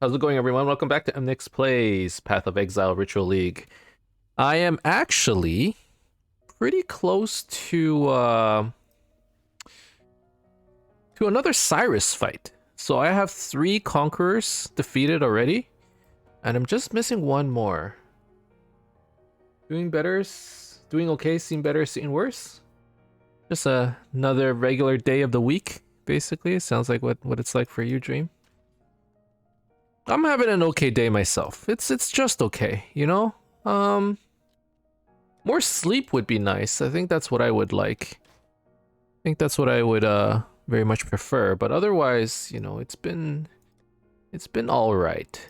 How's it going, everyone? Welcome back to Emnix Plays Path of Exile Ritual League. I am actually pretty close to another Cyrus fight. So I have 3 conquerors defeated already, and I'm just missing one more. Doing better, doing okay, seeing better, seeing worse. Just another regular day of the week, basically. Sounds like what it's like for you, Dream. I'm having an okay day myself. It's just okay, you know? More sleep would be nice. I think that's what I would like. I think that's what I would very much prefer, but otherwise, you know, it's been all right.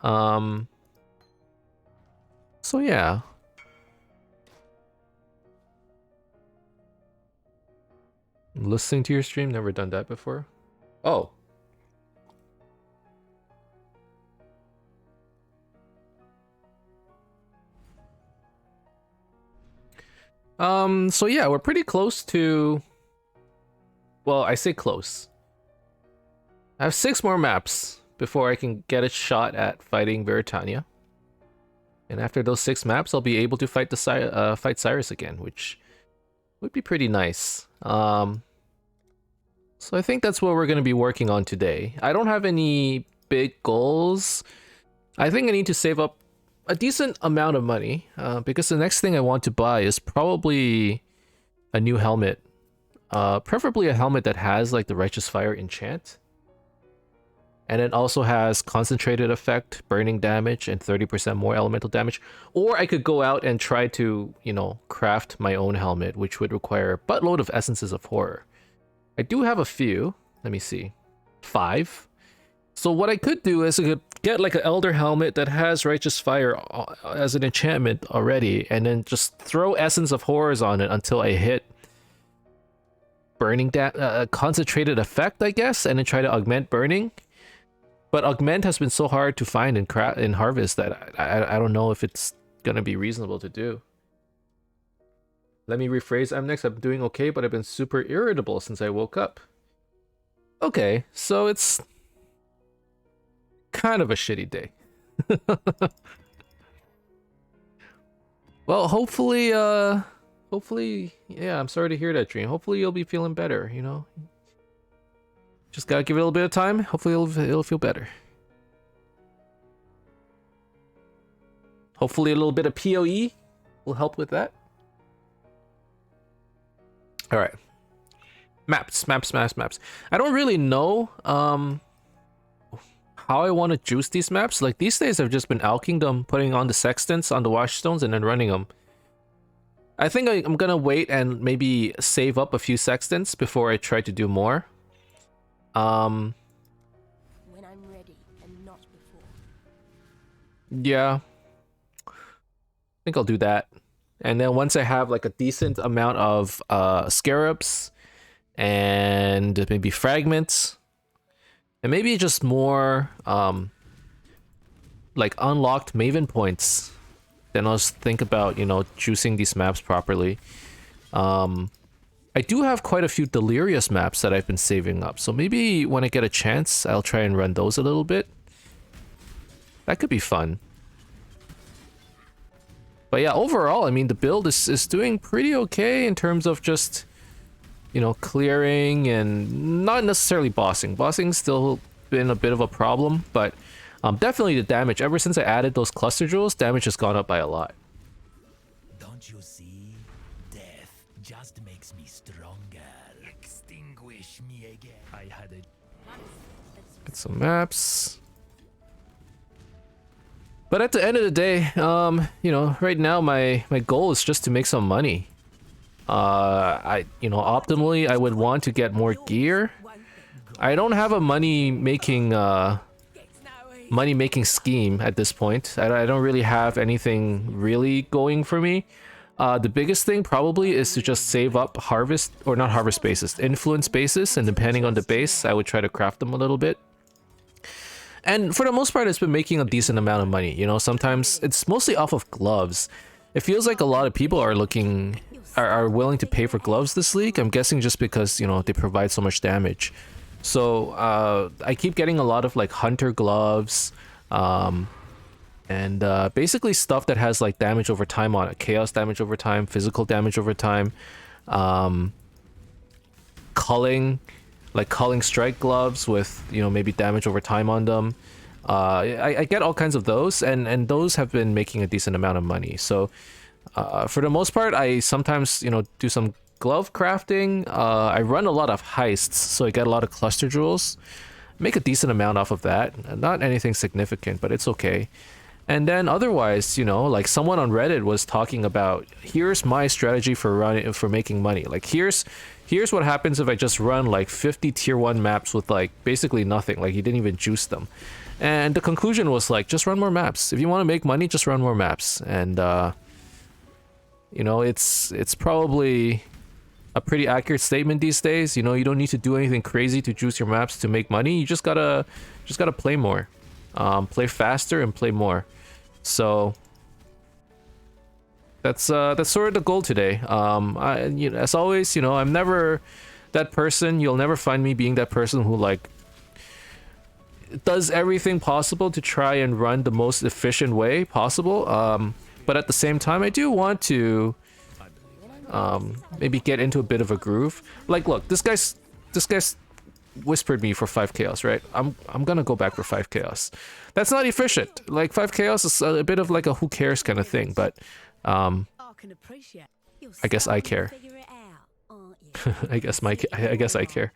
So yeah. Listening to your stream, never done that before. Oh. So yeah, we're pretty close to... Well, I say close. I have 6 more maps before I can get a shot at fighting Veritania. And after those 6 maps, I'll be able to fight fight Cyrus again, which would be pretty nice. So I think that's what we're going to be working on today. I don't have any big goals. I think I need to save up a decent amount of money, because the next thing I want to buy is probably a new helmet. Preferably a helmet that has like the Righteous Fire enchant. And it also has concentrated effect, burning damage, and 30% more elemental damage. Or I could go out and try to, you know, craft my own helmet, which would require a buttload of Essences of Horror. I do have a few. Let me see. 5. So what I could do is I could get like an Elder helmet that has Righteous Fire as an enchantment already, and then just throw Essence of Horrors on it until I hit burning concentrated effect, I guess, and then try to augment burning. But augment has been so hard to find in Harvest that I don't know if it's gonna be reasonable to do. Let me rephrase Emnix. I'm doing okay, but I've been super irritable since I woke up. Okay, so it's kind of a shitty day. Well, hopefully, yeah, I'm sorry to hear that, Dream. Hopefully you'll be feeling better, you know? Just gotta give it a little bit of time. Hopefully it'll feel better. Hopefully a little bit of PoE will help with that. Alright. Maps. I don't really know, how I want to juice these maps. Like these days I've just been alking them, putting on the sextants on the washstones and then running them. I think I'm gonna wait and maybe save up a few sextants before I try to do more. When I'm ready and not before. Yeah. I think I'll do that. And then once I have like a decent amount of scarabs and maybe fragments, and maybe just more, like unlocked Maven points. Then I'll just think about, you know, juicing these maps properly. I do have quite a few Delirious maps that I've been saving up. So maybe when I get a chance, I'll try and run those a little bit. That could be fun. But yeah, overall, I mean, the build is doing pretty okay in terms of just, you know, clearing and not necessarily bossing. Bossing's still been a bit of a problem, but definitely the damage. Ever since I added those cluster jewels, damage has gone up by a lot. Don't you see? Death just makes me stronger. Extinguish me again. I had it. Get some maps. But at the end of the day, you know, right now my goal is just to make some money. You know, optimally, I would want to get more gear. I don't have a money making scheme at this point. I don't really have anything really going for me. The biggest thing probably is to just save up harvest, or not harvest bases, influence bases, and depending on the base, I would try to craft them a little bit. And for the most part, it's been making a decent amount of money. You know, sometimes it's mostly off of gloves. It feels like a lot of people are willing to pay for gloves this league. I'm guessing just because, you know, they provide so much damage. So I keep getting a lot of like hunter gloves, and basically stuff that has like damage over time on it, chaos damage over time, physical damage over time, um, culling, like culling strike gloves with, you know, maybe damage over time on them. I get all kinds of those, and those have been making a decent amount of money. So for the most part, I sometimes, you know, do some glove crafting. I run a lot of heists, so I get a lot of cluster jewels. Make a decent amount off of that. Not anything significant, but it's okay. And then otherwise, you know, like someone on Reddit was talking about, here's my strategy for making money. Like here's what happens if I just run like 50 tier 1 maps with like basically nothing. Like you didn't even juice them. And the conclusion was like, just run more maps. If you want to make money, just run more maps. And you know, it's probably a pretty accurate statement these days. You know, you don't need to do anything crazy to juice your maps to make money. You just gotta play more, play faster and play more. So that's sort of the goal today. You know, as always, you know, I'm never that person. You'll never find me being that person who like does everything possible to try and run the most efficient way possible. But at the same time, I do want to maybe get into a bit of a groove. Like, look, this guy's whispered me for 5 chaos, right? I'm gonna go back for 5 chaos. That's not efficient. Like 5 chaos is a bit of like a who cares kind of thing, but I guess I care. I guess I care.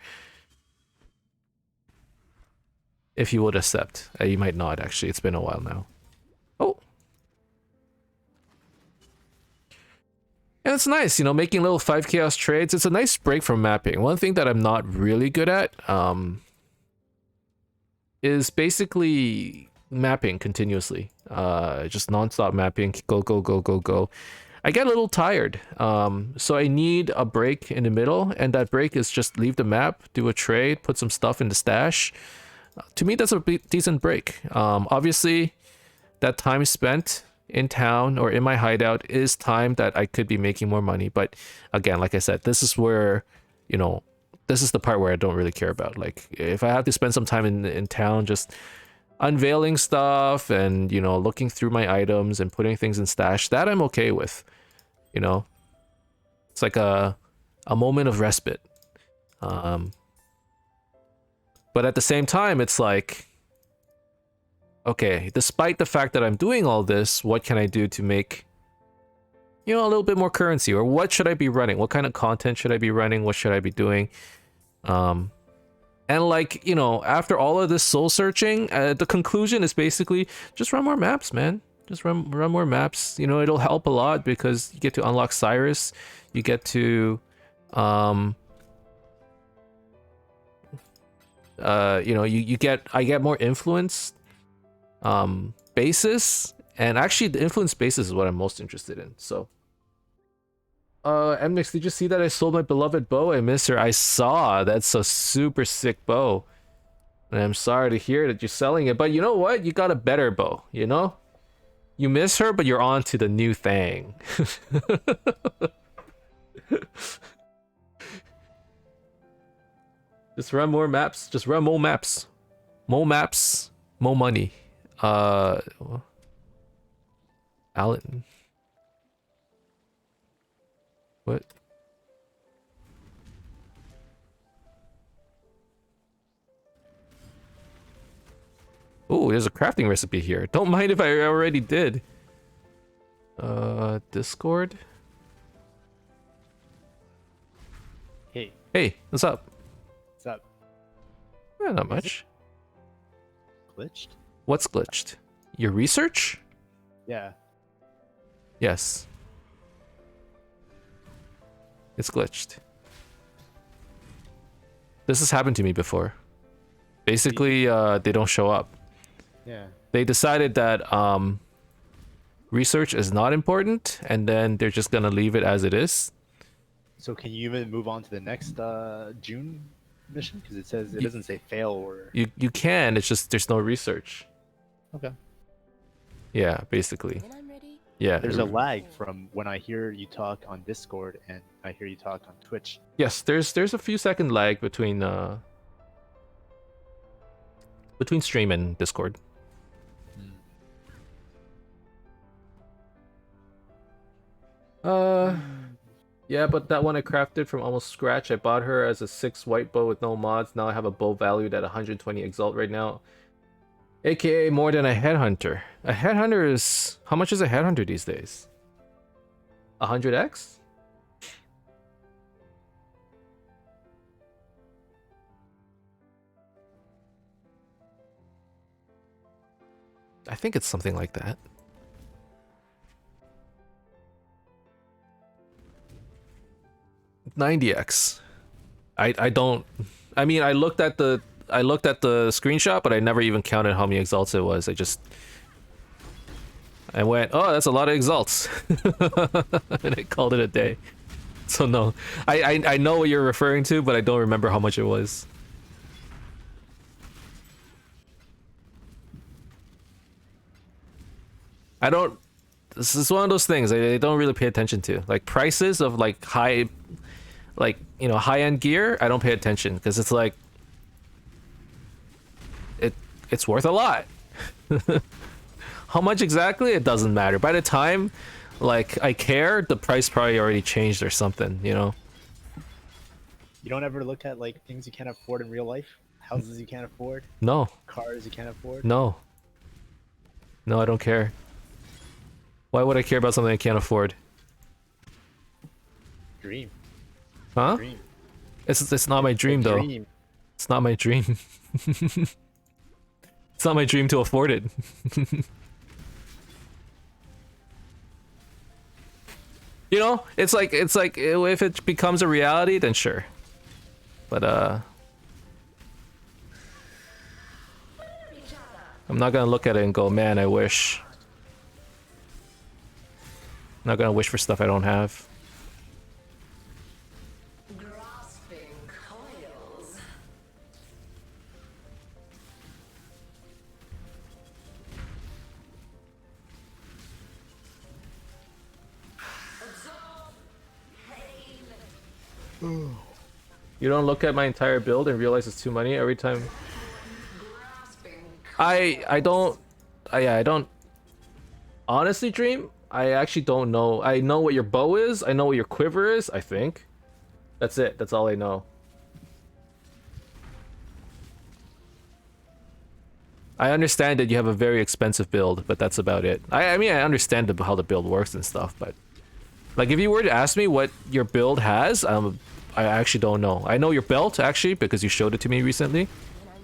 If you would accept. You might not, actually. It's been a while now. Oh. And it's nice, you know, making little 5 chaos trades. It's a nice break from mapping. One thing that I'm not really good at is basically mapping continuously. Just non-stop mapping. Go, go, go, go, go. I get a little tired. So I need a break in the middle. And that break is just leave the map, do a trade, put some stuff in the stash. To me, that's a decent break. Obviously, that time spent in town or in my hideout is time that I could be making more money. But again, like I said, this is where, you know, this is the part where I don't really care about. Like, if I have to spend some time in town just unveiling stuff and, you know, looking through my items and putting things in stash, that I'm okay with. You know, it's like a moment of respite. But at the same time, it's like, okay, despite the fact that I'm doing all this, what can I do to make, you know, a little bit more currency? Or what should I be running? What kind of content should I be running? What should I be doing? And like, you know, after all of this soul searching, the conclusion is basically just run more maps, man. Just run more maps. You know, it'll help a lot because you get to unlock Cyrus. You get to, you know, I get more influence basis, and actually the influence basis is what I'm most interested in. So Emnix, did you see that I sold my beloved bow? I miss her. I saw. That's a super sick bow, and I'm sorry to hear that you're selling it, but you know what, you got a better bow, you know. You miss her, but you're on to the new thing. Just run more maps. Just run more maps. More maps. More money. Alan. What? Oh, there's a crafting recipe here. Don't mind if I already did. Discord? Hey. Hey, what's up? What's up? Not much. Glitched? What's glitched? Your research? Yeah. Yes. It's glitched. This has happened to me before. Basically, they don't show up. Yeah. They decided that research is not important, and then they're just gonna leave it as it is. So can you even move on to the next June mission? Because it says, it doesn't say fail or... You can, it's just there's no research. Okay. Yeah, basically. Yeah. There's a lag from when I hear you talk on Discord and I hear you talk on Twitch. Yes, there's a few second lag between between stream and Discord. Yeah, but that one I crafted from almost scratch. I bought her as a 6 white bow with no mods. Now I have a bow valued at 120 Exalt right now. AKA more than a headhunter. A headhunter is... How much is a headhunter these days? 100x? I think it's something like that. 90x. I don't... I mean, I looked at the screenshot, but I never even counted how many exalts it was. I went, oh, that's a lot of exalts. And I called it a day. So no. I know what you're referring to, but I don't remember how much it was. I don't... This is one of those things I don't really pay attention to. Like, prices of, like, high... Like, you know, high-end gear, I don't pay attention. Because it's like... It's worth a lot. How much exactly? It doesn't matter. By the time, like, I care, the price probably already changed or something, you know? You don't ever look at, like, things you can't afford in real life? Houses you can't afford? No. Cars you can't afford? No. No, I don't care. Why would I care about something I can't afford? Dream. Huh? Dream. It's not my dream, though. Dream. It's not my dream. It's not my dream to afford it. You know, it's like if it becomes a reality, then sure. But I'm not gonna look at it and go, man, I wish. I'm not gonna wish for stuff I don't have. Grasping coils. Absorb pain. You don't look at my entire build and realize it's too many every time. Grasping I don't honestly, Dream, I actually don't know. I know what your bow is, I know what your quiver is, I think. That's it, that's all I know. I understand that you have a very expensive build, but that's about it. I mean, I understand how the build works and stuff, but... Like, if you were to ask me what your build has, I actually don't know. I know your belt, actually, because you showed it to me recently.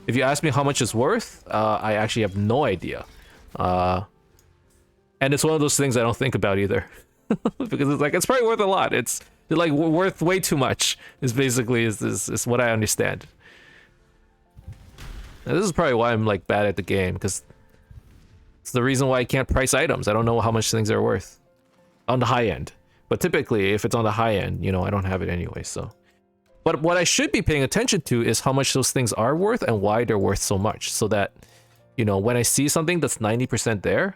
If you ask me how much it's worth, I actually have no idea. And it's one of those things I don't think about either. Because it's like, it's probably worth a lot. It's like worth way too much, is basically is what I understand. And this is probably why I'm like bad at the game, because it's the reason why I can't price items. I don't know how much things are worth on the high end. But typically, if it's on the high end, you know, I don't have it anyway, so. But what I should be paying attention to is how much those things are worth and why they're worth so much, so that, you know, when I see something that's 90% there,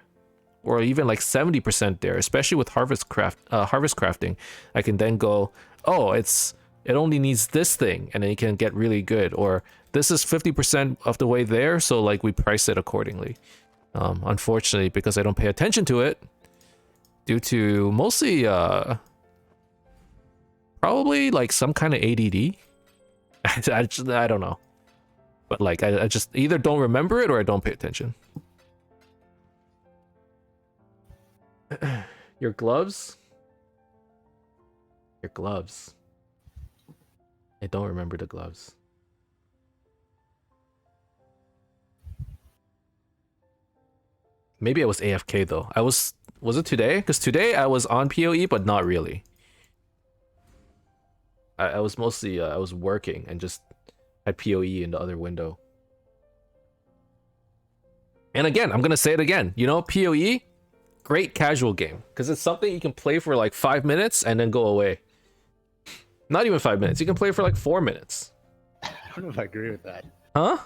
or even like 70% there, especially with harvest crafting, I can then go, oh, it only needs this thing, and then you can get really good, or this is 50% of the way there, so like we price it accordingly. Unfortunately, because I don't pay attention to it, due to mostly probably like some kind of ADD. I don't know, but like I just either don't remember it or I don't pay attention. Your gloves? Your gloves. I don't remember the gloves. Maybe I was AFK though. Was it today? Because today I was on PoE, but not really. I was mostly, I was working and just had PoE in the other window. And again, I'm gonna say it again. You know, PoE, great casual game. Because it's something you can play for like 5 minutes and then go away. Not even 5 minutes. You can play for like 4 minutes. I don't know if I agree with that. Huh?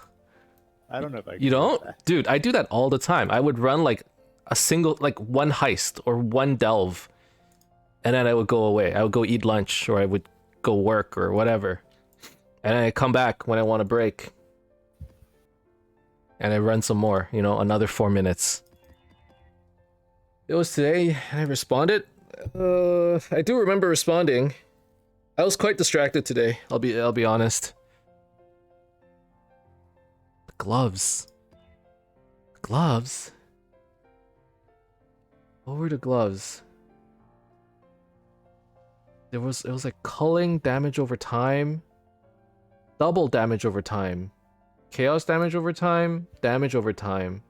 I don't know if I agree You don't? with that. Dude, I do that all the time. I would run like a single, like one heist or one delve. And then I would go away. I would go eat lunch or I would go work or whatever. And then I come back when I want to break. and I run some more, you know, another 4 minutes. It was today, and I responded. I do remember responding. I was quite distracted today. I'll be honest. The gloves. Gloves. What were the gloves? It was like culling, damage over time, double damage over time, chaos damage over time, damage over time.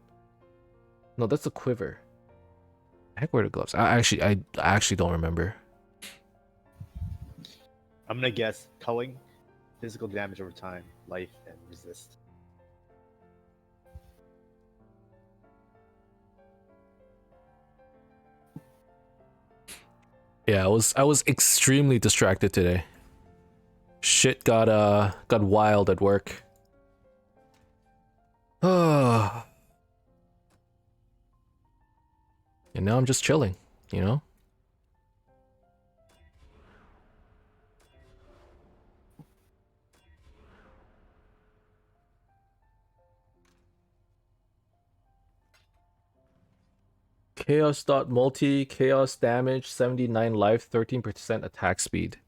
No, that's a quiver. Heck, were the gloves? I actually don't remember. I'm gonna guess culling, physical damage over time, life, and resist. Yeah, I was extremely distracted today. Shit got wild at work. And now I'm just chilling, you know? Chaos.multi, chaos damage, 79 life, 13% attack speed.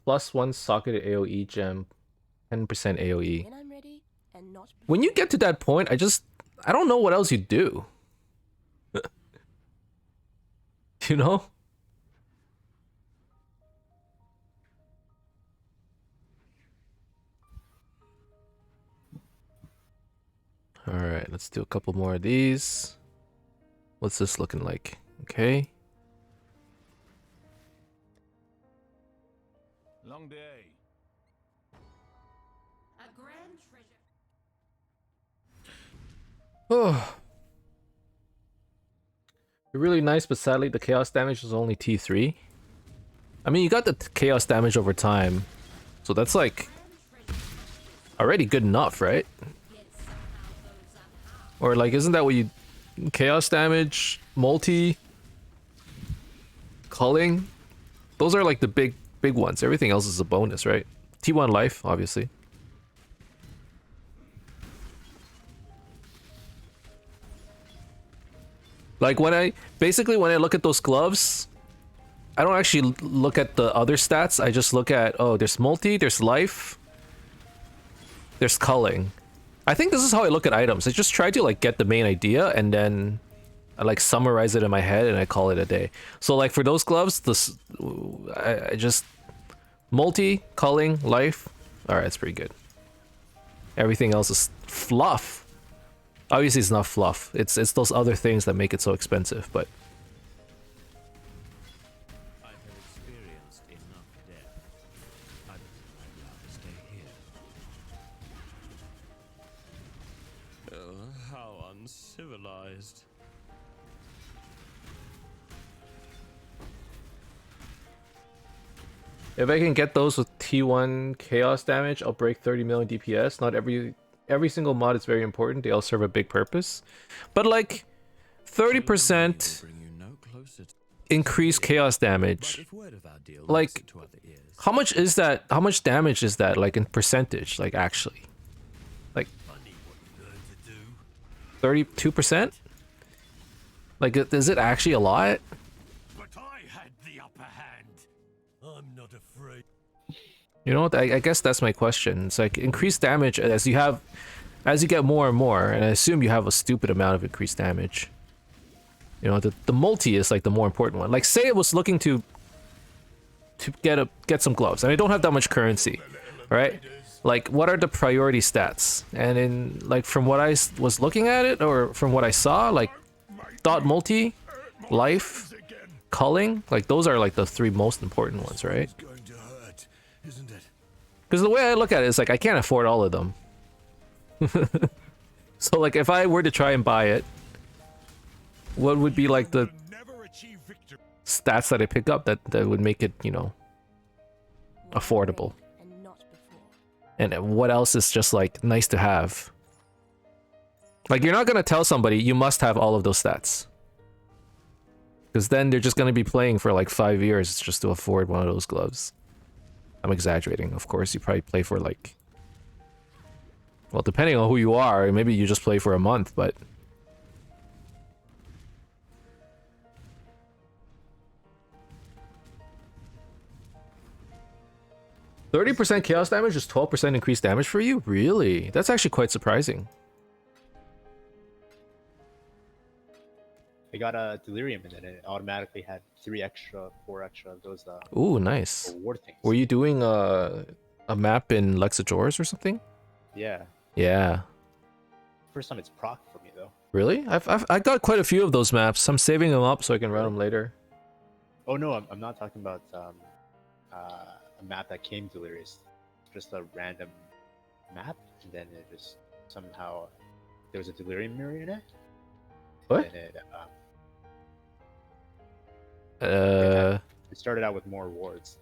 +1 socketed AoE gem, 10% AoE. When I'm ready and not When you get to that point, I don't know what else you do. You know? Alright, let's do a couple more of these. What's this looking like? Okay. Long day. A grand treasure. Oh. They're really nice, but sadly the chaos damage is only T3. I mean, you got the chaos damage over time, so that's like already good enough, right? Or like, isn't that what you... Chaos damage, multi, culling? Those are like the big ones. Everything else is a bonus, right? T1 life, obviously. Like when I look at those gloves, I don't actually look at the other stats. I just look at, oh, there's multi, there's life, there's culling. I think this is how I look at items. I just try to like get the main idea and then I like summarize it in my head and I call it a day. So like for those gloves, I just multi, culling, life. All right, that's pretty good. Everything else is fluff. Obviously, it's not fluff. It's those other things that make it so expensive. But I have experienced enough death. I'd rather stay here. How uncivilized. if I can get those with T1 chaos damage, I'll break 30 million DPS. Not every single mod is very important. They all serve a big purpose. But like 30% increased chaos damage. Like how much is that? How much damage is that like in percentage? Like actually? Like 32%? Like is it actually a lot? But I had the upper hand. I'm not afraid. You know what? I guess that's my question. It's like increased damage as you get more and more, and I assume you have a stupid amount of increased damage. You know, the multi is like the more important one. Like say it was looking to get some gloves, and I don't have that much currency, right? Like what are the priority stats? And in like from what I was looking at it, or from what I saw, like dot multi, life, culling, like those are like the three most important ones, right? Because the way I look at it is like I can't afford all of them. So like if I were to try and buy it, what would be like the stats that I pick up that would make it, you know, affordable? And what else is just like nice to have? Like you're not gonna tell somebody you must have all of those stats, because then they're just gonna be playing for like 5 years just to afford one of those gloves. I'm exaggerating, of course. You probably play for like Well, depending on who you are, maybe you just play for a month, but... %30 chaos damage is 12% increased damage for you? Really? That's actually quite surprising. I got a delirium and then it automatically had 4 extra of those Ooh, nice. reward things. Were you doing a map in Lexajoris or something? Yeah. Yeah. First time it's proc for me though. Really? I got quite a few of those maps. I'm saving them up so I can run them later. Oh no, I'm not talking about a map that came delirious. Just a random map, and then it just somehow there was a delirium mirror in it. What? And it started out with more rewards.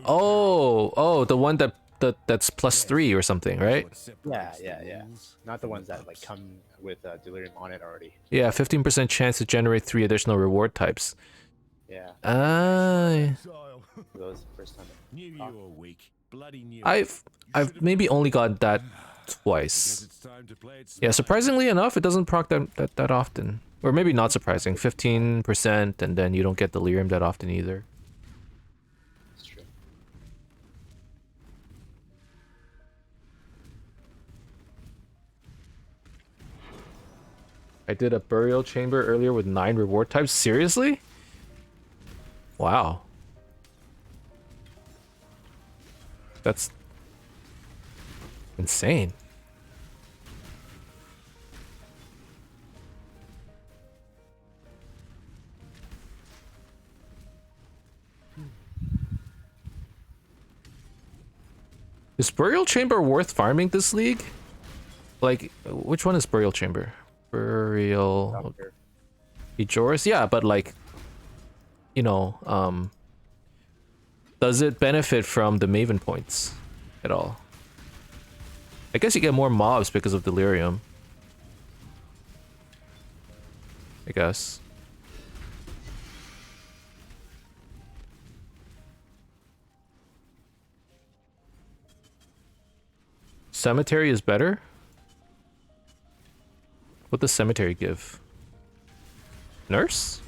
Oh, the one that's +3 or something, right? Yeah. Not the ones that like come with delirium on it already. Yeah, 15% chance to generate 3 additional reward types. Yeah. Exile. That was the first time. Knew you were weak. Bloody knew. I've maybe only got that twice. Yeah, surprisingly enough, it doesn't proc that often. Or maybe not surprising, 15%, and then you don't get delirium that often either. It's true. I did a burial chamber earlier with 9 reward types. Seriously? Wow. That's insane. Is burial chamber worth farming this league? Like, which one is burial chamber? Burial Ejoris? Yeah, but like, you know, does it benefit from the Maven points at all? I guess you get more mobs because of Delirium. I guess. Cemetery is better? What does Cemetery give? Nurse?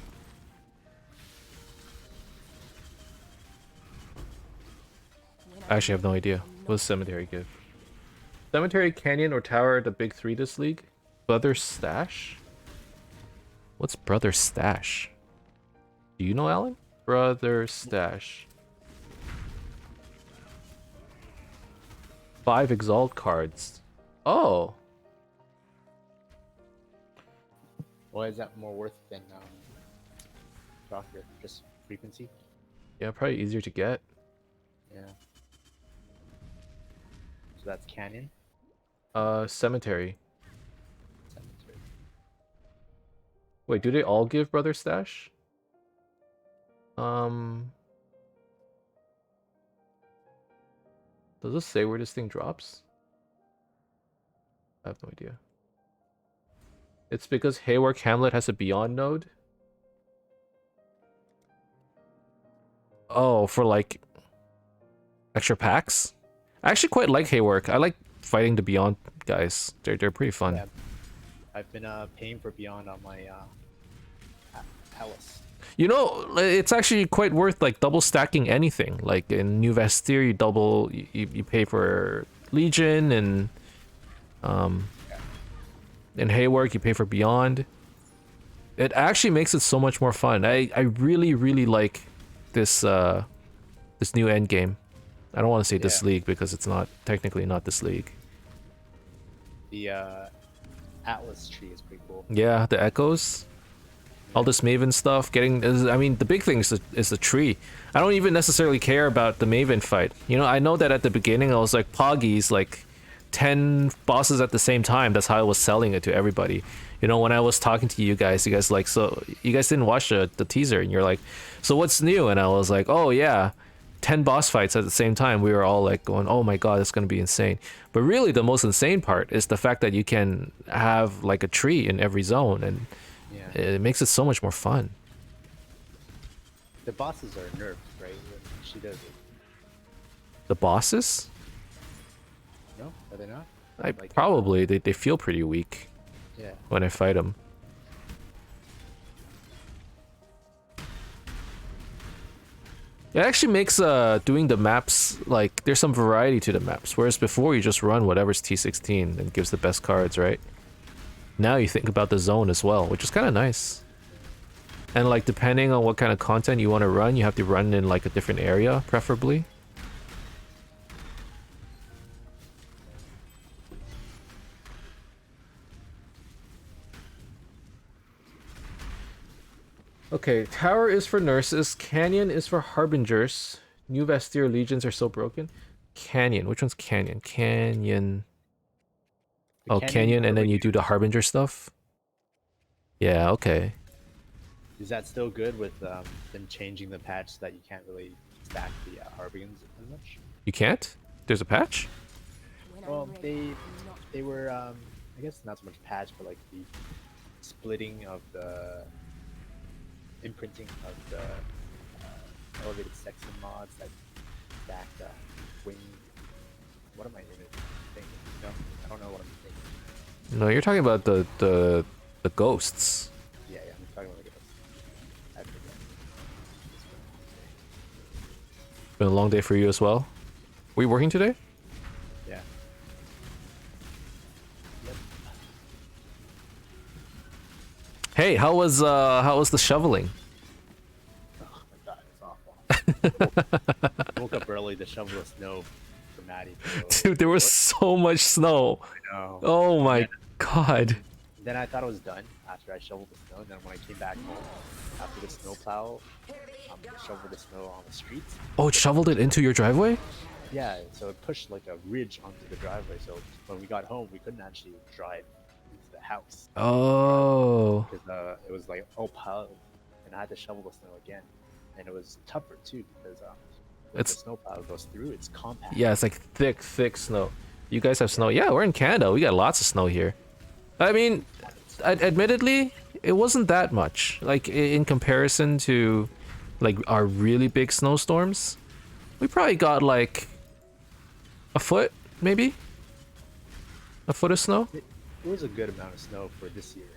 I actually have no idea. What does Cemetery give? Cemetery, Canyon, or Tower, the big 3 this league? Brother Stash? What's Brother Stash? Do you know, Alan? Brother Stash. 5 Exalt cards. Oh. Why is that more worth than Doctor? Just frequency? Yeah, probably easier to get. Yeah. So that's Canyon? Cemetery. Cemetery. Wait, do they all give Brother Stash? Does it say where this thing drops? I have no idea. It's because Haywark Hamlet has a Beyond node? Oh, for like extra packs? I actually quite like Haywark. I like fighting the Beyond guys. They're pretty fun. Yeah. I've been paying for Beyond on my Palace. You know, it's actually quite worth like double stacking anything. Like in New Vestir, you pay for Legion, and in Haywark you pay for Beyond. It actually makes it so much more fun. I really like this this new end game. I don't want to say this league because it's not technically not this league. The Atlas tree is pretty cool. Yeah, the echoes. All this Maven stuff, I mean, the big thing is the tree. I don't even necessarily care about the Maven fight. You know, I know that at the beginning I was like, Poggy's like 10 bosses at the same time. That's how I was selling it to everybody. You know, when I was talking to you guys like, so you guys didn't watch the teaser, and you're like, so what's new? And I was like, oh yeah, 10 boss fights at the same time. We were all like going, oh my god, that's gonna be insane. But really the most insane part is the fact that you can have like a tree in every zone, and it makes it so much more fun. The bosses are nerfed, right? When she does it. The bosses? No? Are they not? Like, probably they feel pretty weak yeah. when I fight them. It actually makes doing the maps, like, there's some variety to the maps, whereas before you just run whatever's T16 and gives the best cards, right? Now you think about the zone as well, which is kind of nice. And like, depending on what kind of content you want to run, you have to run in like a different area, preferably. Okay, Tower is for nurses, Canyon is for harbingers. New Vestir legions are so broken. Canyon, which one's Canyon? Canyon. The Oh, Canyon, and then you do the harbinger stuff? Yeah, okay. Is that still good with them changing the patch so that you can't really stack the harbingers as much? You can't? There's a patch? Well, they were I guess not so much patch, but like the splitting of the imprinting of the elevated section mods that stack the wing. What am I even thinking? No, I don't know what I'm thinking. No, you're talking about the ghosts. Yeah, I'm talking about the ghosts. I forget. Been a long day for you as well. Were you working today? Yeah. Yep. Hey, how was the shoveling? Oh my god, it's awful. Woke up early to shovel the snow for Maddie. So Dude, there was so much snow. I know. Oh my god. Then I thought it was done after I shoveled the snow. And then when I came back home after the snowplow shoveled the snow on the streets. Oh, it shoveled it into your driveway? Yeah, so it pushed like a ridge onto the driveway. So when we got home, we couldn't actually drive into the house Oh. because it was like all piled, and I had to shovel the snow again. And it was tougher too because when the snowplow goes through, it's compact. Yeah, it's like thick snow. You guys have snow? Yeah, we're in Canada. We got lots of snow here. I mean, admittedly, it wasn't that much. Like, in comparison to, like, our really big snowstorms, we probably got, like, a foot, maybe? A foot of snow? It was a good amount of snow for this year.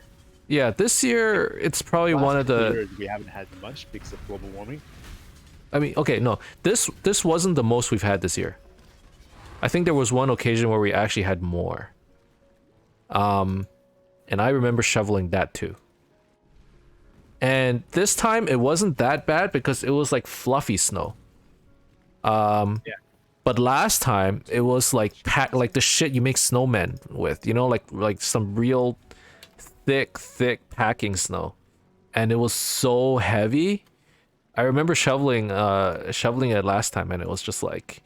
Yeah, this year, it's probably one of the... years we haven't had much because of global warming. I mean, okay, no. This wasn't the most we've had this year. I think there was one occasion where we actually had more. And I remember shoveling that too. And this time it wasn't that bad because it was like fluffy snow. Yeah. But last time it was like like the shit you make snowmen with, you know, like some real thick packing snow. And it was so heavy. I remember shoveling it last time and it was just like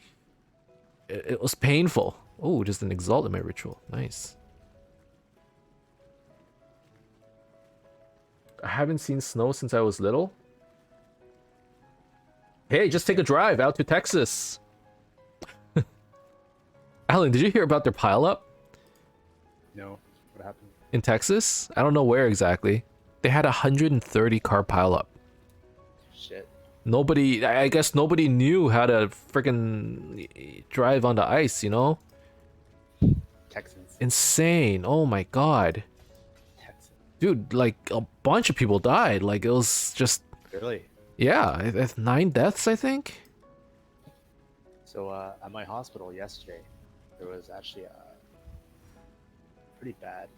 it was painful. Oh, just an exalt in my ritual. Nice. I haven't seen snow since I was little. Hey, just take a drive out to Texas. Alan, did you hear about their pileup No, what happened? in Texas? I don't know where exactly. They had 130 car pileup. Shit. Nobody, I guess nobody knew how to freaking drive on the ice, you know? Texans. Insane. Oh my god. Texans. Dude, like a bunch of people died. Like it was just, Really? yeah, 9 deaths, I think. So at my hospital yesterday, there was actually a pretty bad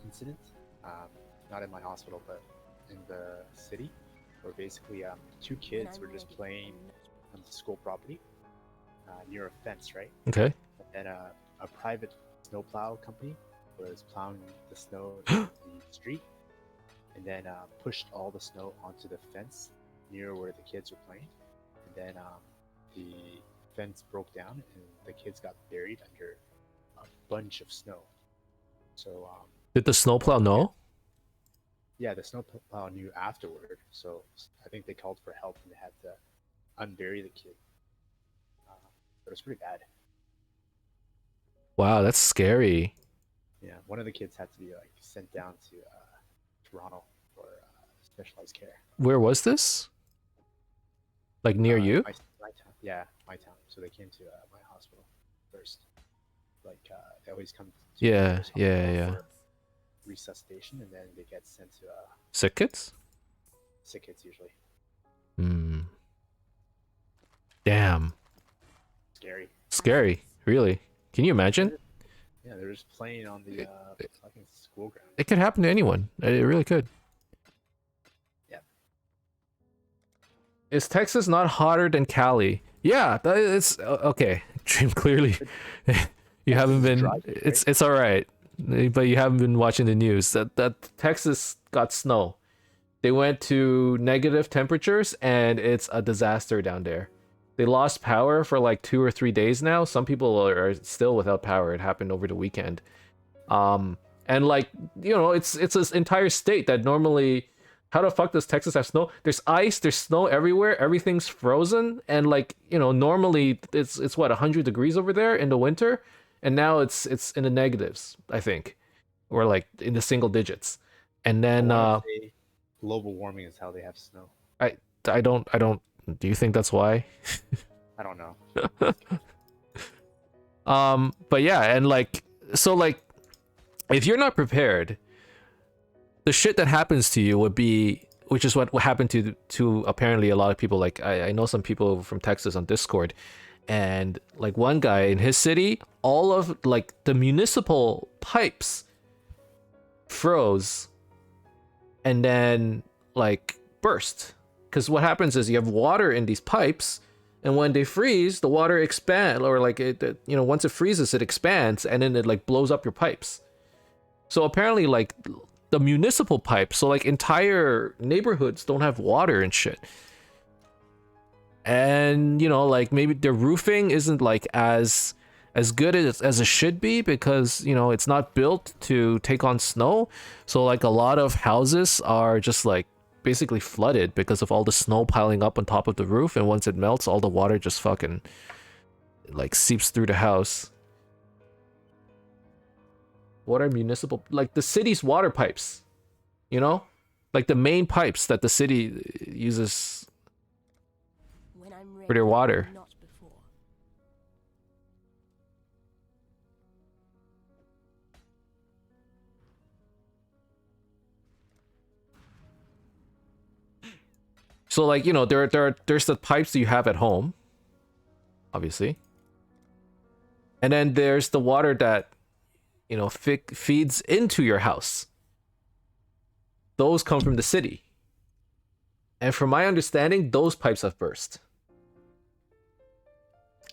incident. Not in my hospital, but in the city, where basically 2 kids were just playing on the school property near a fence, right? Okay. And a private snowplow company was plowing the snow in the street, and then pushed all the snow onto the fence near where the kids were playing. And then the fence broke down, and the kids got buried under a bunch of snow. So Did the snowplow know? yeah, the snowplow knew afterward. So I think they called for help, and they had to unbury the kid. But it was pretty bad. Wow, that's scary. Yeah, one of the kids had to be like sent down to Toronto for specialized care. Where was this? Like near you? My town. Yeah, my town. So they came to my hospital first. like they always come to Yeah, this yeah, hospital yeah. for resuscitation, and then they get sent to Sick kids? sick kids usually. Hmm. Damn. Scary. Scary. Really. Can you imagine? Yeah, they're just playing on the fucking school ground. It could happen to anyone. It really could. Yeah. Is Texas not hotter than Cali? Yeah, it's okay. Dream, clearly you haven't been. dry, right? It's all right, but you haven't been watching the news. That Texas got snow. They went to negative temperatures, and it's a disaster down there. They lost power for like 2 or 3 days now. Some people are still without power. It happened over the weekend. And like, you know, it's this entire state that normally, how the fuck does Texas have snow? There's ice, there's snow everywhere, everything's frozen, and like, you know, normally it's what, 100 degrees over there in the winter, and now it's in the negatives, I think, or like in the single digits. And then Global warming is how they have snow. I don't. Do you think that's why? I don't know. But yeah, and like, so like, if you're not prepared, the shit that happens to you would be, which is what happened to apparently a lot of people. Like I know some people from Texas on Discord, and like one guy in his city, all of like the municipal pipes froze and then like burst. Because what happens is you have water in these pipes, and when they freeze, the water expand, or like you know, once it freezes, it expands, and then it like blows up your pipes. So apparently, like the municipal pipes, so like entire neighborhoods don't have water and shit. And you know, like maybe their roofing isn't like as good as it should be, because you know it's not built to take on snow. So like a lot of houses are just like basically flooded because of all the snow piling up on top of the roof, and once it melts, all the water just fucking like seeps through the house. What are municipal, like the city's water pipes, you know, like the main pipes that the city uses for their water. So like, you know, there's the pipes that you have at home, obviously, and then there's the water that, you know, feeds into your house. Those come from the city, and from my understanding, those pipes have burst.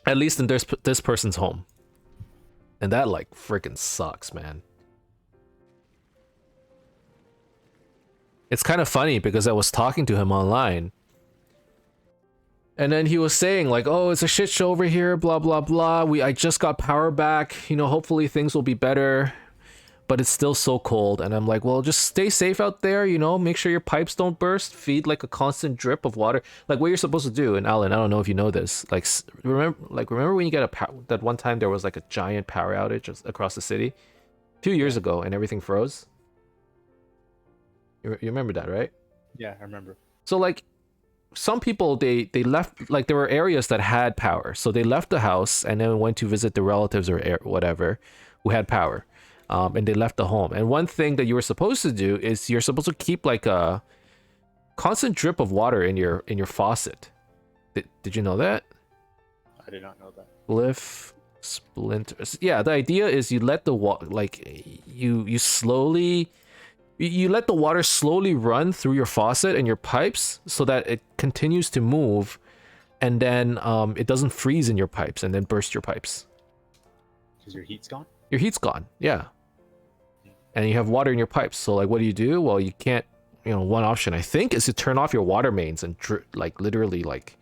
At least in this person's home, and that like freaking sucks, man. It's kind of funny because I was talking to him online, and then he was saying like, "Oh, it's a shit show over here, blah blah blah. I just got power back. You know, hopefully things will be better, but it's still so cold." And I'm like, "Well, just stay safe out there. You know, make sure your pipes don't burst. Feed like a constant drip of water, like what you're supposed to do." And Alan, I don't know if you know this. Like, remember when you get that one time there was like a giant power outage across the city, 2 years ago, and everything froze. You remember that, right? Yeah, I remember. So like, some people they left, like there were areas that had power, so they left the house and then went to visit the relatives or whatever who had power, and they left the home. And one thing that you were supposed to do is you're supposed to keep like a constant drip of water in your faucet. Did you know that? I did not know that. Lift splinters. Yeah, the idea is you let the you slowly. You let the water slowly run through your faucet and your pipes so that it continues to move, and then it doesn't freeze in your pipes and then burst your pipes. Because your heat's gone? Your heat's gone, yeah. And you have water in your pipes. So like, what do? Well, you can't, you know, one option I think is to turn off your water mains and like literally like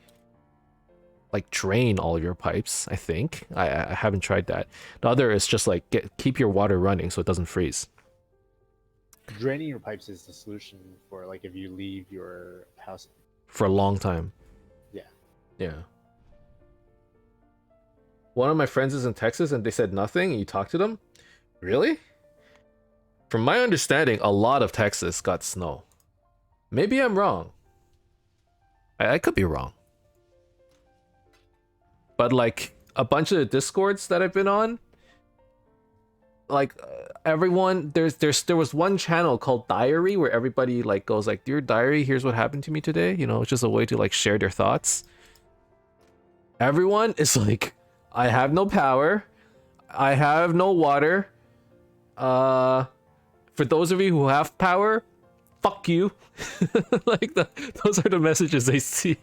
drain all of your pipes. I think I haven't tried that. The other is just like keep your water running so it doesn't freeze. Draining your pipes is the solution for like if you leave your house for a long time. Yeah. One of my friends is in Texas and they said nothing, and you talked to them? Really? From my understanding, a lot of Texas got snow. Maybe I'm wrong. I could be wrong. But like a bunch of the Discords that I've been on, like everyone there was one channel called Diary where everybody like goes like, "Dear Diary, here's what happened to me today." You know, it's just a way to like share their thoughts. Everyone is like, "I have no power. I have no water. For those of you who have power, fuck you." Like those are the messages they see.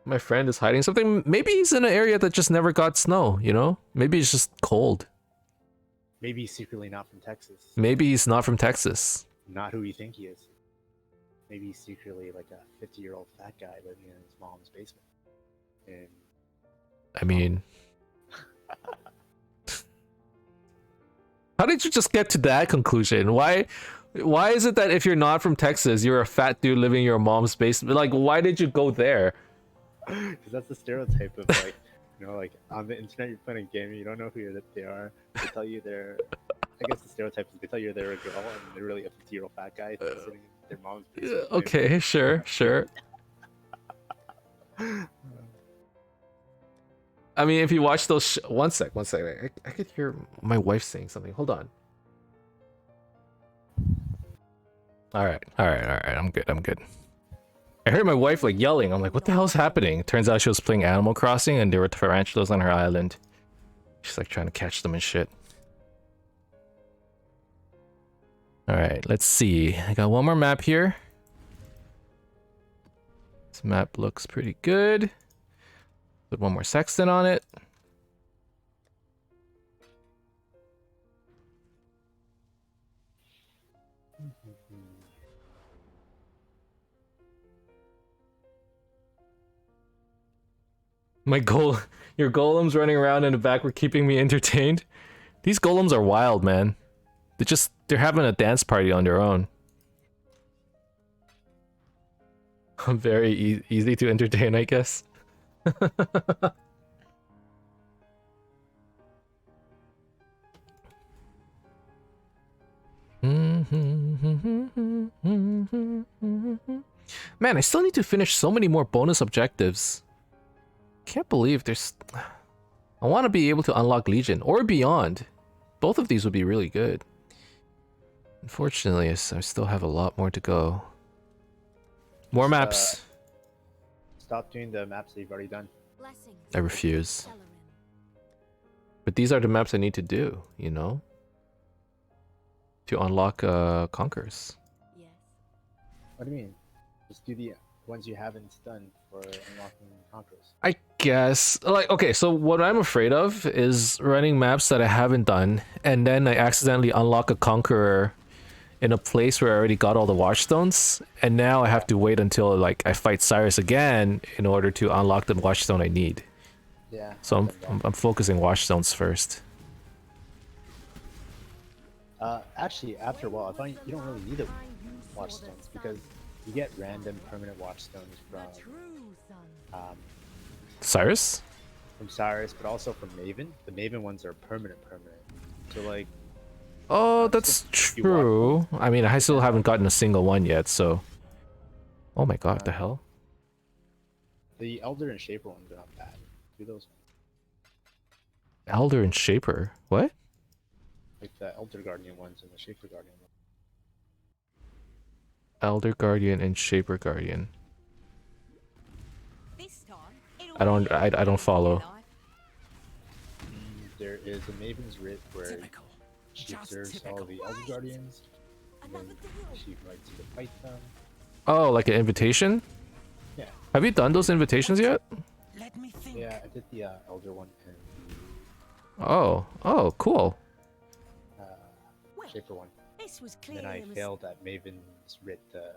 My friend is hiding something. Maybe he's in an area that just never got snow, you know? Maybe it's just cold. Maybe he's secretly not from Texas. Maybe he's not from Texas. Not who you think he is. Maybe he's secretly like a 50-year-old fat guy living in his mom's basement. And I mean... How did you just get to that conclusion? Why is it that if you're not from Texas, you're a fat dude living in your mom's basement? Like, why did you go there? because that's the stereotype of like, you know, like on the internet you're playing a game and you don't know who they are. They tell you they're, I guess the stereotype is they tell you they're a girl and they're really a 50-year-old fat guy sitting in their mom's basement. Okay, sure. I mean, if you watch those, one sec. I could hear my wife saying something. Hold on. All right. I'm good. I heard my wife like yelling. I'm like, what the hell's happening? Turns out she was playing Animal Crossing and there were tarantulas on her island. She's like trying to catch them and shit. All right, let's see. I got one more map here. This map looks pretty good. Put one more sexton on it. Your golems running around in the back were keeping me entertained. These golems are wild, man. They're having a dance party on their own. I'm very easy to entertain, I guess. Man, I still need to finish so many more bonus objectives. Can't believe there's... I want to be able to unlock Legion or Beyond. Both of these would be really good. Unfortunately, I still have a lot more to go. More maps. Stop doing the maps that you've already done. I refuse. But these are the maps I need to do, you know? To unlock Conquers. Yes. What do you mean? Just do the ones you haven't done for unlocking Conquers. I guess. Like, okay, so what I'm afraid of is running maps that I haven't done, and then I accidentally unlock a Conqueror in a place where I already got all the Watchstones, and now I have to wait until like I fight Cyrus again in order to unlock the Watchstone I need. Yeah. So I'm focusing Watchstones first. Actually, after a while, I find you don't really need the Watchstones because you get random permanent Watchstones from Cyrus? From Cyrus, but also from Maven. The Maven ones are permanent. So like. Oh, that's true. I mean, I still haven't gotten a single one yet, so. Oh my god, what the hell? The Elder and Shaper ones are not bad. Do those. Elder and Shaper? What? Like the Elder Guardian ones and the Shaper Guardian ones. Elder Guardian and Shaper Guardian. I don't follow. There is a Maven's Writ where she observes all the Elder Guardians, and then she writes to fight them. Oh, like an invitation? Yeah. Have you done those invitations yet? Let me think. Yeah, I did the Elder one and Oh, cool. Shaper one. This was And then I failed at Maven's Writ, the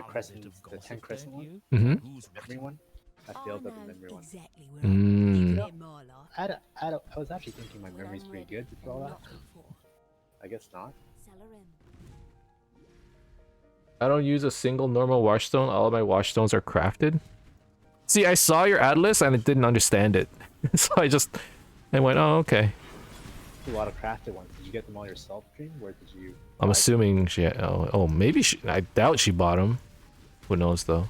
Crescent, the 10 Crescent one. Mm-hmm. Memory one. I failed at the memory one. I was actually thinking my memory's pretty good to all that. I guess not. I don't use a single normal Watchstone. All of my Watchstones are crafted. See, I saw your ad list and I didn't understand it. So I went, oh, okay. A lot of crafted ones. Did you get them all yourself, Dream? Where did you? I'm buy assuming she. Oh, maybe she. I doubt she bought them. Who knows though?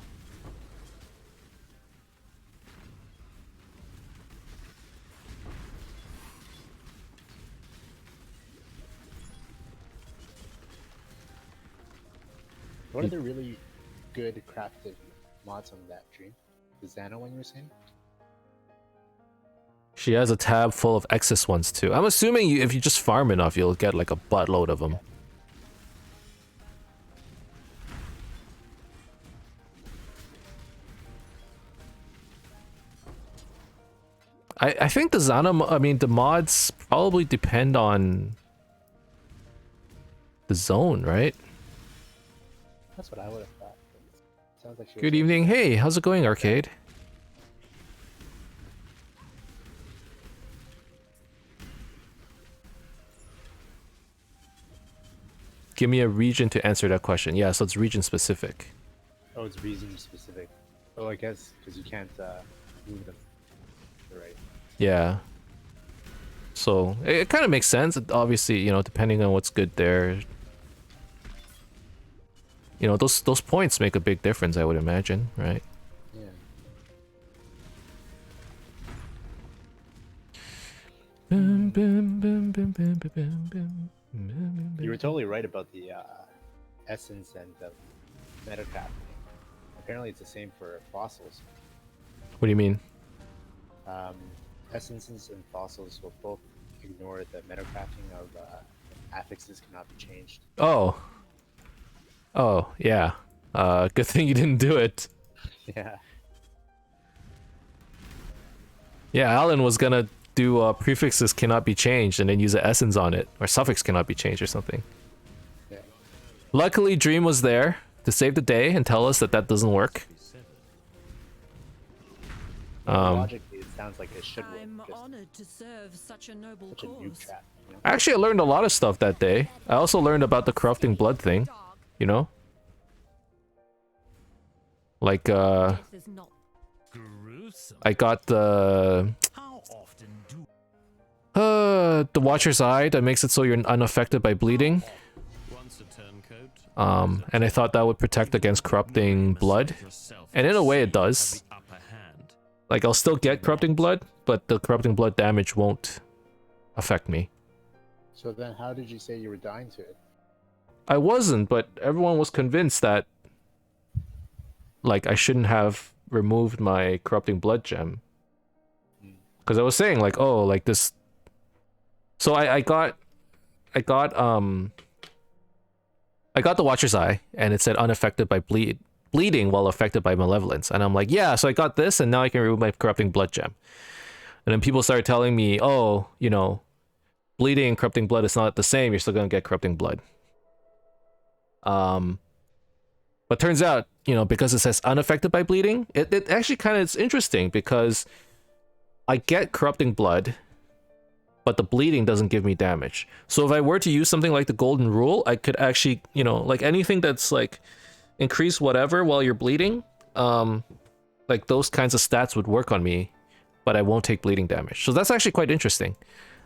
What are the really good crafted mods on that, Dream? The Xano one you were saying? She has a tab full of excess ones too. I'm assuming if you just farm enough, you'll get like a buttload of them. I think the I mean the mods probably depend on the zone, right? That's what I would have thought. Sounds like she was Good evening. Hey, how's it going, Arcade? Give me a region to answer that question. Yeah, so it's region specific. Oh, it's region specific. Oh, I guess because you can't move them. You're right. Yeah. So it kind of makes sense. Obviously, you know, depending on what's good there. You know, those points make a big difference, I would imagine, right? Yeah. You were totally right about the essence and the metacraft. Apparently, it's the same for fossils. What do you mean? Essences and fossils will both ignore the metacrafting of affixes cannot be changed. Oh. Oh, yeah. Good thing you didn't do it. Yeah. Yeah, Alan was gonna do prefixes cannot be changed and then use an essence on it. Or suffix cannot be changed or something. Yeah. Luckily, Dream was there to save the day and tell us that that doesn't work. Logically, it sounds like it should work. I'm Just honored to serve such a noble such a noob cause. trap. You know? Actually, I learned a lot of stuff that day. I also learned about the corrupting blood thing, you know? Like, Death is not Gruesome. I got the How often do the Watcher's Eye that makes it so you're unaffected by bleeding. once a turncoat? And I thought that would protect against corrupting blood. And in a way it does. Like, I'll still get corrupting blood, but the corrupting blood damage won't affect me. So then, how did you say you were dying to it? I wasn't, but everyone was convinced that, like, I shouldn't have removed my corrupting blood gem. Because I was saying, like, oh, like this... So I got the Watcher's Eye, and it said unaffected by bleeding while affected by malevolence. And I'm like, yeah, so I got this, and now I can remove my corrupting blood gem. And then people started telling me, oh, you know, bleeding and corrupting blood is not the same, you're still gonna get corrupting blood. But turns out, you know, because it says unaffected by bleeding, it actually kind of is interesting because I get corrupting blood, but the bleeding doesn't give me damage. So if I were to use something like the golden rule, I could actually, you know, like anything that's like increase whatever while you're bleeding, like those kinds of stats would work on me, but I won't take bleeding damage. So that's actually quite interesting.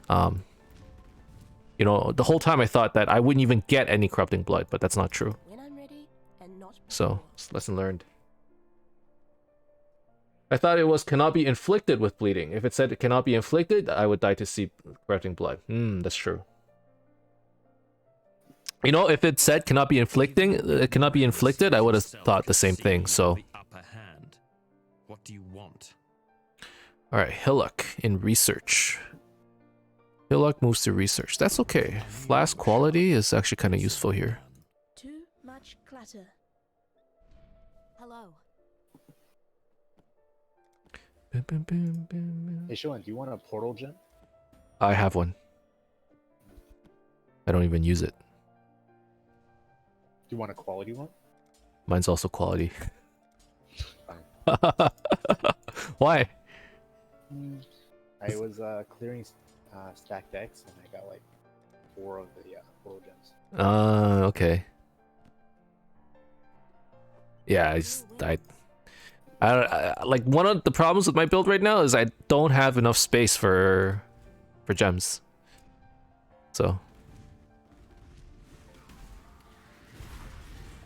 You know, the whole time I thought that I wouldn't even get any corrupting blood, but that's not true. when I'm ready and not So, it's lesson learned. I thought it was cannot be inflicted with bleeding. If it said it cannot be inflicted, I would die to see corrupting blood. That's true. You know, if it said cannot be inflicted, I would have thought the same thing. So, What do you want? all right, Hillock in research. Hillock moves to research. That's okay. Flask quality is actually kind of useful here. too much clutter. Hello. Hey, Sean, do you want a portal gem? I have one. I don't even use it. Do you want a quality one? Mine's also quality. Fine. Why? I was clearing stacked decks and I got like 4 of the portal gems. Okay. Yeah, I like one of the problems with my build right now is I don't have enough space for gems.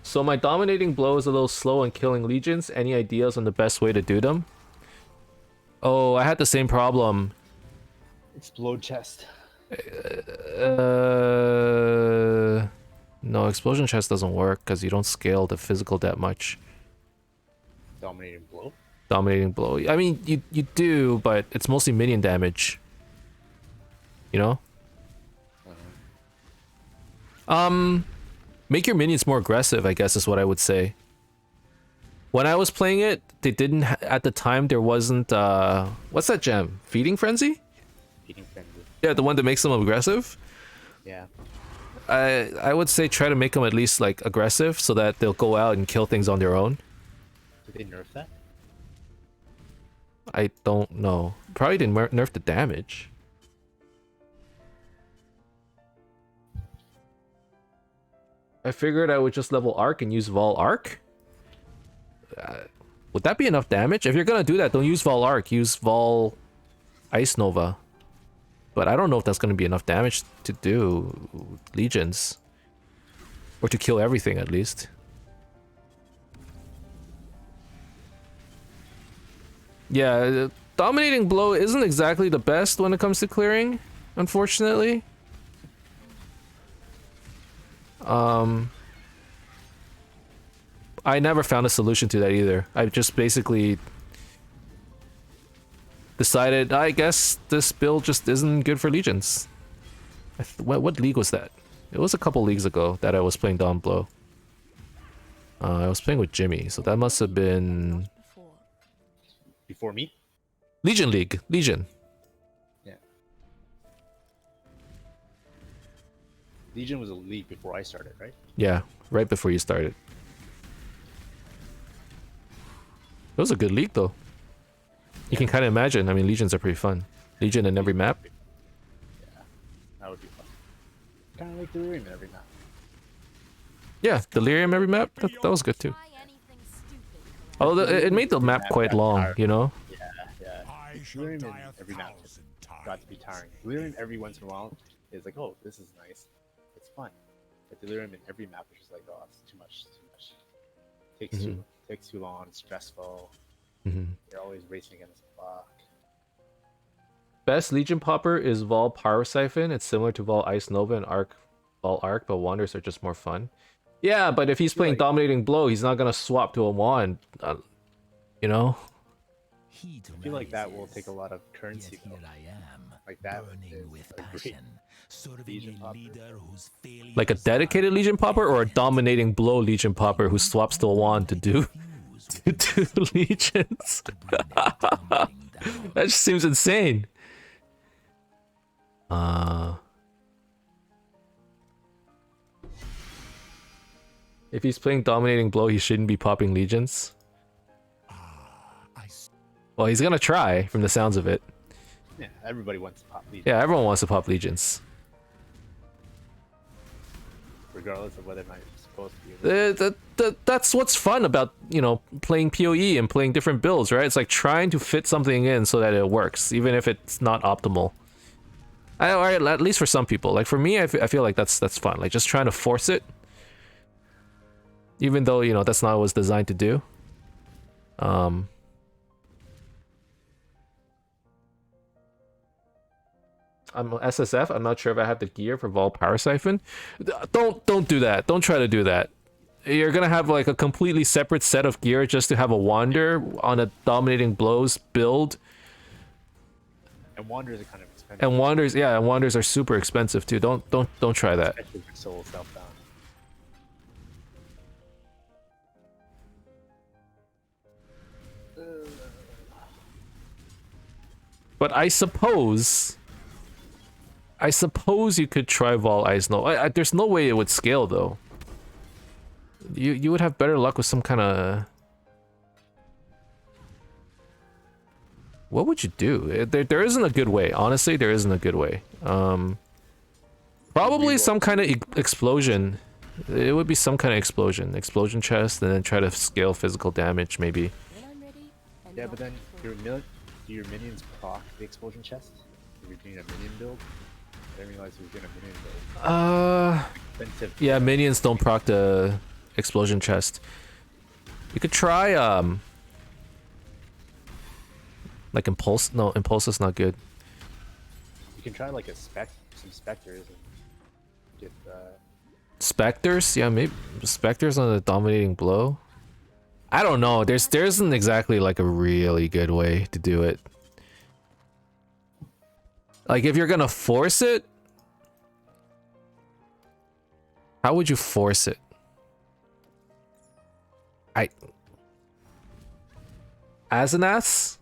So my dominating blow is a little slow on killing legions. Any ideas on the best way to do them? Oh, I had the same problem. Explode chest. No, explosion chest doesn't work because you don't scale the physical that much. Dominating blow. Dominating blow. I mean, you do, but it's mostly minion damage. You know? Make your minions more aggressive, I guess is what I would say. When I was playing it, they didn't at the time there wasn't what's that gem? Feeding Frenzy? Feeding frenzy. Yeah, the one that makes them aggressive. Yeah. I would say try to make them at least like aggressive so that they'll go out and kill things on their own. Did they nerf that? I don't know. Probably didn't nerf the damage. I figured I would just level Arc and use Vol Arc. Would that be enough damage? If you're gonna do that, don't use Vol Arc. Use Vol Ice Nova. But I don't know if that's gonna be enough damage to do legions. Or to kill everything, at least. Yeah, dominating blow isn't exactly the best when it comes to clearing, unfortunately. I never found a solution to that either. I just basically decided, I guess this build just isn't good for legions. What league was that? It was a couple leagues ago that I was playing Dawn Blow. I was playing with Jimmy, so that must have been Before me? Legion League. Legion. Yeah. Legion was a league before I started, right? Yeah, right before you started. It was a good league though. You can kind of imagine. I mean, legions are pretty fun. Legion in every map. Yeah, that would be fun. Kind of like Delirium in every map. Yeah, Delirium every map. That was good too. Although it made the map quite long, you know. Yeah. Delirium in every map got to be tiring. Delirium every once in a while is like, oh, this is nice. It's fun. But Delirium in every map is just like, oh, it's too much. Takes too long. It's stressful. You're always racing against the clock. Best Legion popper is Vol Power Siphon. It's similar to Vol Ice Nova and Vol Arc, but Wanders are just more fun. Yeah, but if he's playing Dominating Blow, he's not gonna swap to a wand. You know? I feel like that will take a lot of currency though. Like that burning with a great passion, serving Legion a popper. leader whose failures Like a dedicated Legion popper or a Dominating Blow Legion popper who swaps to a wand to do legions. That just seems insane. If he's playing Dominating Blow, he shouldn't be popping legions. Well, he's gonna try, from the sounds of it. Yeah, everybody wants to pop legion, Yeah, everyone wants to pop legions. regardless of whether or not you're supposed to be. That's what's fun about, you know, playing PoE and playing different builds, right? It's like trying to fit something in so that it works, even if it's not optimal. At least for some people. Like for me, I feel like that's fun. Like just trying to force it, even though, you know, that's not what it was designed to do. I'm SSF. I'm not sure if I have the gear for Vol Power Siphon. Don't do that. Don't try to do that. You're gonna have like a completely separate set of gear just to have a Wander on a Dominating Blows build. And Wanders are kind of expensive. And Wanders are super expensive too. Don't try that. Especially for soul self-bound. But I suppose you could try Vol Ice. No, there's no way it would scale though. You would have better luck with some kind of. What would you do? There isn't a good way. Honestly, there isn't a good way. Probably some kind of explosion. It would be some kind of explosion chest, and then try to scale physical damage maybe. Yeah, but then do your minions proc the explosion chest? If you're doing a minion build, didn't realize he was doing a minion build. Expensive. Yeah, minions don't proc the explosion chest. You could try like impulse. No, impulse is not good. You can try like some specters and get Spectres? Yeah, maybe Spectres on the dominating blow. I don't know. There isn't exactly like a really good way to do it. Like if you're gonna force it, how would you force it? Azanath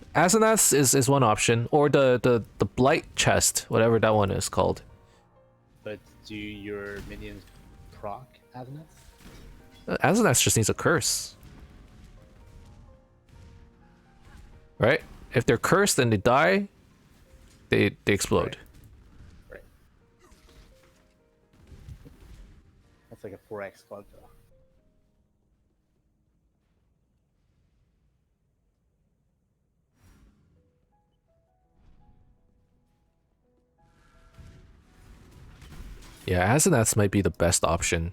is one option, or the blight chest, whatever that one is called. But do your minions proc Aznath? Azanath just needs a curse. Right? If they're cursed and they die, they explode. Right. That's like a 4x club though. Yeah, Azanath might be the best option.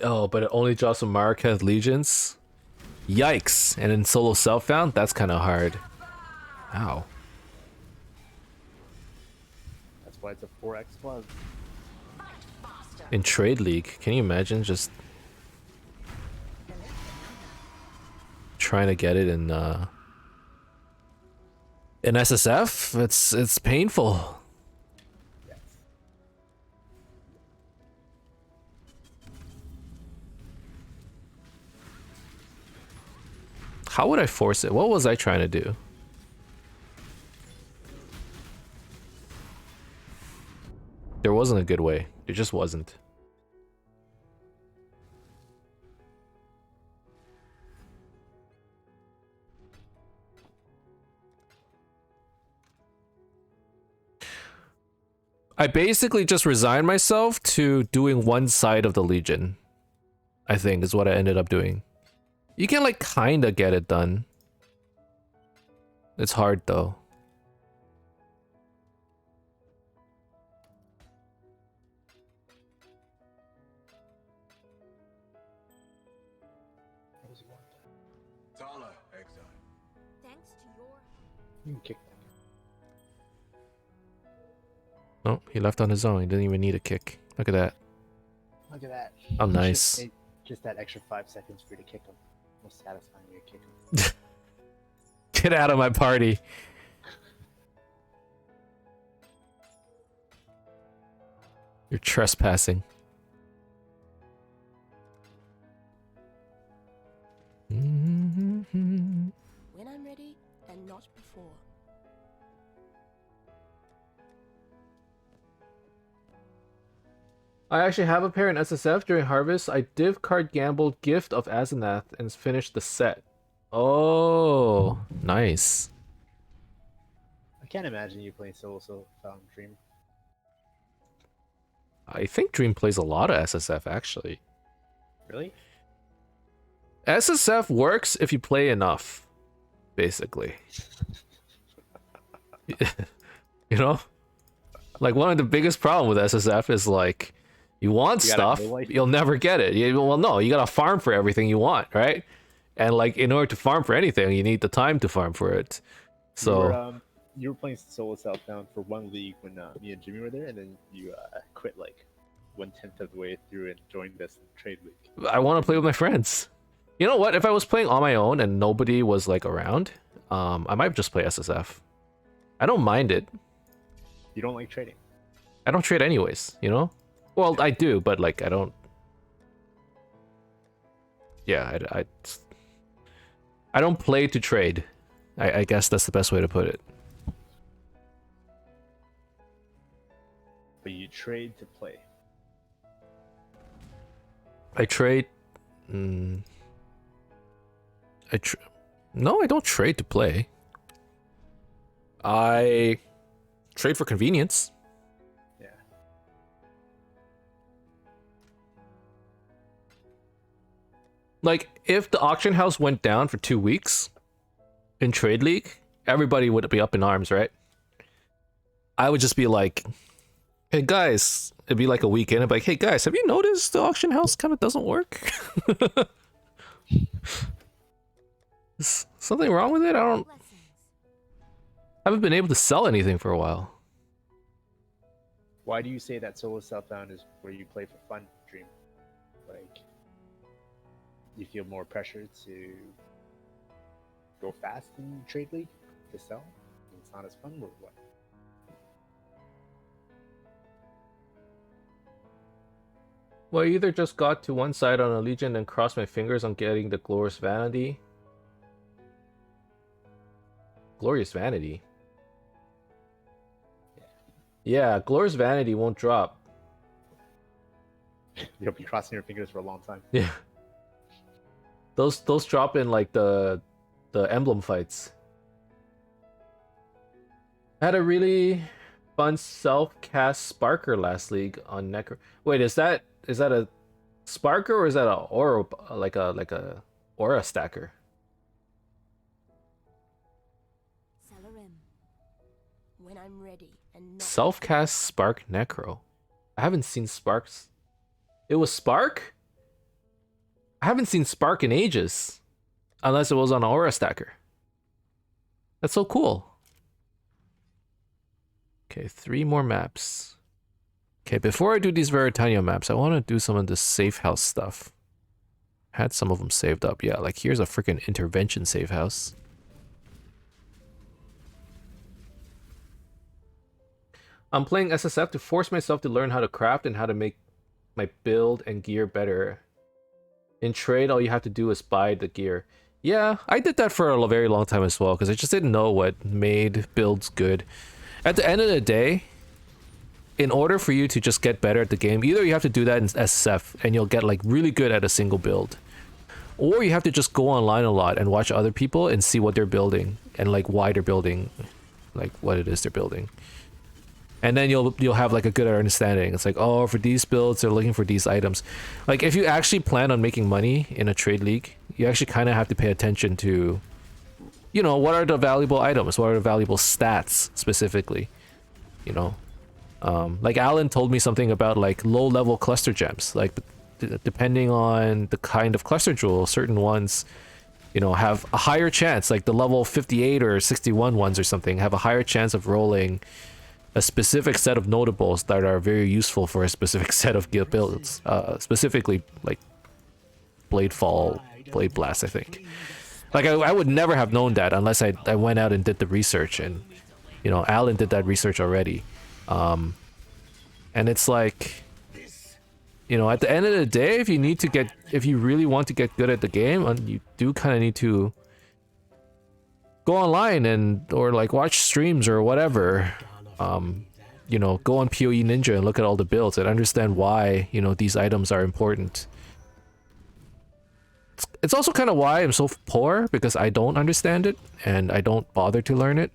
Oh, but it only drops some Marquez Legions? Yikes! And in solo self-found? That's kind of hard. Ow. That's why it's a 4x club. In Trade League, can you imagine just trying to get it in SSF? It's painful. Yes. How would I force it? What was I trying to do? There wasn't a good way. There just wasn't. I basically just resigned myself to doing one side of the Legion. I think is what I ended up doing. You can like kinda get it done. It's hard though. What does he want? Tala, Exile. Thanks to your You can kick that. Oh, he left on his own. He didn't even need a kick. Look at that. Look at that. Oh, It's nice. Just that extra 5 seconds for you to kick him. Most satisfying way to kick him. Get out of my party. You're trespassing. when I'm ready and not before. I actually have a pair in SSF during Harvest. I div card gambled Gift of Azanath and finished the set. Oh, nice. I can't imagine you playing solo found Dream. I think Dream plays a lot of SSF actually. Really? SSF works if you play enough, basically. You know? Like one of the biggest problem with SSF is like you want You gotta stuff, know life. you'll never get it. Well, no, you gotta farm for everything you want, right? And like in order to farm for anything, you need the time to farm for it. So You were playing solo Southbound for one league when me and Jimmy were there, and then you quit like 1/10 of the way through and joined us in trade league. I want to play with my friends. You know what? If I was playing on my own and nobody was like around, I might just play SSF. I don't mind it. You don't like trading? I don't trade anyways, you know? Well, I do, but like I don't. Yeah, I don't play to trade. I guess that's the best way to put it. But you trade to play. I trade. No, I don't trade to play. I trade for convenience. Yeah. Like, if the auction house went down for 2 weeks in Trade League, everybody would be up in arms, right? I would just be like, hey guys, it'd be like a weekend. I'd be like, hey guys, have you noticed the auction house kind of doesn't work? Is something wrong with it? I haven't been able to sell anything for a while. Why do you say that solo Southbound is where you play for fun, Dream? Like, you feel more pressure to go fast in Trade League to sell? It's not as fun, or what? Well, I either just got to one side on a Legion and crossed my fingers on getting the Glorious Vanity. Glorious Vanity? Yeah, Glorious Vanity won't drop. You'll be crossing your fingers for a long time. Yeah. Those drop in like the emblem fights. I had a really fun self-cast Sparker last league on Necro. Wait, is that a Sparker or is that a aura, like a aura stacker? Celerim. When I'm ready and not Self-cast Spark Necro. I haven't seen Sparks. It was Spark? I haven't seen Spark in ages. Unless it was on Aura Stacker. That's so cool. Okay, 3 more maps. Okay, before I do these Veritania maps, I want to do some of the safe house stuff. Had some of them saved up. Yeah, like here's a freaking intervention safe house. I'm playing SSF to force myself to learn how to craft and how to make my build and gear better. In trade, all you have to do is buy the gear. Yeah, I did that for a very long time as well, because I just didn't know what made builds good. At the end of the day, in order for you to just get better at the game, either you have to do that in SSF and you'll get like really good at a single build, or you have to just go online a lot and watch other people and see what they're building and like why they're building, like what it is they're building. And then you'll have like a good understanding. It's like, oh, for these builds, they're looking for these items. Like if you actually plan on making money in a trade league, you actually kind of have to pay attention to, you know, what are the valuable items? What are the valuable stats specifically? You know, like Alan told me something about like low level cluster gems. Like depending on the kind of cluster jewel, certain ones, you know, have a higher chance, like the level 58 or 61 ones or something, have a higher chance of rolling a specific set of notables that are very useful for a specific set of builds, specifically like Blade Fall, Blade Blast, I think. Like I would never have known that unless I went out and did the research, and you know, Alan did that research already. And it's like, you know, at the end of the day, if you really want to get good at the game, you do kind of need to go online or like watch streams or whatever. You know, go on PoE Ninja and look at all the builds and understand why, you know, these items are important. It's also kind of why I'm so poor, because I don't understand it and I don't bother to learn it.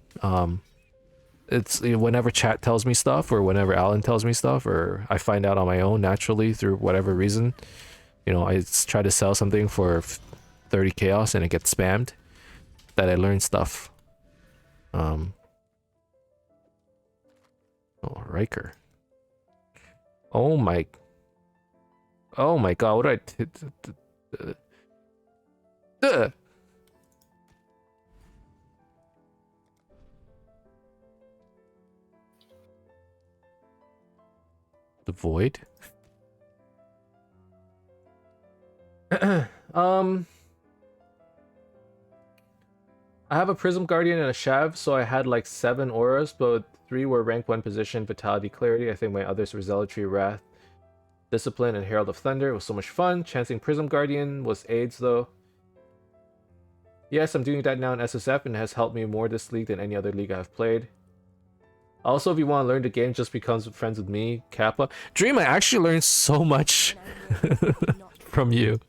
It's whenever chat tells me stuff or whenever Alan tells me stuff or I find out on my own naturally through whatever reason, you know, I try to sell something for 30 chaos and it gets spammed, that I learn stuff. Oh, Riker. Oh my god, what did I... The Void? I have a Prism Guardian and a Shav, so I had like 7 auras, but 3 were rank 1 position, Vitality, Clarity. I think my others were Zealotry, Wrath, Discipline, and Herald of Thunder. It was so much fun. Chancing Prism Guardian was AIDS though. Yes, I'm doing that now in SSF and it has helped me more this league than any other league I've played. Also, if you want to learn the game, just become friends with me, Kappa. Dream, I actually learned so much from you.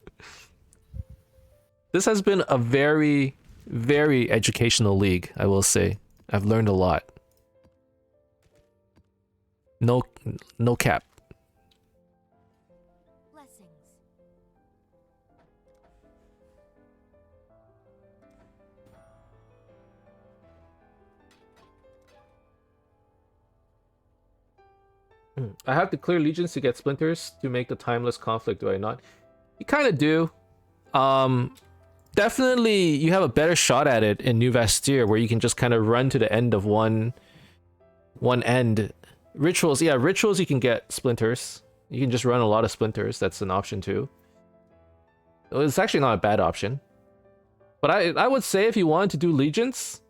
This has been a very, very educational league, I will say. I've learned a lot. No cap. blessings. I have to clear legions to get splinters to make the timeless conflict, do I not? You kind of do. Definitely you have a better shot at it in New Vastir, where you can just kind of run to the end of one end. Rituals, yeah, rituals you can get splinters. You can just run a lot of splinters. That's an option too. It's actually not a bad option. But I would say if you wanted to do legions,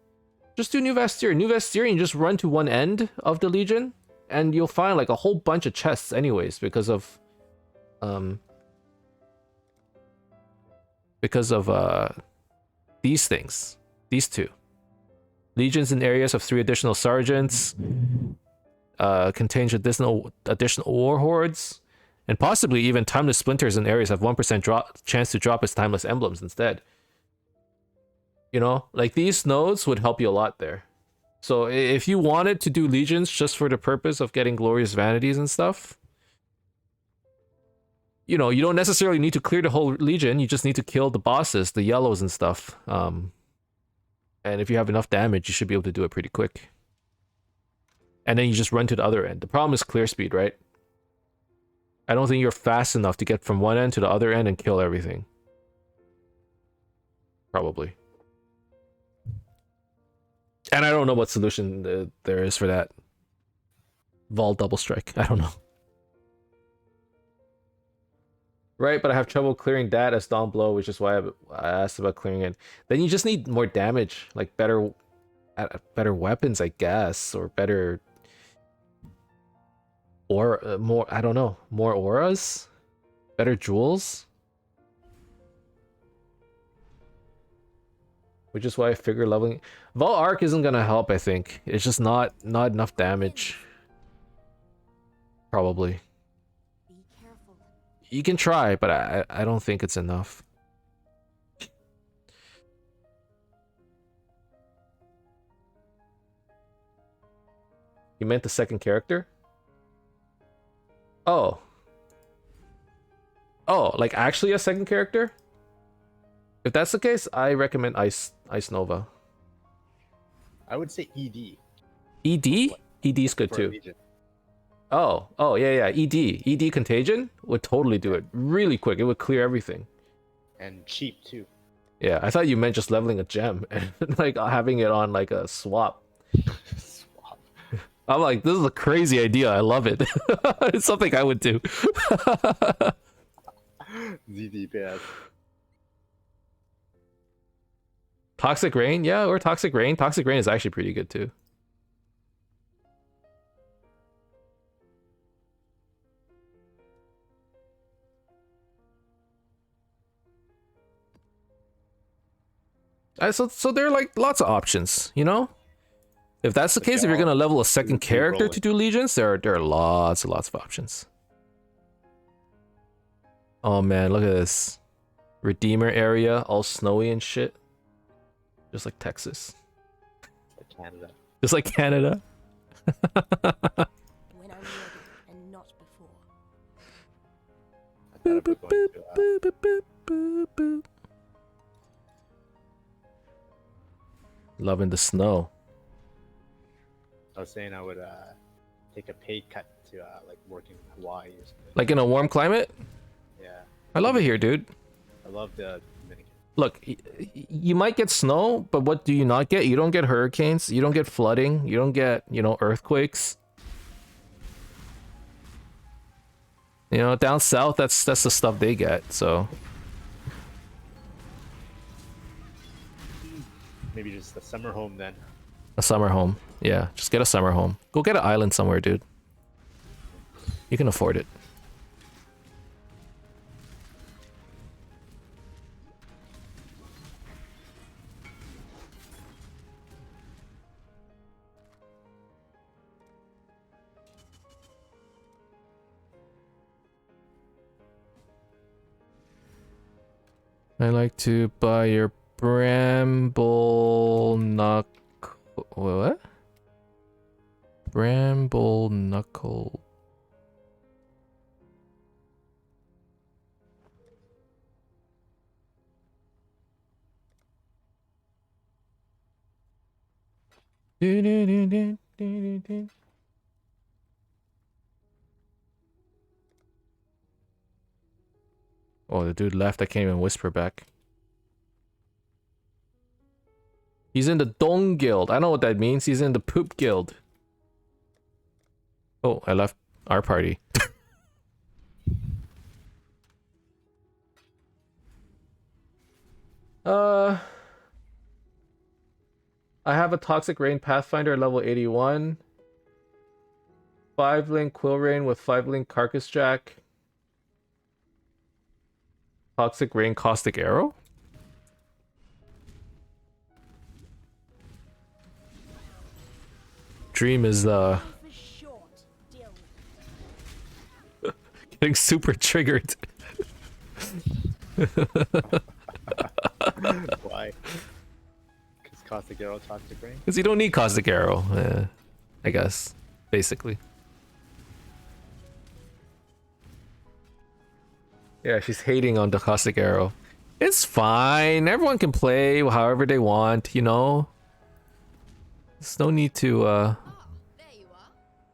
just do New Vastir. New Vastir, you just run to one end of the legion, and you'll find like a whole bunch of chests anyways because of these things. These two. Legions in areas of 3 additional sergeants, contains additional war hordes, and possibly even timeless splinters in areas have 1% chance to drop as timeless emblems instead. You know, like these nodes would help you a lot there. So if you wanted to do legions just for the purpose of getting glorious vanities and stuff, you know, you don't necessarily need to clear the whole legion. You just need to kill the bosses, the yellows and stuff. And if you have enough damage, you should be able to do it pretty quick. And then you just run to the other end. The problem is clear speed, right? I don't think you're fast enough to get from one end to the other end and kill everything. Probably. And I don't know what solution there is for that. Vol double strike. I don't know. Right, but I have trouble clearing that as Dawn Blow, which is why I asked about clearing it. Then you just need more damage, like better weapons, I guess, or better, or more. I don't know, more auras, better jewels. Which is why I figure leveling Vol Arc isn't gonna help. I think it's just not enough damage. Probably. Be careful. You can try, but I don't think it's enough. You meant the second character? Oh. Oh, like actually a second character? If that's the case, I recommend Ice Nova. I would say ED. ED? ED's good too. Oh, yeah. ED Contagion would totally do it really quick. It would clear everything. And cheap too. Yeah, I thought you meant just leveling a gem and like having it on like a swap. Swap. I'm like, this is a crazy idea. I love it. It's something I would do. ZDPS. Toxic Rain? Yeah, or Toxic Rain. Toxic Rain is actually pretty good too. So there are like lots of options, you know? If that's the case, if you're gonna level a second character to do legions, there are lots and lots of options. Oh man, look at this. Redeemer area, all snowy and shit. Just like Texas. Like Canada. Just like Canada. When I'm ready and not before. I thought about going to, Loving the snow. I was saying I would take a pay cut to like work in Hawaii or something. Like in a warm climate? Yeah. I love it here, dude. I love the Dominican. Look, you might get snow, but what do you not get? You don't get hurricanes, you don't get flooding, you don't get, you know, earthquakes. You know, down south, that's the stuff they get, so. Maybe just a summer home then. A summer home. Yeah, just get a summer home. Go get an island somewhere, dude. You can afford it. I like to buy your bramble what? Bramble knuckle. Oh, the dude left. I can't even whisper back. He's in the Dong Guild. I know what that means. He's in the Poop Guild. Oh, I left our party. I have a Toxic Rain Pathfinder level 81. 5-link Quill Rain with 5-link Carcass Jack. Toxic Rain Caustic Arrow? Dream is getting super triggered. Why? Because Caustic Arrow, Toxic Rain? Because you don't need Caustic Arrow, I guess, basically. Yeah, she's hating on the Caustic Arrow. It's fine. Everyone can play however they want, you know? There's no need to, There you are.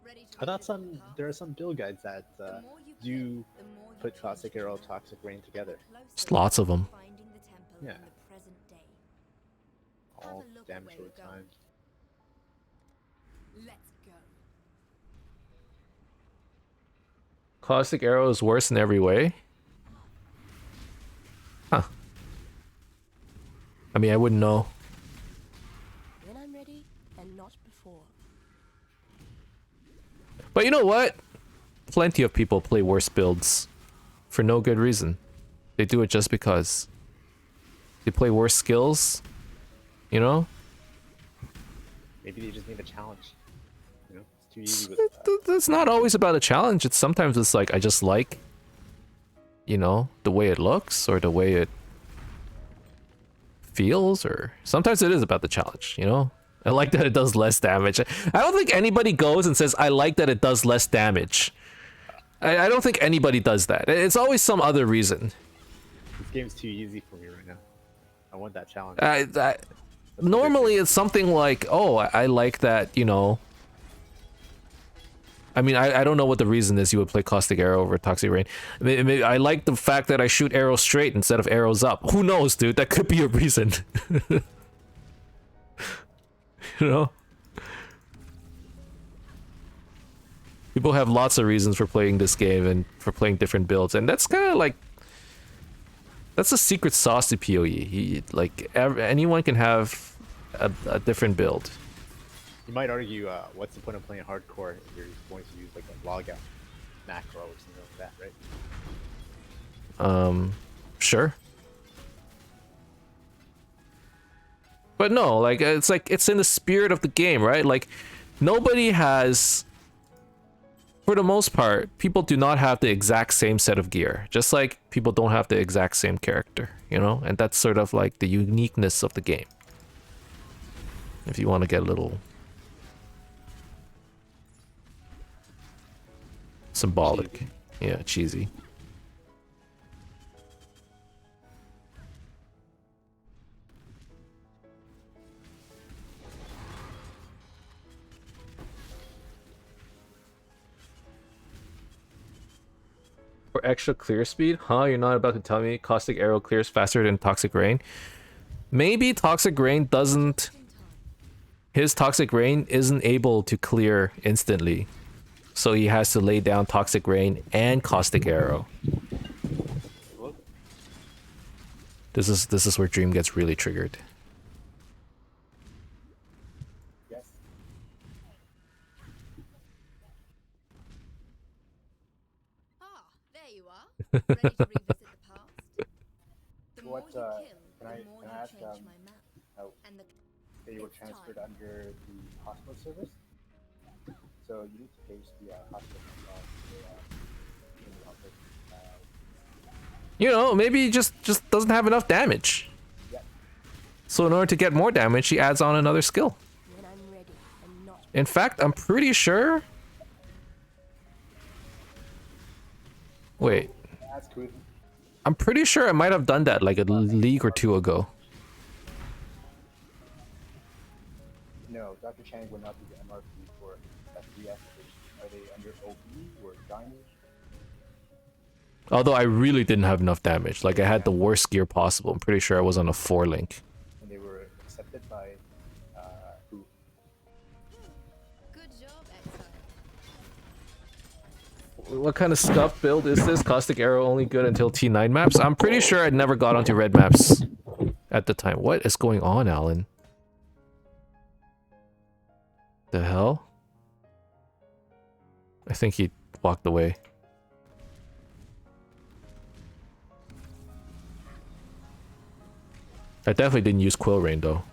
Ready to I thought revisit the there are some build guides that The more you do kill, the more you put change Caustic the Arrow, temple. Toxic Rain together. Closer There's lots of to them. finding the temple Yeah. in the present day. All Have a look damn at where short you're going. time. Let's go. Caustic Arrow is worse in every way. Huh. I mean, I wouldn't know. When I'm ready, and not before. But you know what? Plenty of people play worse builds for no good reason. They do it just because. They play worse skills, you know? Maybe they just need a challenge. You know, it's too easy with. That's not always about a challenge. It's sometimes it's like I just like, you know, the way it looks or the way it feels, or sometimes it is about the challenge, you know? I like that it does less damage. I don't think anybody goes and says, I like that it does less damage. I don't think anybody does that. It's always some other reason. This game's too easy for me right now. I want that challenge. Normally it's something like, oh, I like that, you know. I mean, I don't know what the reason is you would play Caustic Arrow over Toxic Rain. I like the fact that I shoot arrows straight instead of arrows up. Who knows, dude? That could be a reason. You know? People have lots of reasons for playing this game and for playing different builds, and that's kind of like... That's a secret sauce to PoE. Anyone can have a different build. You might argue, what's the point of playing hardcore if you're going to use like a logout macro or something like that, right? Sure. But no, like it's in the spirit of the game, right? Like nobody has, for the most part, people do not have the exact same set of gear. Just like people don't have the exact same character, you know? And that's sort of like the uniqueness of the game. If you want to get a little symbolic. Cheesy. Yeah, cheesy. For extra clear speed? Huh? You're not about to tell me Caustic Arrow clears faster than Toxic Rain? Maybe Toxic Rain doesn't... His Toxic Rain isn't able to clear instantly. So he has to lay down Toxic Rain and Caustic Arrow. This is where Dream gets really triggered. Yes. Ah, there you are. Ready to revisit the past? The more What, you kill, can I- the more can I you ask, change my map. how And the they were It's transferred time. under the hospital service? So you need to page the hospital in the office. You know, maybe he just doesn't have enough damage. Yeah. So in order to get more damage, he adds on another skill. when I'm ready, and not In fact, I'm pretty sure... Wait. That's good. I'm pretty sure I might have done that like a league or two ago. No, Dr. Chang will not be the MRP for that reactivation. Are they under OB or Gynae? Although I really didn't have enough damage. Like I had the worst gear possible. I'm pretty sure I was on a 4 link. And they were accepted by who? Good job, Exile. What kind of scuff build is this? Caustic Arrow only good until T9 maps? I'm pretty sure I'd never got onto red maps at the time. What is going on, Alan? The hell? I think he walked away. I definitely didn't use Quill Rain though.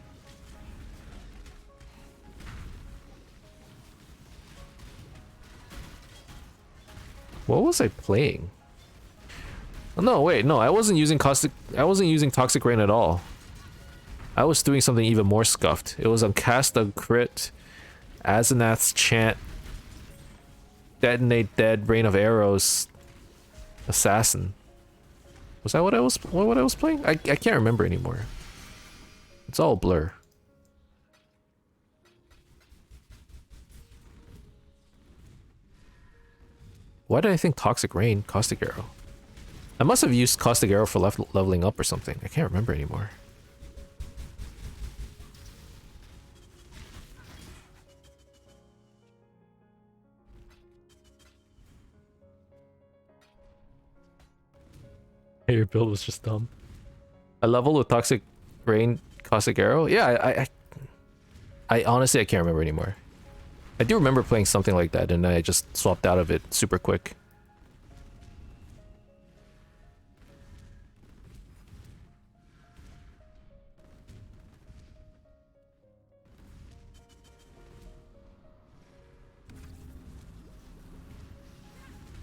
What was I playing? Oh, no, wait, no, I wasn't using Toxic Rain at all. I was doing something even more scuffed. It was on Cast a Crit, Azanath's Chant, Detonate Dead, Rain of Arrows, Assassin. Was that what I was playing? I can't remember anymore. It's all a blur. Why did I think Toxic Rain, Caustic Arrow? I must have used Caustic Arrow for leveling up or something. I can't remember anymore. Hey, your build was just dumb. I leveled with Toxic Rain, Caustic Arrow? Yeah, I honestly, I can't remember anymore. I do remember playing something like that, and I just swapped out of it super quick.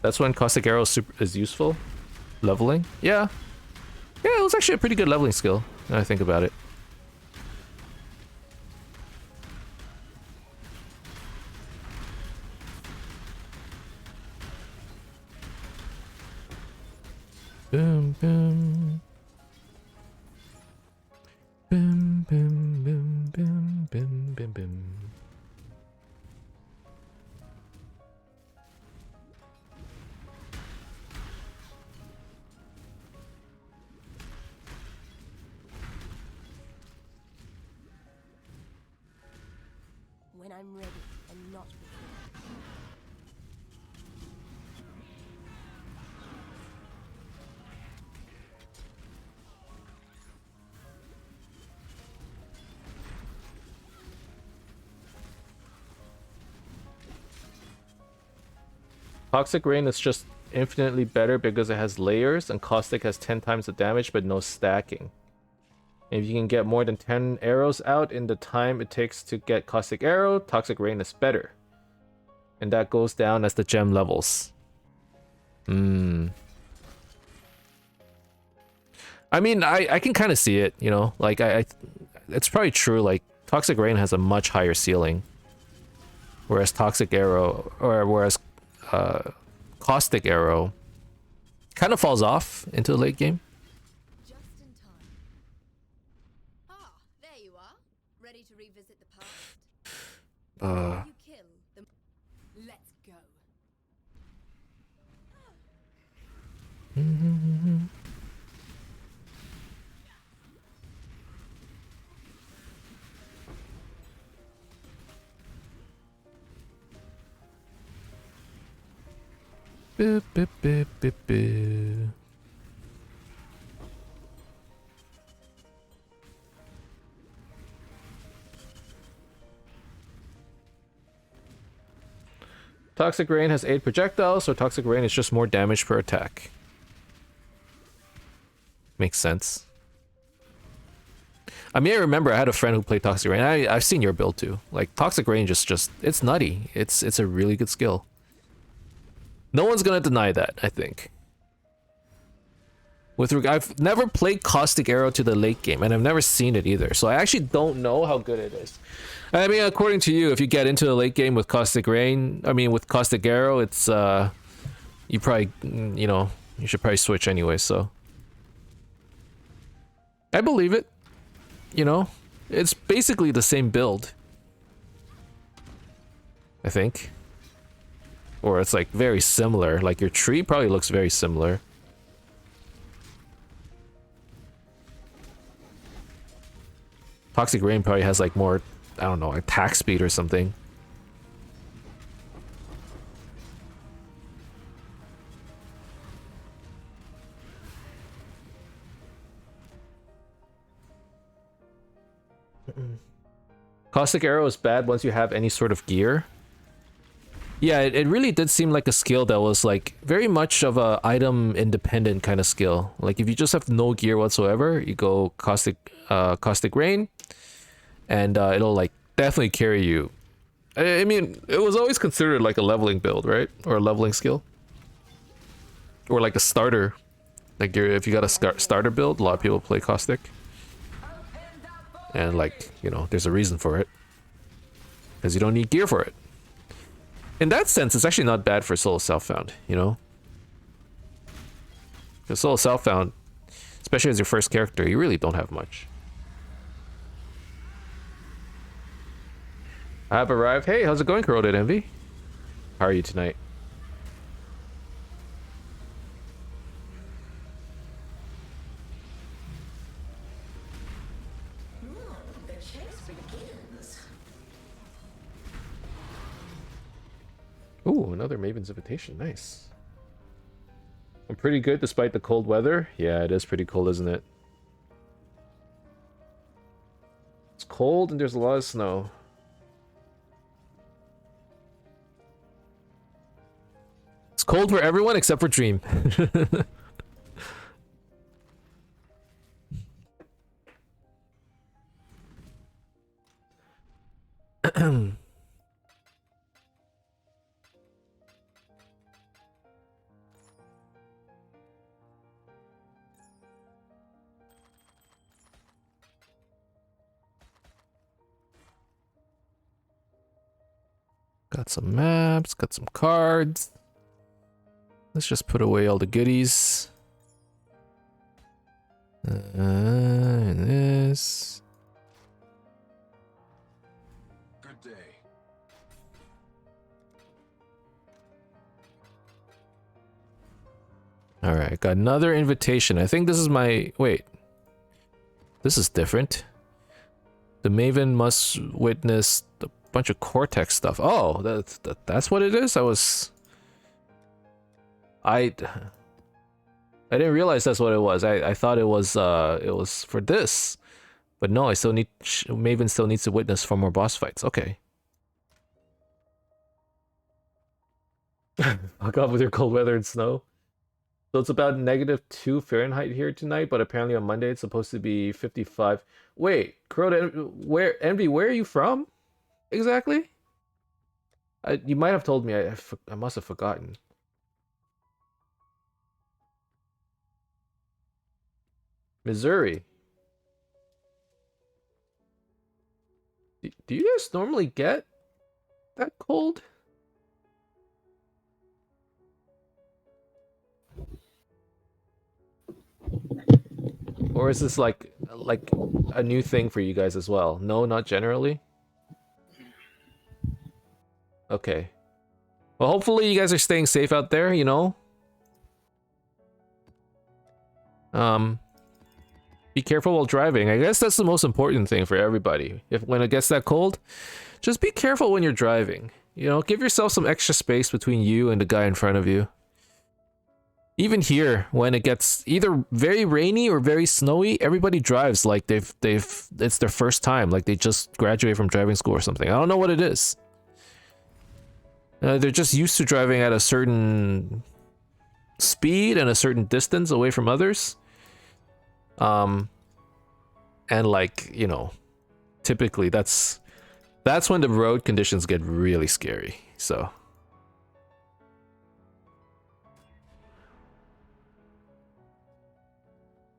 That's when Caustic Arrow is useful? Leveling? Yeah. Yeah, it was actually a pretty good leveling skill, now I think about it. Boom, boom. Boom, boom, boom, boom, boom, boom, boom. When I'm ready and not before. Toxic Rain is just infinitely better because it has layers, and Caustic has 10 times the damage but no stacking. If you can get more than 10 arrows out in the time it takes to get Caustic Arrow, Toxic Rain is better. And that goes down as the gem levels. I mean, I can kind of see it, you know? Like, it's probably true, like, Toxic Rain has a much higher ceiling. Whereas Toxic Arrow, or whereas Caustic Arrow kind of falls off into the late game. Just in time. Ah, there you are. Ready to revisit the past? You kill the... Let's go. Boop, boop, boop, boop, boop. Toxic Rain has 8 projectiles, so Toxic Rain is just more damage per attack. Makes sense. I mean, I remember I had a friend who played Toxic Rain. I've seen your build too. Like, Toxic Rain just it's nutty. It's a really good skill. No one's gonna deny that, I think. I've never played Caustic Arrow to the late game, and I've never seen it either, so I actually don't know how good it is. I mean, according to you, if you get into the late game with Caustic Rain, I mean with Caustic Arrow, it's you probably, you know, you should probably switch anyway, so I believe it. You know, it's basically the same build, I think. Or it's like very similar, like your tree probably looks very similar. Toxic Rain probably has like more, I don't know, attack speed or something. Caustic Arrow is bad once you have any sort of gear. Yeah, it really did seem like a skill that was like very much of a item independent kind of skill. Like if you just have no gear whatsoever, you go Caustic Rain, and it'll like definitely carry you. I mean, it was always considered like a leveling build, right? Or a leveling skill. Or like a starter. Like if you got a starter build, a lot of people play Caustic. And like, you know, there's a reason for it. Because you don't need gear for it. In that sense, it's actually not bad for solo self-found, you know? Because solo self-found, especially as your first character, you really don't have much. I have arrived. Hey, how's it going, Corroded Envy? How are you tonight? The chase begins. Ooh, another Maven's Invitation. Nice. I'm pretty good despite the cold weather. Yeah, it is pretty cold, isn't it? It's cold and there's a lot of snow. It's cold for everyone except for Dream. Got some maps, got some cards. Let's just put away all the goodies. And this. Good day. Alright, got another invitation. I think this is my... Wait. This is different. The Maven must witness a bunch of Cortex stuff. Oh, that's what it is? I didn't realize that's what it was. I thought it was for this. But no, I still need... Maven still needs to witness 4 more boss fights. Okay. Fuck off with your cold weather and snow. So it's about -2 Fahrenheit here tonight, but apparently on Monday it's supposed to be 55. Wait, Crowd, Envy, where are you from? Exactly? You might have told me. I must have forgotten. Missouri. Do you guys normally get that cold? Or is this like a new thing for you guys as well? No, not generally. Okay. Well, hopefully you guys are staying safe out there, you know? Be careful while driving. I guess that's the most important thing for everybody. When it gets that cold, just be careful when you're driving. You know, give yourself some extra space between you and the guy in front of you. Even here, when it gets either very rainy or very snowy, everybody drives like it's their first time, like they just graduated from driving school or something. I don't know what it is. They're just used to driving at a certain speed and a certain distance away from others. And like, you know, typically that's when the road conditions get really scary. So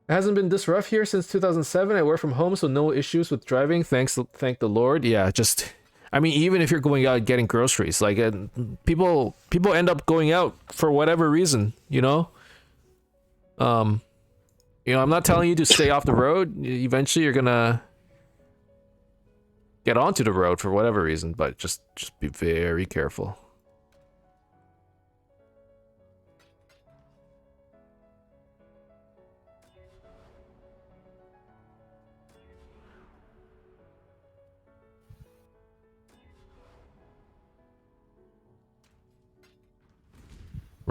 it hasn't been this rough here since 2007. I work from home, so no issues with driving. Thank the Lord. Yeah, just, I mean, even if you're going out getting groceries, like people end up going out for whatever reason, you know. You know, I'm not telling you to stay off the road. Eventually, you're gonna get onto the road for whatever reason, but just be very careful.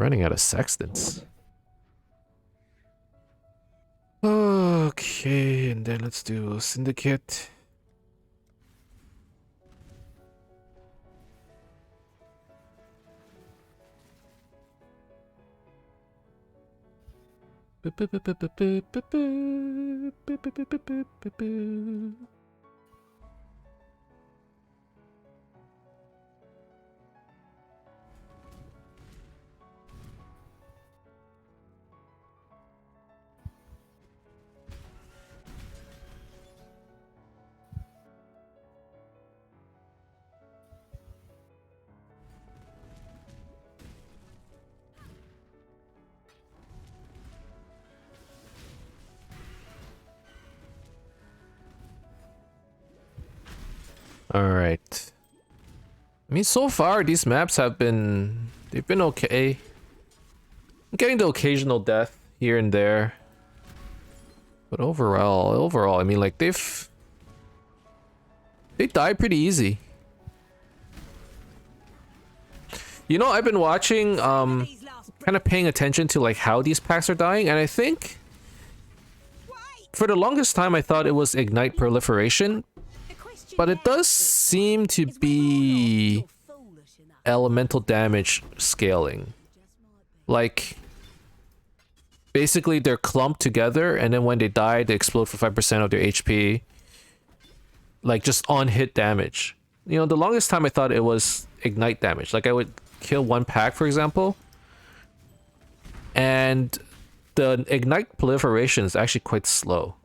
Running out of sextants. Okay, and then let's do Syndicate. All right. I mean, so far these maps they've been okay. I'm getting the occasional death here and there, but overall, I mean, like they die pretty easy. You know, I've been watching, kind of paying attention to like how these packs are dying, and I think for the longest time I thought it was ignite proliferation. But it does seem to be elemental damage scaling. Like, basically they're clumped together, and then when they die, they explode for 5% of their HP. Like, just on hit damage. You know, the longest time I thought it was ignite damage. Like, I would kill one pack, for example, and the ignite proliferation is actually quite slow.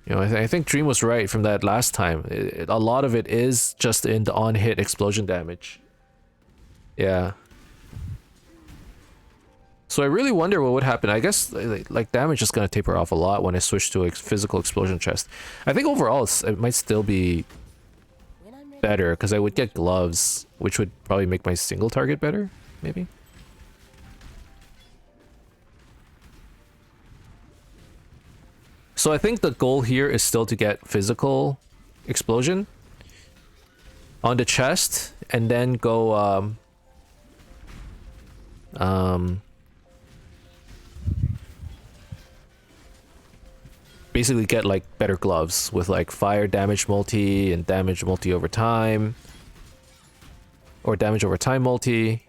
You know, I think Dream was right from that last time. A lot of it is just in the on-hit explosion damage. Yeah. So I really wonder what would happen. I guess like damage is gonna taper off a lot when I switch to a physical explosion chest. I think overall it might still be better because I would get gloves, which would probably make my single target better, maybe. So I think the goal here is still to get physical explosion on the chest, and then go basically get like better gloves with like fire damage multi and damage multi over time, or damage over time multi,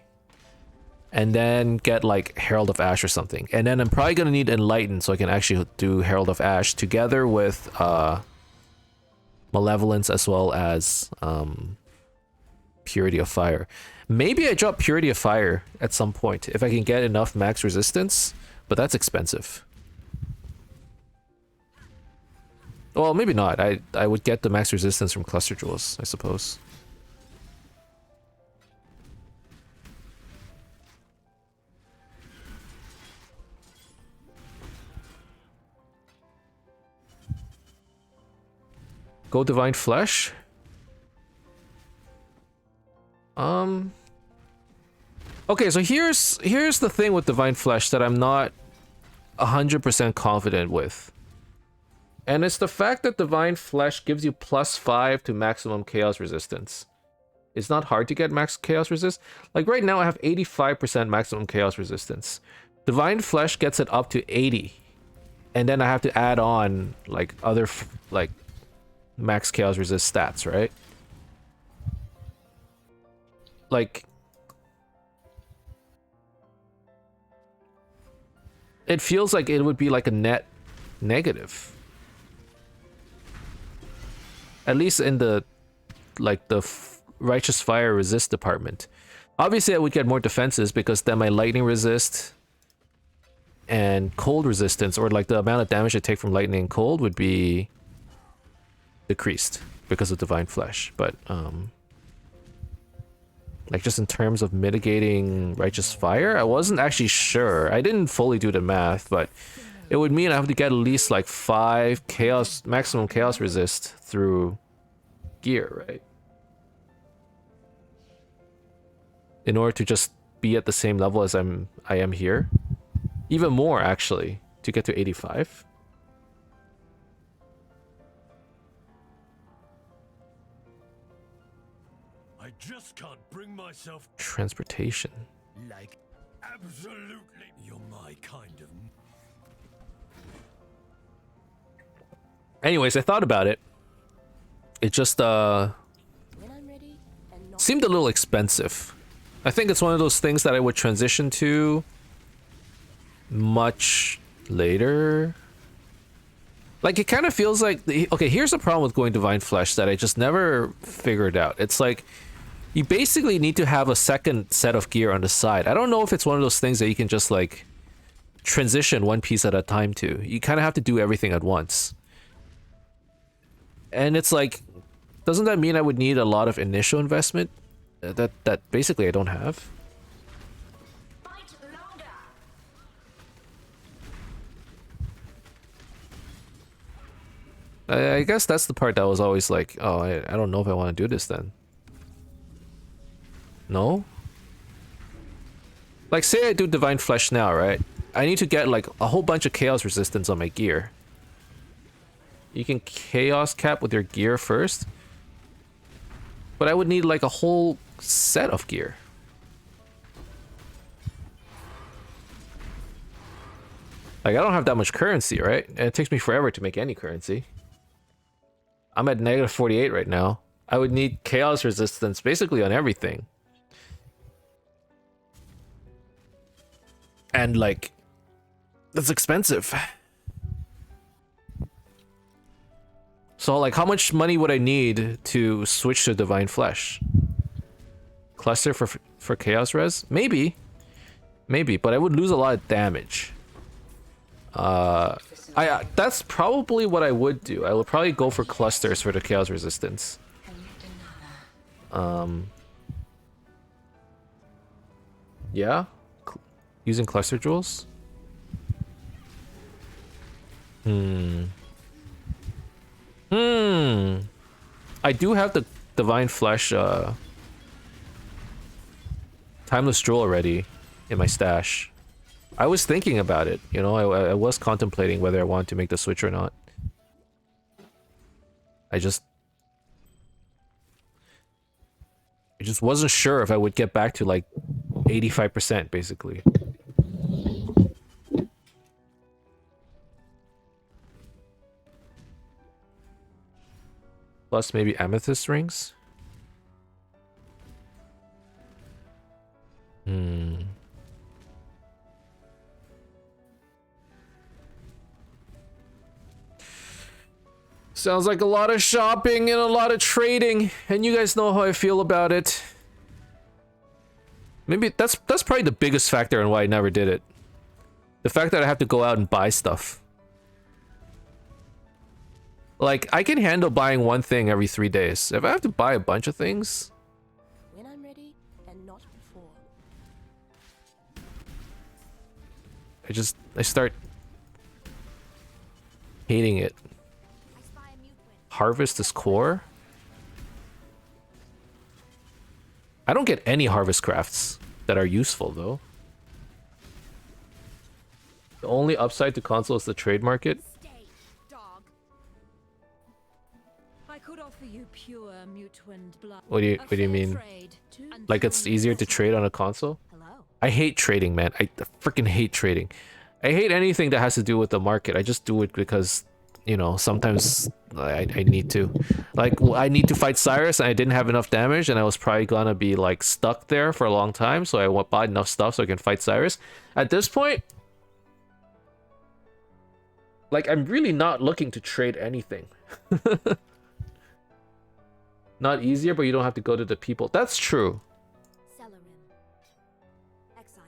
and then get like Herald of Ash or something. And then I'm probably gonna need Enlighten so I can actually do Herald of Ash together with Malevolence as well as Purity of Fire. Maybe I drop Purity of Fire at some point if I can get enough max resistance, but that's expensive. Well, maybe not. I would get the max resistance from Cluster Jewels, I suppose. Go Divine Flesh. Okay, so here's the thing with Divine Flesh that I'm not 100% confident with. And it's the fact that Divine Flesh gives you +5 to maximum chaos resistance. It's not hard to get max chaos resist. Like right now I have 85% maximum chaos resistance. Divine Flesh gets it up to 80. And then I have to add on like other like max chaos resist stats, right? Like it feels like it would be like a net negative, at least in the like the Righteous Fire resist department. Obviously I would get more defenses because then my lightning resist and cold resistance, or like the amount of damage I take from lightning and cold, would be decreased because of Divine Flesh. But like just in terms of mitigating Righteous Fire, I wasn't actually sure. I didn't fully do the math, but it would mean I have to get at least like 5 chaos maximum chaos resist through gear, right? In order to just be at the same level as I am here. Even more actually, to get to 85. I just can't bring myself. Transportation. Like, absolutely. You're my kind of. Anyways, I thought about it. It just When I'm ready and not seemed a little expensive. I think it's one of those things that I would transition to much later. Like, it kind of feels like okay, here's the problem with going Divine Flesh that I just never figured out. It's like you basically need to have a second set of gear on the side. I don't know if it's one of those things that you can just like transition one piece at a time to. You kind of have to do everything at once. And it's like, doesn't that mean I would need a lot of initial investment that basically I don't have? Fight longer. I guess that's the part that was always like, oh, I don't know if I want to do this then. No? Like, say I do Divine Flesh now, right? I need to get like a whole bunch of Chaos Resistance on my gear. You can Chaos Cap with your gear first. But I would need like a whole set of gear. Like, I don't have that much currency, right? And it takes me forever to make any currency. I'm at negative 48 right now. I would need Chaos Resistance basically on everything. And like, that's expensive. So like, how much money would I need to switch to Divine Flesh? Cluster for Chaos Res? Maybe. Maybe, but I would lose a lot of damage. That's probably what I would do. I would probably go for clusters for the Chaos Resistance. Yeah? Using cluster jewels? I do have the Divine Flesh, Timeless Jewel already in my stash. I was thinking about it, you know, I was contemplating whether I wanted to make the switch or not. I just wasn't sure if I would get back to like 85% basically. Plus maybe amethyst rings. Sounds like a lot of shopping and a lot of trading, and you guys know how I feel about it. Maybe that's probably the biggest factor in why I never did it. The fact that I have to go out and buy stuff. Like, I can handle buying one thing every 3 days. If I have to buy a bunch of things... when I'm ready and not before. I start hating it. I spy a mute wind. Harvest is core? I don't get any harvest crafts that are useful, though. The only upside to console is the trade market. Stay, dog. I could offer you pure mute-wind blood. What do you A fair mean? trade and Like, it's easier to trade on a console? Hello. I hate trading, man. I freaking hate trading. I hate anything that has to do with the market. I just do it because, you know, sometimes I need to. Like, I need to fight Cyrus and I didn't have enough damage and I was probably gonna be, like, stuck there for a long time. So I bought enough stuff so I can fight Cyrus. At this point, like, I'm really not looking to trade anything. Not easier, but you don't have to go to the people. That's true. Celerin. Exile.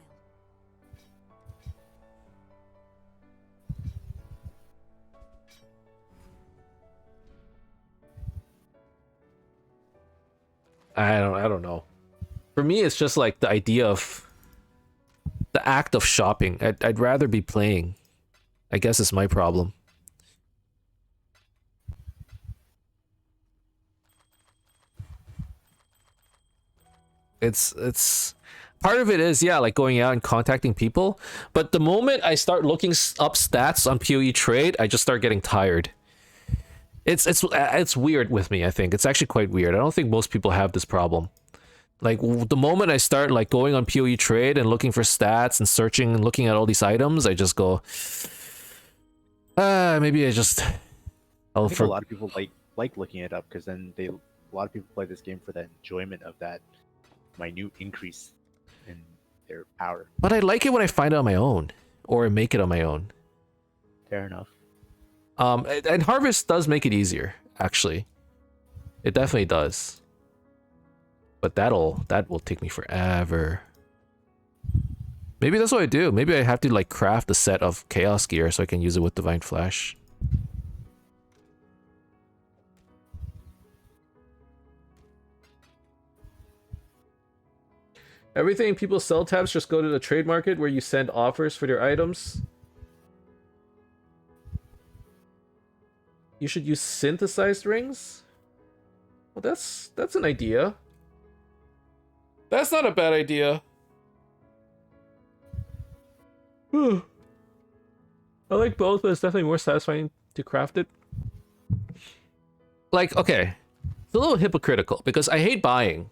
I don't know. For me, it's just like the idea of the act of shopping. I'd rather be playing. I guess it's my problem. It's part of it is, yeah, like going out and contacting people, but the moment I start looking up stats on PoE trade, I just start getting tired. It's weird with me, I think. It's actually quite weird. I don't think most people have this problem. Like the moment I start like going on PoE trade and looking for stats and searching and looking at all these items, I just go, maybe I just. I think a lot of people like looking it up because then a lot of people play this game for the enjoyment of that minute increase in their power. But I like it when I find it on my own or make it on my own. Fair enough. And Harvest does make it easier, actually. It definitely does. But that will take me forever. Maybe that's what I do. Maybe I have to like craft a set of Chaos gear so I can use it with Divine Flash. Everything in people's sell tabs just go to the trade market where you send offers for their items. You should use synthesized rings? Well, that's an idea. That's not a bad idea. I like both, but it's definitely more satisfying to craft it. Like, okay, it's a little hypocritical because I hate buying,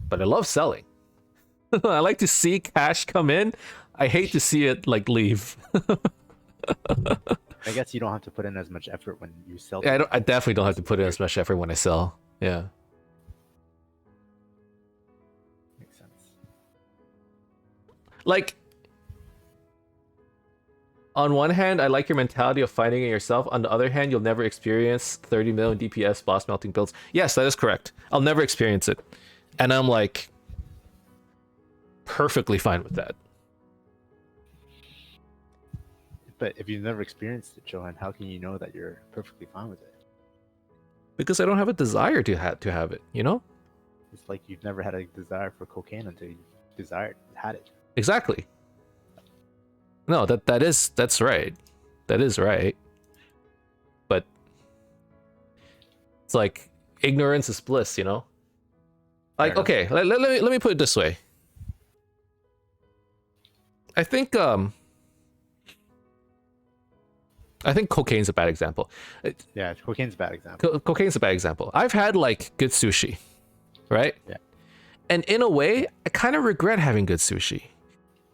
but I love selling. I like to see cash come in. I hate to see it like leave. I guess you don't have to put in as much effort when you sell. Yeah, I definitely don't have to put in as much effort when I sell. Yeah. Makes sense. Like, on one hand, I like your mentality of finding it yourself. On the other hand, you'll never experience 30 million DPS boss melting builds. Yes, that is correct. I'll never experience it. And I'm like, perfectly fine with that. But if you've never experienced it, Johan, how can you know that you're perfectly fine with it? Because I don't have a desire to have it, you know? It's like you've never had a desire for cocaine until you had it. Exactly. No, that's right. That is right. But it's like ignorance is bliss, you know? Like, okay, let me put it this way. I think cocaine's a bad example. Yeah, cocaine's a bad example. Cocaine's a bad example. I've had like good sushi, right? Yeah. And in a way, I kind of regret having good sushi.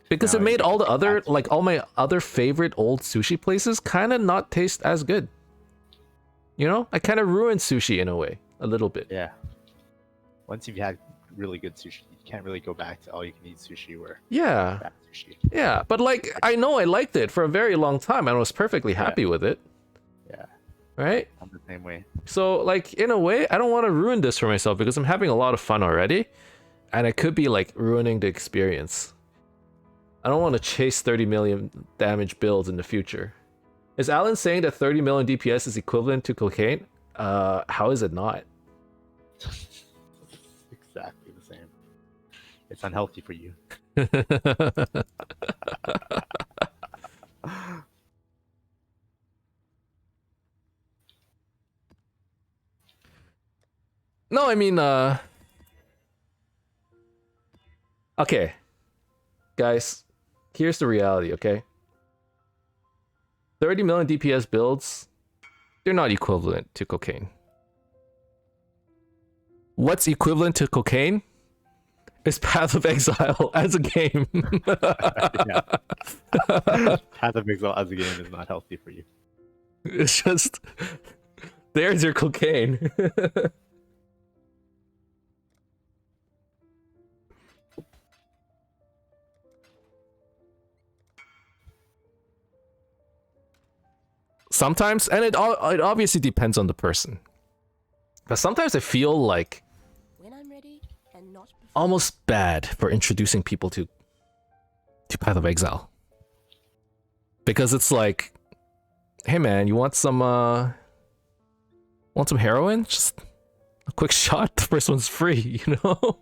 Because it made all the other, like all my other favorite old sushi places kind of not taste as good. You know? I kind of ruined sushi in a way, a little bit. Yeah. Once you've had really good sushi, you can't really go back to all you can eat sushi or bad sushi. Yeah, but like, I know I liked it for a very long time and I was perfectly happy with it. Yeah. Right? I'm the same way. So, like, in a way, I don't want to ruin this for myself because I'm having a lot of fun already. And I could be, like, ruining the experience. I don't want to chase 30 million damage builds in the future. Is Alan saying that 30 million DPS is equivalent to cocaine? How is it not? Exactly the same. It's unhealthy for you. No, I mean, okay. Guys, here's the reality, okay? 30 million DPS builds, they're not equivalent to cocaine. What's equivalent to cocaine? Is Path of Exile as a game. Path of Exile as a game is not healthy for you. It's just, there's your cocaine. Sometimes, and it obviously depends on the person. But sometimes I feel like When I'm ready and not before. almost bad for introducing people to Path of Exile. Because it's like, hey man, you want some heroin? Just a quick shot. The first one's free, you know?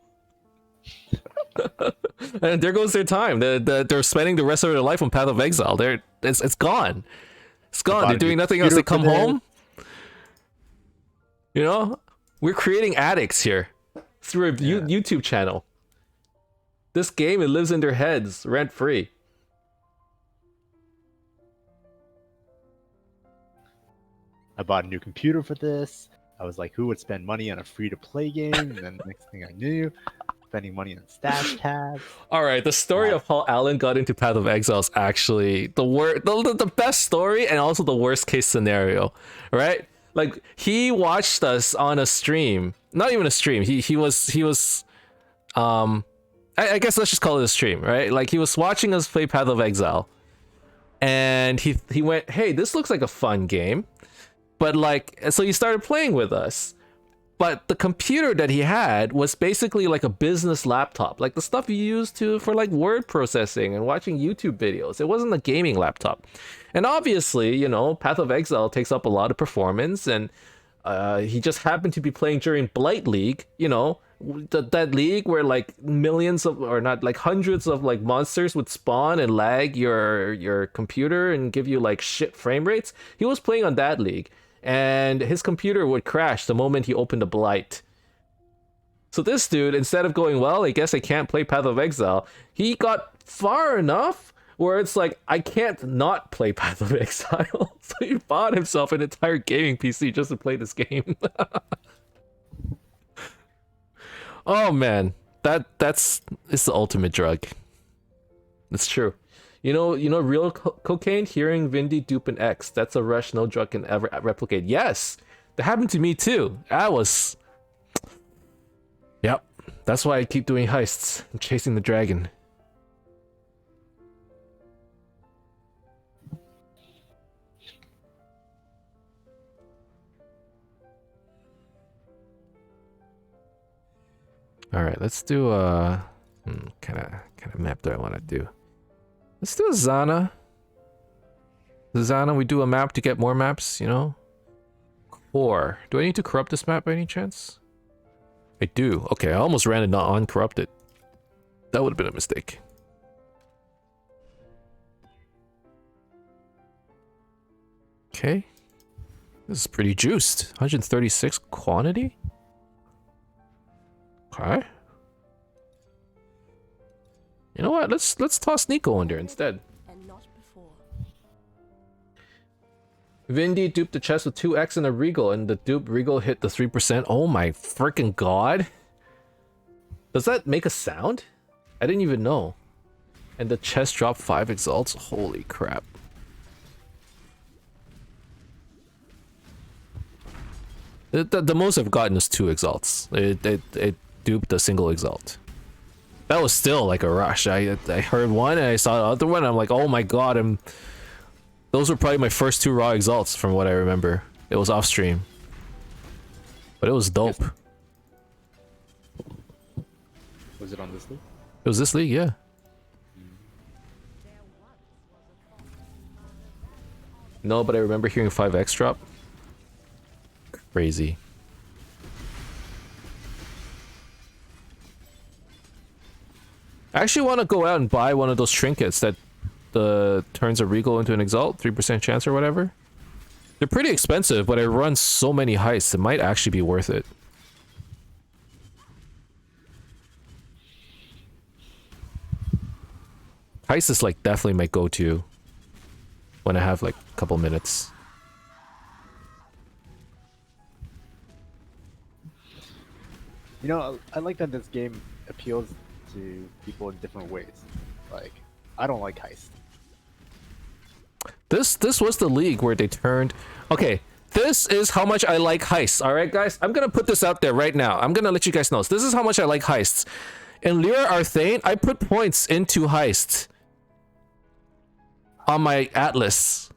And there goes their time. They're spending the rest of their life on Path of Exile. It's gone. It's gone. They're doing nothing else. They come home. You know? We're creating addicts here through a YouTube channel. This game, it lives in their heads, rent free. I bought a new computer for this. I was like, who would spend money on a free-to-play game? And then the next thing I knew, spending money on stash tabs. All right, the story of how Alan got into Path of Exile is actually the best story and also the worst case scenario, right? Like he watched us on a stream, not even a stream. He was I guess let's just call it a stream, right? Like he was watching us play Path of Exile, and he went, "Hey, this looks like a fun game," but like so he started playing with us. But the computer that he had was basically like a business laptop, like the stuff you use for like word processing and watching YouTube videos. It wasn't a gaming laptop. And obviously, you know, Path of Exile takes up a lot of performance, and he just happened to be playing during Blight League, you know, that league where like millions of, or not, like hundreds of like monsters would spawn and lag your computer and give you like shit frame rates. He was playing on that league, and his computer would crash the moment he opened a Blight. So this dude, instead of going, well, I guess I can't play Path of Exile, he got far enough where it's like, I can't not play Path of Exile. So he bought himself an entire gaming PC just to play this game. Oh man, it's the ultimate drug. It's true. You know, real cocaine? Hearing Vindy dupe an X. That's a rush no drug can ever replicate. Yes! That happened to me too. That was... Yep. That's why I keep doing heists. I'm chasing the dragon. Alright, let's do kind of map do I want to do? Let's do a Zana. Zana, we do a map to get more maps, you know? Core. Do I need to corrupt this map by any chance? I do. Okay, I almost ran it not uncorrupted. That would have been a mistake. Okay. This is pretty juiced. 136 quantity? Okay. You know what? Let's toss Nico in there instead. And not before. Vindy duped the chest with 2x and a Regal, and the dupe Regal hit the 3%. Oh my freaking god. Does that make a sound? I didn't even know. And the chest dropped 5 exalts. Holy crap. The most I've gotten is 2 exalts. It duped a single exalt. That was still like a rush. I heard one and I saw the other one. I'm like, oh my god! Those were probably my first 2 raw exalts from what I remember. It was off stream, but it was dope. Was it on this league? It was this league, yeah. No, but I remember hearing 5x drop. Crazy. I actually want to go out and buy one of those trinkets that turns a Regal into an Exalt, 3% chance or whatever. They're pretty expensive, but I run so many heists, it might actually be worth it. Heist is like definitely my go-to when I have like a couple minutes. You know, I like that this game appeals to people in different ways. Like, I don't like heist. This was the league where they turned... Okay, this is how much I like heists, alright guys? I'm gonna put this out there right now. I'm gonna let you guys know. This is how much I like heists. In Lyra Arthane, I put points into heists on my Atlas.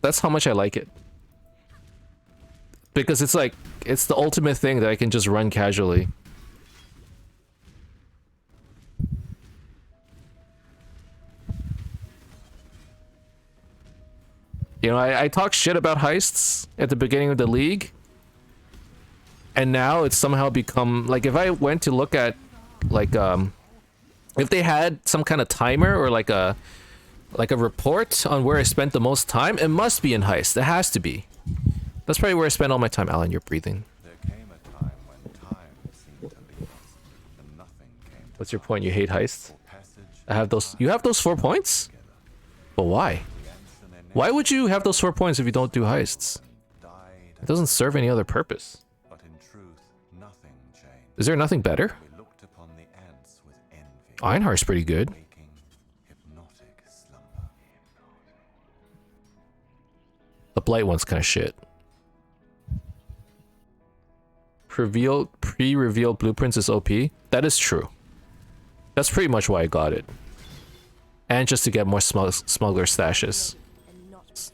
That's how much I like it. Because it's like, it's the ultimate thing that I can just run casually. You know, I talk shit about heists at the beginning of the league, and now it's somehow become, like, if I went to look at, like, if they had some kind of timer or like a report on where I spent the most time, it must be in heist. It has to be. That's probably where I spend all my time. Alan, you're breathing. There came a time when time seemed to leave us, and nothing came to What's your point? You hate heists? passage. I have those. You have those 4 points? But why? Why would you have those 4 points if you don't do heists? Died, It doesn't serve any other purpose. but in truth, nothing changed. Is there nothing better? We looked upon the ants with envy, Einhar's pretty good. waking hypnotic slumber. The Blight one's kind of shit. Pre-revealed blueprints is OP. That is true. That's pretty much why I got it. And just to get more smuggler stashes. And not before.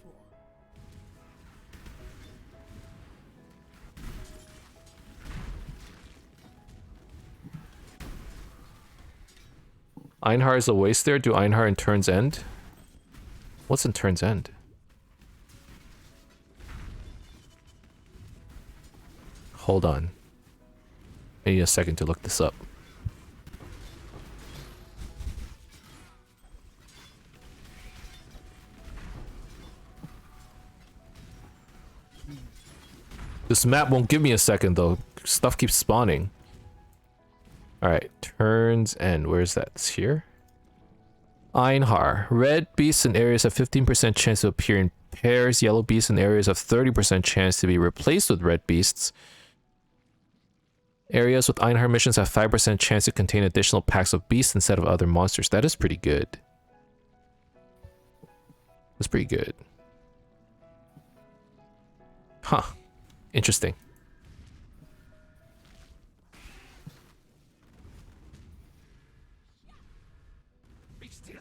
Einhar is a waste there. Do Einhar in Turn's End? What's in Turn's End? Hold on. I need a second to look this up. This map won't give me a second though. Stuff keeps spawning. Alright, Turn's End. Where's that? It's here? Einhar. Red beasts in areas have 15% chance to appear in pairs. Yellow beasts in areas have 30% chance to be replaced with red beasts. Areas with Einhar missions have 5% chance to contain additional packs of beasts instead of other monsters. That is pretty good. That's pretty good. Huh. Interesting. Be still.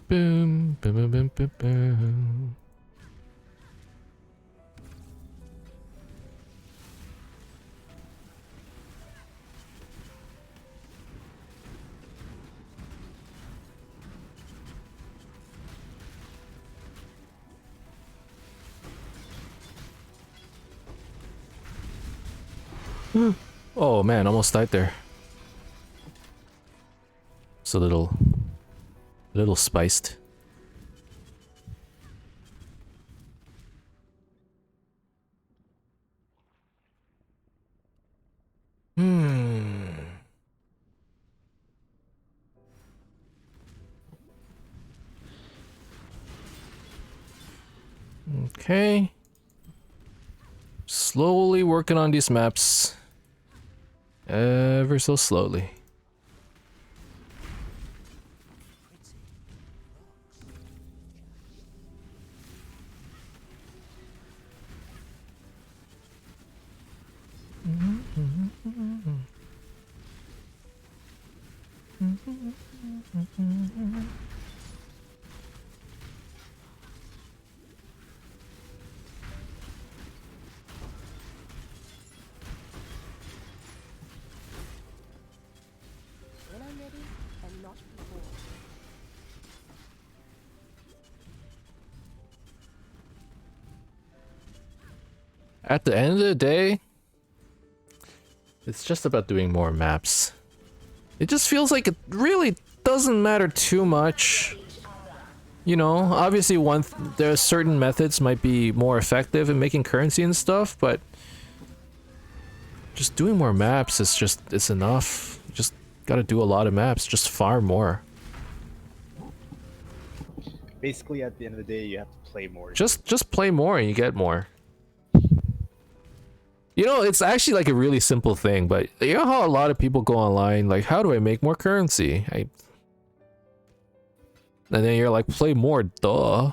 Boom, boom, boom, boom, boom, boom. Oh man, almost died there. It's a little spiced. Okay. Slowly working on these maps. Ever so slowly. When I'm ready and not before. At the end of the day, it's just about doing more maps. It just feels like it really doesn't matter too much. You know, obviously there are certain methods might be more effective in making currency and stuff, but just doing more maps is just, it's enough. You just gotta do a lot of maps, just farm more. Basically, at the end of the day, you have to play more. Just play more and you get more. You know, it's actually like a really simple thing, but you know how a lot of people go online, like, how do I make more currency? And then you're like, play more, duh.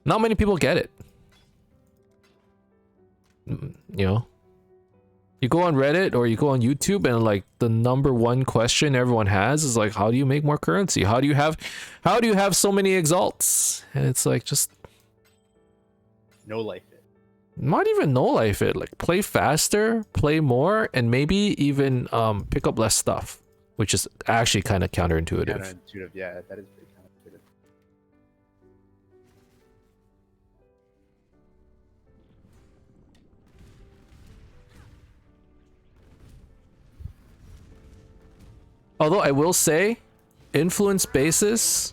Not many people get it. You know? You go on Reddit or you go on YouTube and like the #1 question everyone has is like, how do you make more currency? How do you have so many exalts? And it's like, just No life it. not even no life it, like play faster, play more, and maybe even pick up less stuff, which is actually kind of counterintuitive. Counterintuitive, yeah, that is pretty counterintuitive. Although I will say, influence basis,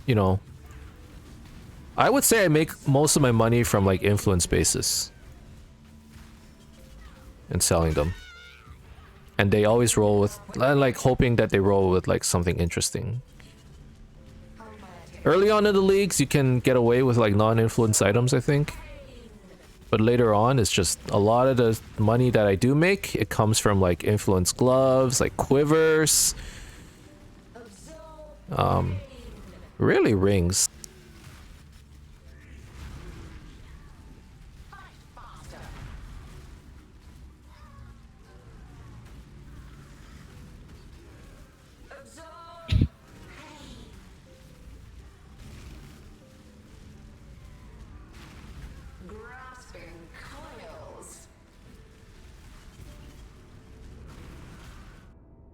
you know, I would say I make most of my money from like influence bases and selling them. And they always roll with, like, hoping that they roll with like something interesting. Early on in the leagues, you can get away with like non-influence items, I think. But later on, it's just a lot of the money that I do make, it comes from like influence gloves, like quivers. Really rings.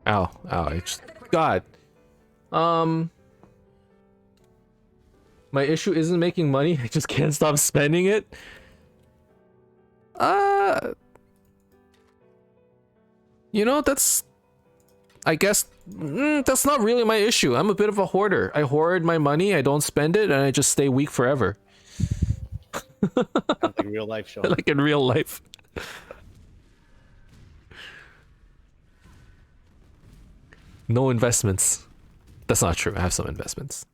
Ow, ow, God. My issue isn't making money, I just can't stop spending it. You know, that's... I guess... that's not really my issue. I'm a bit of a hoarder. I hoard my money, I don't spend it, and I just stay weak forever. Like real life, Sean. Like in real life. No investments. That's not true. I have some investments.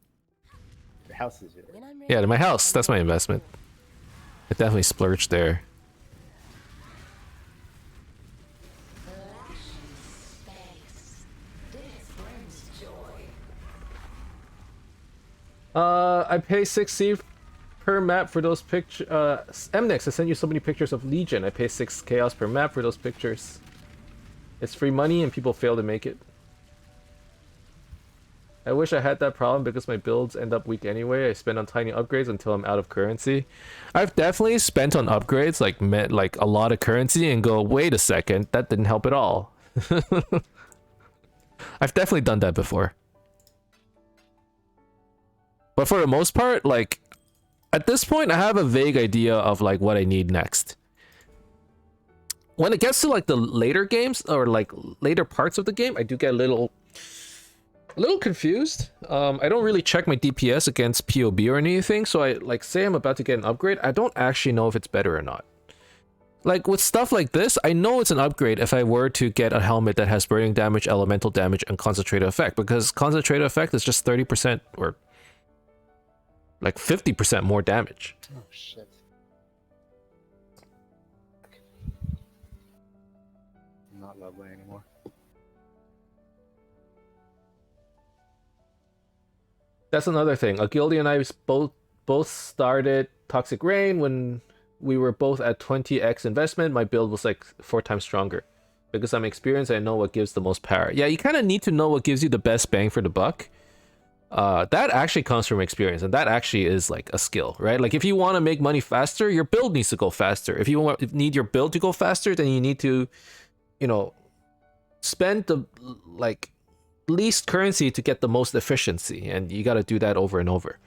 Your house is your... When I'm ready, Yeah, my house. That's my investment. I definitely splurged there. I pay 6C per map for those pictures. Emnix, I sent you so many pictures of Legion. I pay 6 chaos per map for those pictures. It's free money and people fail to make it. I wish I had that problem because my builds end up weak anyway. I spend on tiny upgrades until I'm out of currency. I've definitely spent on upgrades, like met like a lot of currency and go, wait a second, that didn't help at all. I've definitely done that before. But for the most part, like, at this point, I have a vague idea of, like, what I need next. When it gets to, like, the later games, or, like, later parts of the game, I do get a little confused. I don't really check my DPS against POB or anything, so I, like, say I'm about to get an upgrade, I don't actually know if it's better or not. Like, with stuff like this, I know it's an upgrade if I were to get a helmet that has burning damage, elemental damage, and concentrated effect, because concentrated effect is just 30% or like 50% more damage. Oh shit. I'm not lovely anymore. That's another thing. Agildy and I both started Toxic Rain when we were both at 20x investment. My build was like 4 times stronger. Because I'm experienced, I know what gives the most power. Yeah, you kind of need to know what gives you the best bang for the buck. That actually comes from experience, and that actually is like a skill, right? Like if you want to make money faster, your build needs to go faster. If you need your build to go faster, then you need to, you know, spend the like least currency to get the most efficiency, and you got to do that over and over.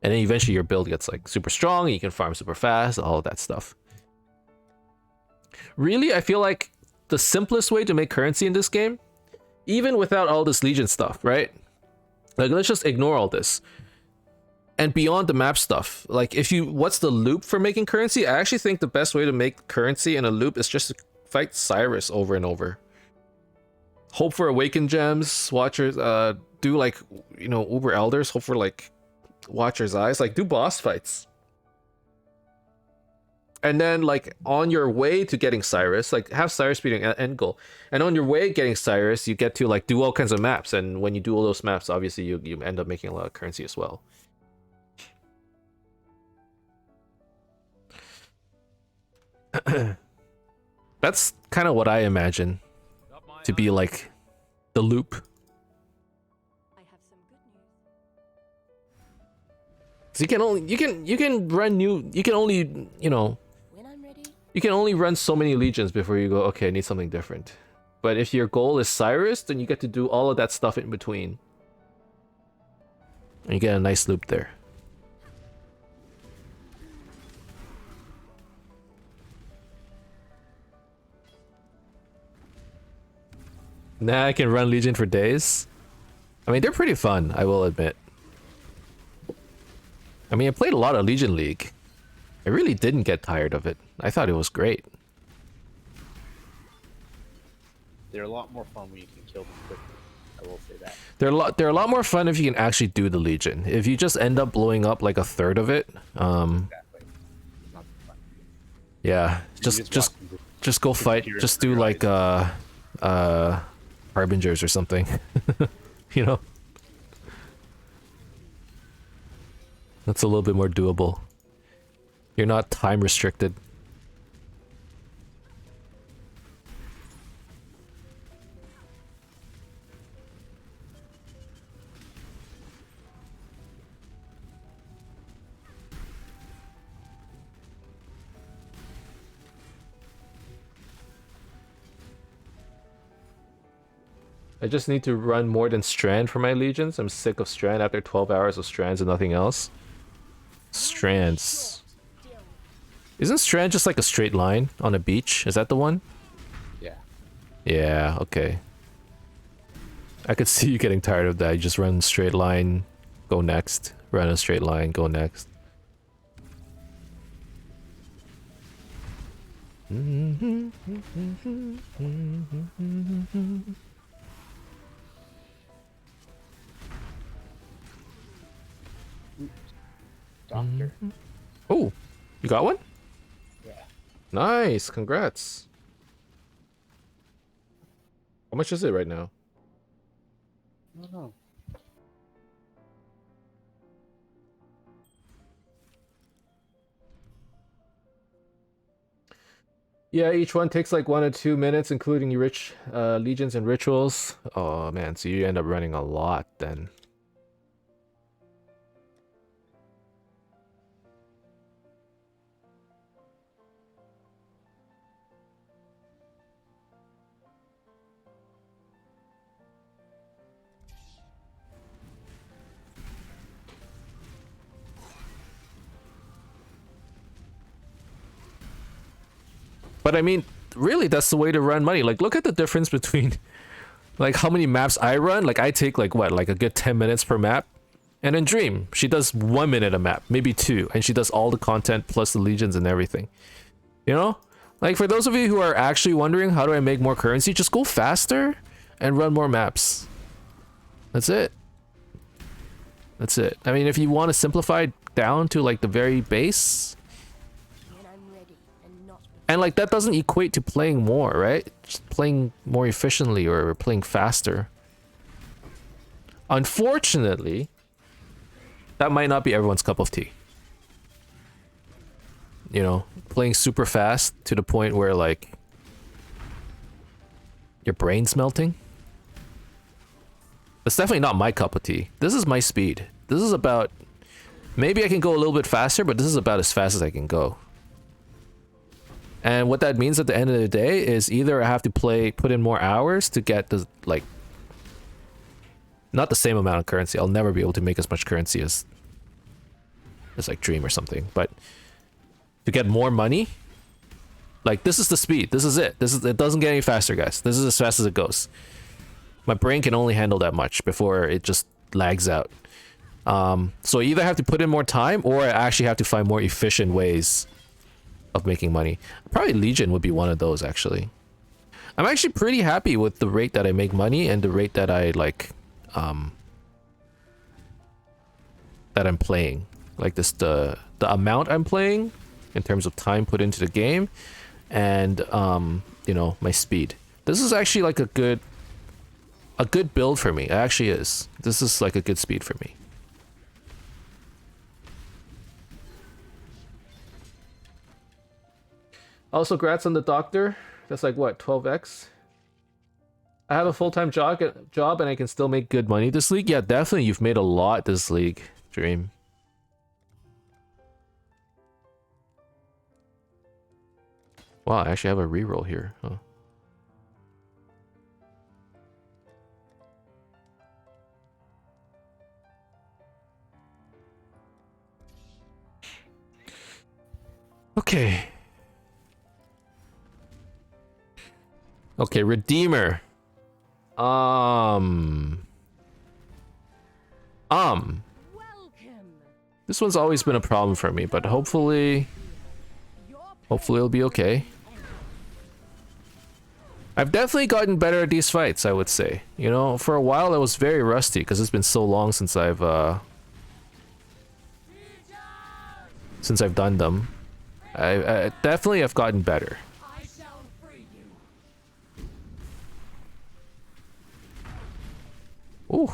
And then eventually your build gets like super strong, and you can farm super fast, all of that stuff. Really, I feel like the simplest way to make currency in this game, even without all this Legion stuff, right? Like, let's just ignore all this. And beyond the map stuff, like, what's the loop for making currency? I actually think the best way to make currency in a loop is just to fight Cyrus over and over. Hope for Awakened Gems, Watchers, do like, you know, Uber Elders, hope for like Watcher's Eyes, like do boss fights. And then, like, on your way to getting Cyrus, like, have Cyrus be an end goal. And on your way getting Cyrus, you get to, like, do all kinds of maps. And when you do all those maps, obviously, you end up making a lot of currency as well. That's kind of what I imagine to be, like, the loop. I have some good news. So you can run you can only, you know, When I'm ready, you can only run so many legions before you go, okay, I need something different. But if your goal is Cyrus, then you get to do all of that stuff in between. And you get a nice loop there. Nah, I can run Legion for days. I mean, they're pretty fun, I will admit. I mean, I played a lot of Legion League. I really didn't get tired of it. I thought it was great. They're a lot more fun when you can kill them quickly. I will say that. They're a lot more fun if you can actually do the Legion. If you just end up blowing up like a third of it, Exactly. It's not fun. yeah, just go fight. Just do like Harbingers or something. You know? That's a little bit more doable. You're not time restricted. I just need to run more than Strand for my legions. I'm sick of Strand after 12 hours of Strands and nothing else. Strands. Isn't Strand just like a straight line on a beach? Is that the one? Yeah. Yeah, okay. I could see you getting tired of that. You just run straight line, go next. Run a straight line, go next. Doctor. Oh, you got one? Yeah. Nice, congrats. How much is it right now? I don't know. Yeah, each one takes like 1 or 2 minutes, including your legions and rituals. Oh man, so you end up running a lot then. But I mean, really, that's the way to run money. Like, look at the difference between, like, how many maps I run. Like, I take, like, what, like a good 10 minutes per map? And in Dream, she does 1 minute a map, maybe 2. And she does all the content plus the legions and everything. You know? Like, for those of you who are actually wondering, how do I make more currency? Just go faster and run more maps. That's it. That's it. I mean, if you want to simplify it down to, like, the very base... And like that doesn't equate to playing more, right? Just playing more efficiently or playing faster. Unfortunately, that might not be everyone's cup of tea. You know, playing super fast to the point where like your brain's melting. That's definitely not my cup of tea. This is my speed. This is about, maybe I can go a little bit faster, but this is about as fast as I can go. And what that means at the end of the day is either I have to put in more hours to get the, like, not the same amount of currency. I'll never be able to make as much currency as like Dream or something. But to get more money, like, this is the speed. This is it. It doesn't get any faster, guys. This is as fast as it goes. My brain can only handle that much before it just lags out. So I either have to put in more time or I actually have to find more efficient ways of making money. Probably Legion would be one of those, actually. I'm actually pretty happy with the rate that I make money and the rate that I like that I'm playing. Like this, the amount I'm playing in terms of time put into the game and you know, my speed. This is actually like a good build for me. It actually is. This is like a good speed for me. Also, congrats on the doctor. That's like, what, 12x? I have a full-time job and I can still make good money this league? Yeah, definitely you've made a lot this league, Dream. Wow, I actually have a reroll here. Huh. Okay. Okay, Redeemer. Welcome. This one's always been a problem for me, but hopefully it'll be okay. I've definitely gotten better at these fights, I would say. You know, for a while I was very rusty because it's been so long since I've done them. I definitely have gotten better. Ooh.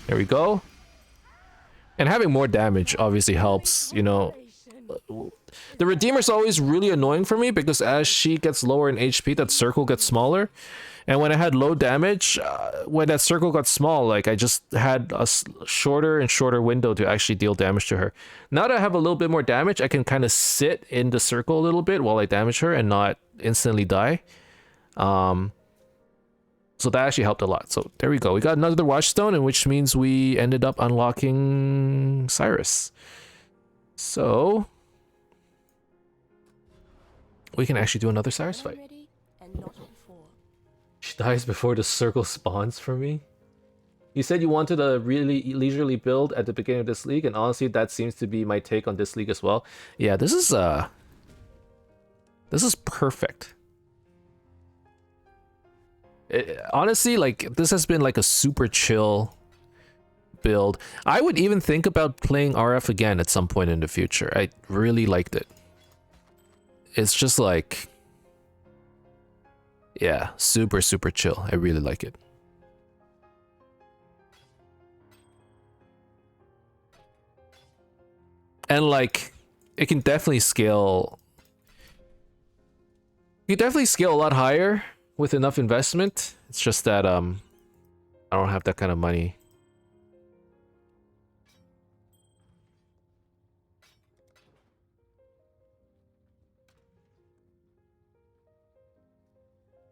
There we go. And having more damage obviously helps, you know. The Redeemer's always really annoying for me because as she gets lower in HP, that circle gets smaller. And when I had low damage, when that circle got small, like I just had a shorter and shorter window to actually deal damage to her. Now that I have a little bit more damage, I can kind of sit in the circle a little bit while I damage her and not instantly die. So that actually helped a lot. So there we go. We got another Watchstone, and which means we ended up unlocking Cyrus. So we can actually do another Cyrus fight. She dies before the circle spawns for me. You said you wanted a really leisurely build at the beginning of this league, and honestly, that seems to be my take on this league as well. Yeah, this is perfect. Honestly, like, this has been like a super chill build. I would even think about playing RF again at some point in the future. I really liked it. It's just like, yeah, super, super chill. I really like it. And like, it can definitely scale. You can definitely scale a lot higher with enough investment. It's just that I don't have that kind of money.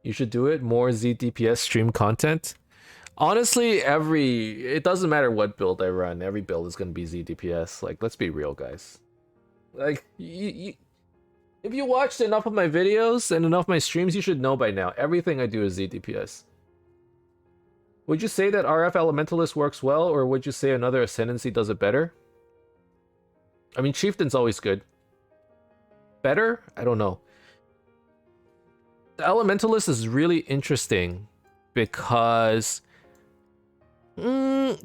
You should do it. More ZDPS stream content. Honestly, it doesn't matter what build I run. Every build is going to be ZDPS. Like, let's be real, guys. Like, if you watched enough of my videos and enough of my streams, you should know by now. Everything I do is ZDPS. Would you say that RF Elementalist works well, or would you say another Ascendancy does it better? I mean, Chieftain's always good. Better? I don't know. The Elementalist is really interesting because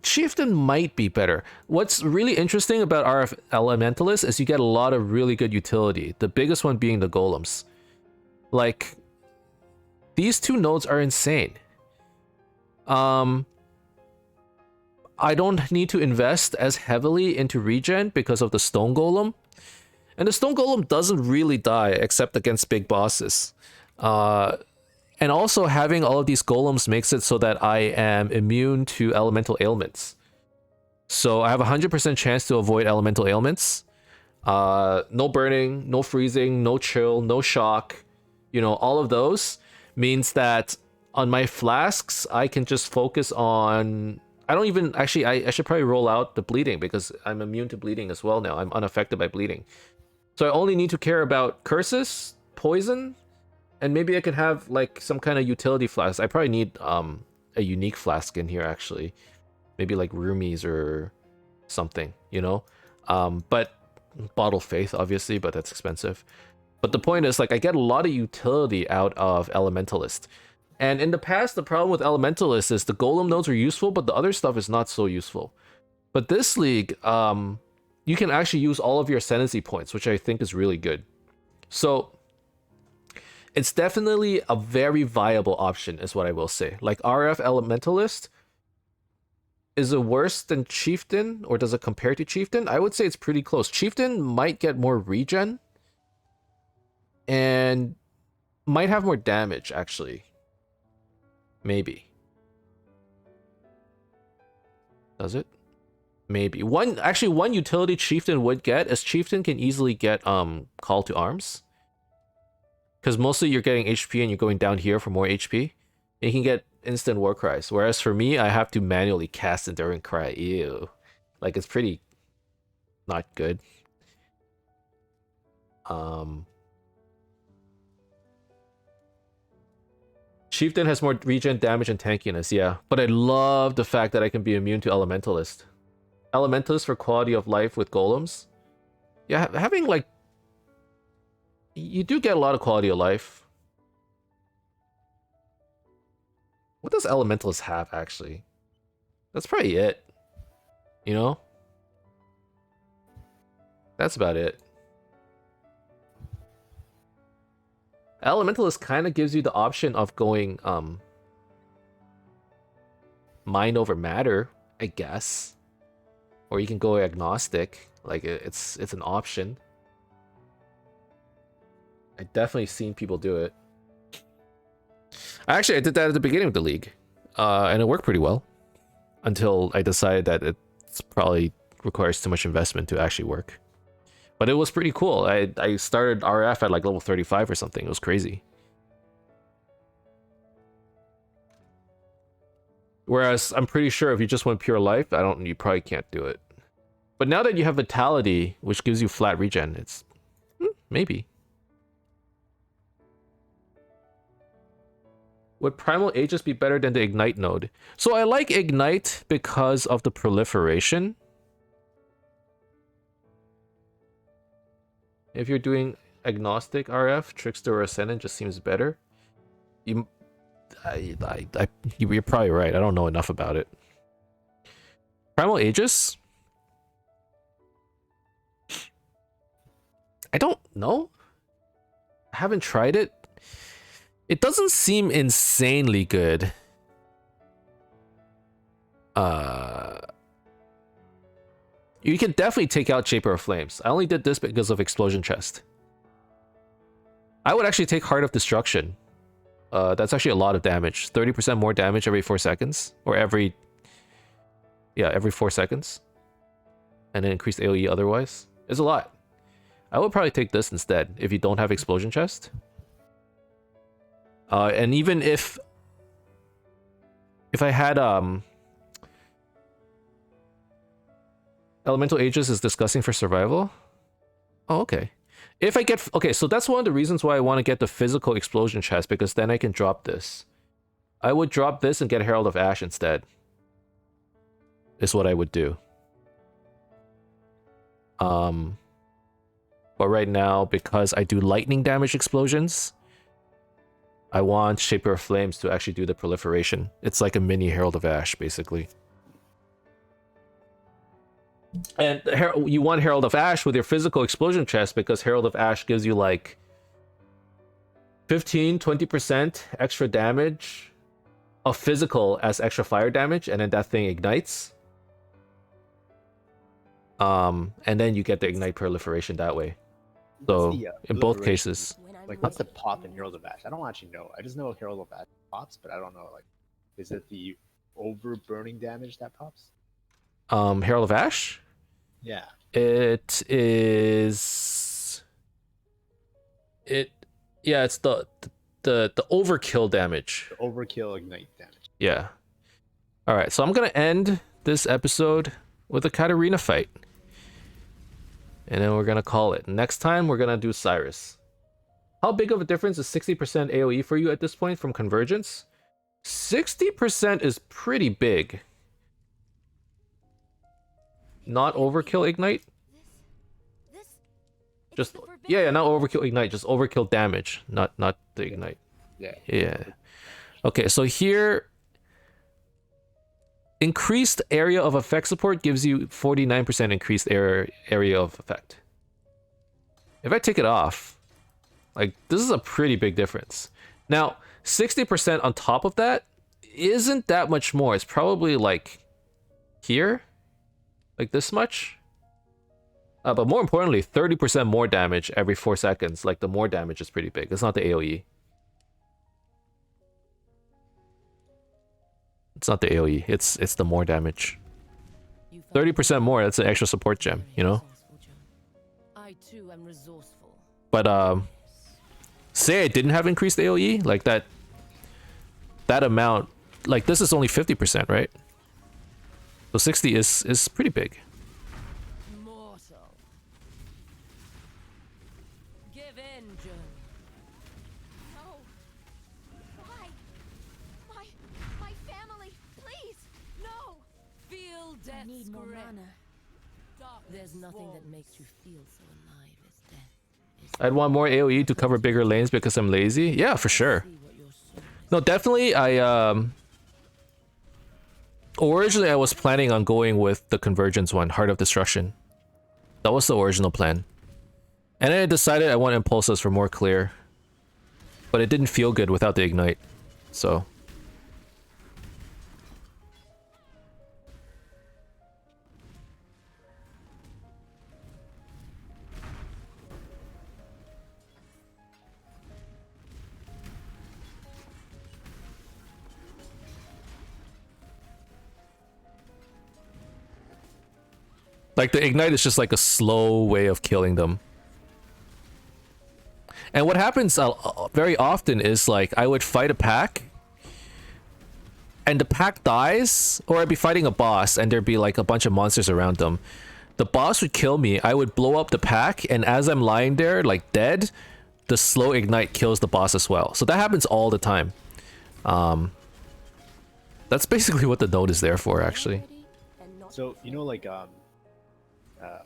Chieftain might be better. What's really interesting about RF Elementalist is you get a lot of really good utility. The biggest one being the golems. Like, these two nodes are insane. I don't need to invest as heavily into regen because of the stone golem. And the stone golem doesn't really die except against big bosses. And also having all of these golems makes it so that I am immune to elemental ailments. So I have a 100% chance to avoid elemental ailments. No burning, no freezing, no chill, no shock. You know, all of those means that on my flasks, I can just focus on... I don't even... Actually, I should probably roll out the bleeding because I'm immune to bleeding as well now. I'm unaffected by bleeding. So I only need to care about curses, poison, and maybe I could have like some kind of utility flask. I probably need a unique flask in here actually. Maybe like Rumies or something, you know? But Bottle Faith obviously, but that's expensive. But the point is, like, I get a lot of utility out of Elementalist. And in the past, the problem with Elementalist is the golem nodes are useful, but the other stuff is not so useful. But this league, you can actually use all of your ascendancy points, which I think is really good. So it's definitely a very viable option, is what I will say. Like, RF Elementalist, is it worse than Chieftain, or does it compare to Chieftain? I would say it's pretty close. Chieftain might get more regen, and might have more damage, actually. Maybe. Does it? Maybe. One utility Chieftain would get is Chieftain can easily get Call to Arms. Because mostly you're getting HP and you're going down here for more HP. And you can get instant war cries. Whereas for me, I have to manually cast Enduring Cry. Ew. Like, it's pretty not good. Chieftain has more regen, damage, and tankiness, yeah. But I love the fact that I can be immune to Elementalist. Elementalist for quality of life with golems. Yeah, having like... You do get a lot of quality of life. What does Elementalist have, actually? That's probably it. You know? That's about it. Elementalist kind of gives you the option of going mind over matter, I guess. Or you can go agnostic. Like it's an option. I definitely seen people do it. I did that at the beginning of the league. And it worked pretty well. Until I decided that it's probably requires too much investment to actually work. But it was pretty cool. I started RF at like level 35 or something. It was crazy. Whereas I'm pretty sure if you just went pure life, you probably can't do it. But now that you have Vitality, which gives you flat regen, it's maybe. Would Primal Aegis be better than the Ignite node? So I like Ignite because of the proliferation. If you're doing agnostic RF, Trickster or Ascendant just seems better. You're probably right. I don't know enough about it. Primal Aegis? I don't know. I haven't tried it. It doesn't seem insanely good. You can definitely take out Shaper of Flames. I only did this because of Explosion Chest. I would actually take Heart of Destruction. That's actually a lot of damage. 30% more damage every 4 seconds. Or every 4 seconds. And then increase AoE otherwise. It's a lot. I would probably take this instead if you don't have Explosion Chest. And even if I had Elemental Aegis is disgusting for survival. Oh, okay. If I get... Okay, so that's one of the reasons why I want to get the physical Explosion Chest, because then I can drop this. I would drop this and get Herald of Ash instead. Is what I would do. But right now, because I do lightning damage explosions, I want Shaper of Flames to actually do the proliferation. It's like a mini Herald of Ash, basically. And you want Herald of Ash with your physical explosion chest because Herald of Ash gives you like 15-20% extra damage of physical as extra fire damage, and then that thing ignites. And then you get the ignite proliferation that way. So in both cases, like what's the pop in Herald of Ash? I don't actually know. I just know Herald of Ash pops, but I don't know, like, is it the over burning damage that pops? Herald of Ash? Yeah. It is... Yeah, it's the overkill damage. The overkill ignite damage. Yeah. Alright, so I'm gonna end this episode with a Katarina fight. And then we're gonna call it. Next time, we're gonna do Cyrus. How big of a difference is 60% AoE for you at this point from Convergence? 60% is pretty big. Not overkill ignite? Just yeah, not overkill ignite, just overkill damage, not the ignite. Yeah. Okay, so here increased area of effect support gives you 49% increased area of effect. If I take it off, like, this is a pretty big difference. Now, 60% on top of that isn't that much more. It's probably like here, like this much. But more importantly, 30% more damage every 4 seconds. Like, the more damage is pretty big. It's not the AoE. It's not the AoE. It's the more damage. 30% more. That's an extra support gem, you know. I too am resourceful. But say I didn't have increased AoE, like that amount, like this is only 50%, right? So 60 is pretty big. Mortal. Give in, Joe. No. Why? I need more grip. mana. There's nothing that makes you feel so alive as death. I'd want more AoE to cover bigger lanes because I'm lazy. Yeah, for sure. See what your soul is. No, definitely. Originally I was planning on going with the Convergence one, Heart of Destruction. That was the original plan. And then I decided I want Impulses for more clear. But it didn't feel good without the Ignite. So... Like, the Ignite is just like a slow way of killing them. And what happens very often is, like, I would fight a pack, and the pack dies, or I'd be fighting a boss, and there'd be, like, a bunch of monsters around them. The boss would kill me, I would blow up the pack, and as I'm lying there, like, dead, the slow Ignite kills the boss as well. So that happens all the time. That's basically what the node is there for, actually. Ready and not So you know, like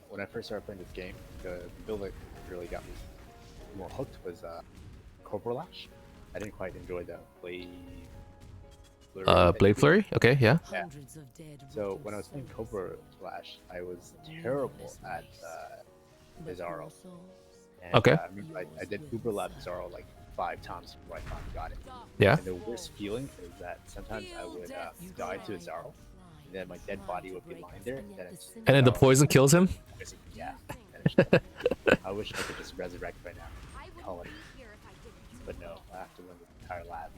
when I first started playing this game, the build that really got me more hooked was Cobra Lash. I didn't quite enjoy the Blade. Blade Flurry? Okay, yeah. hundreds of dead. So rotten when I was playing souls. Cobra Lash, I was terrible at But Bizarro. your souls, And, Okay. I remember I did Uber Lab Bizarro like 5 times before I finally got it. Yeah. And the worst feeling is that sometimes I would die to Bizarro, and then my dead body would be lying there, and then it's And then the poison kills him? missing. Yeah. And it's just- I wish I could just resurrect by now. I would Call it. be here if I didn't. But no, I have to run the entire lab.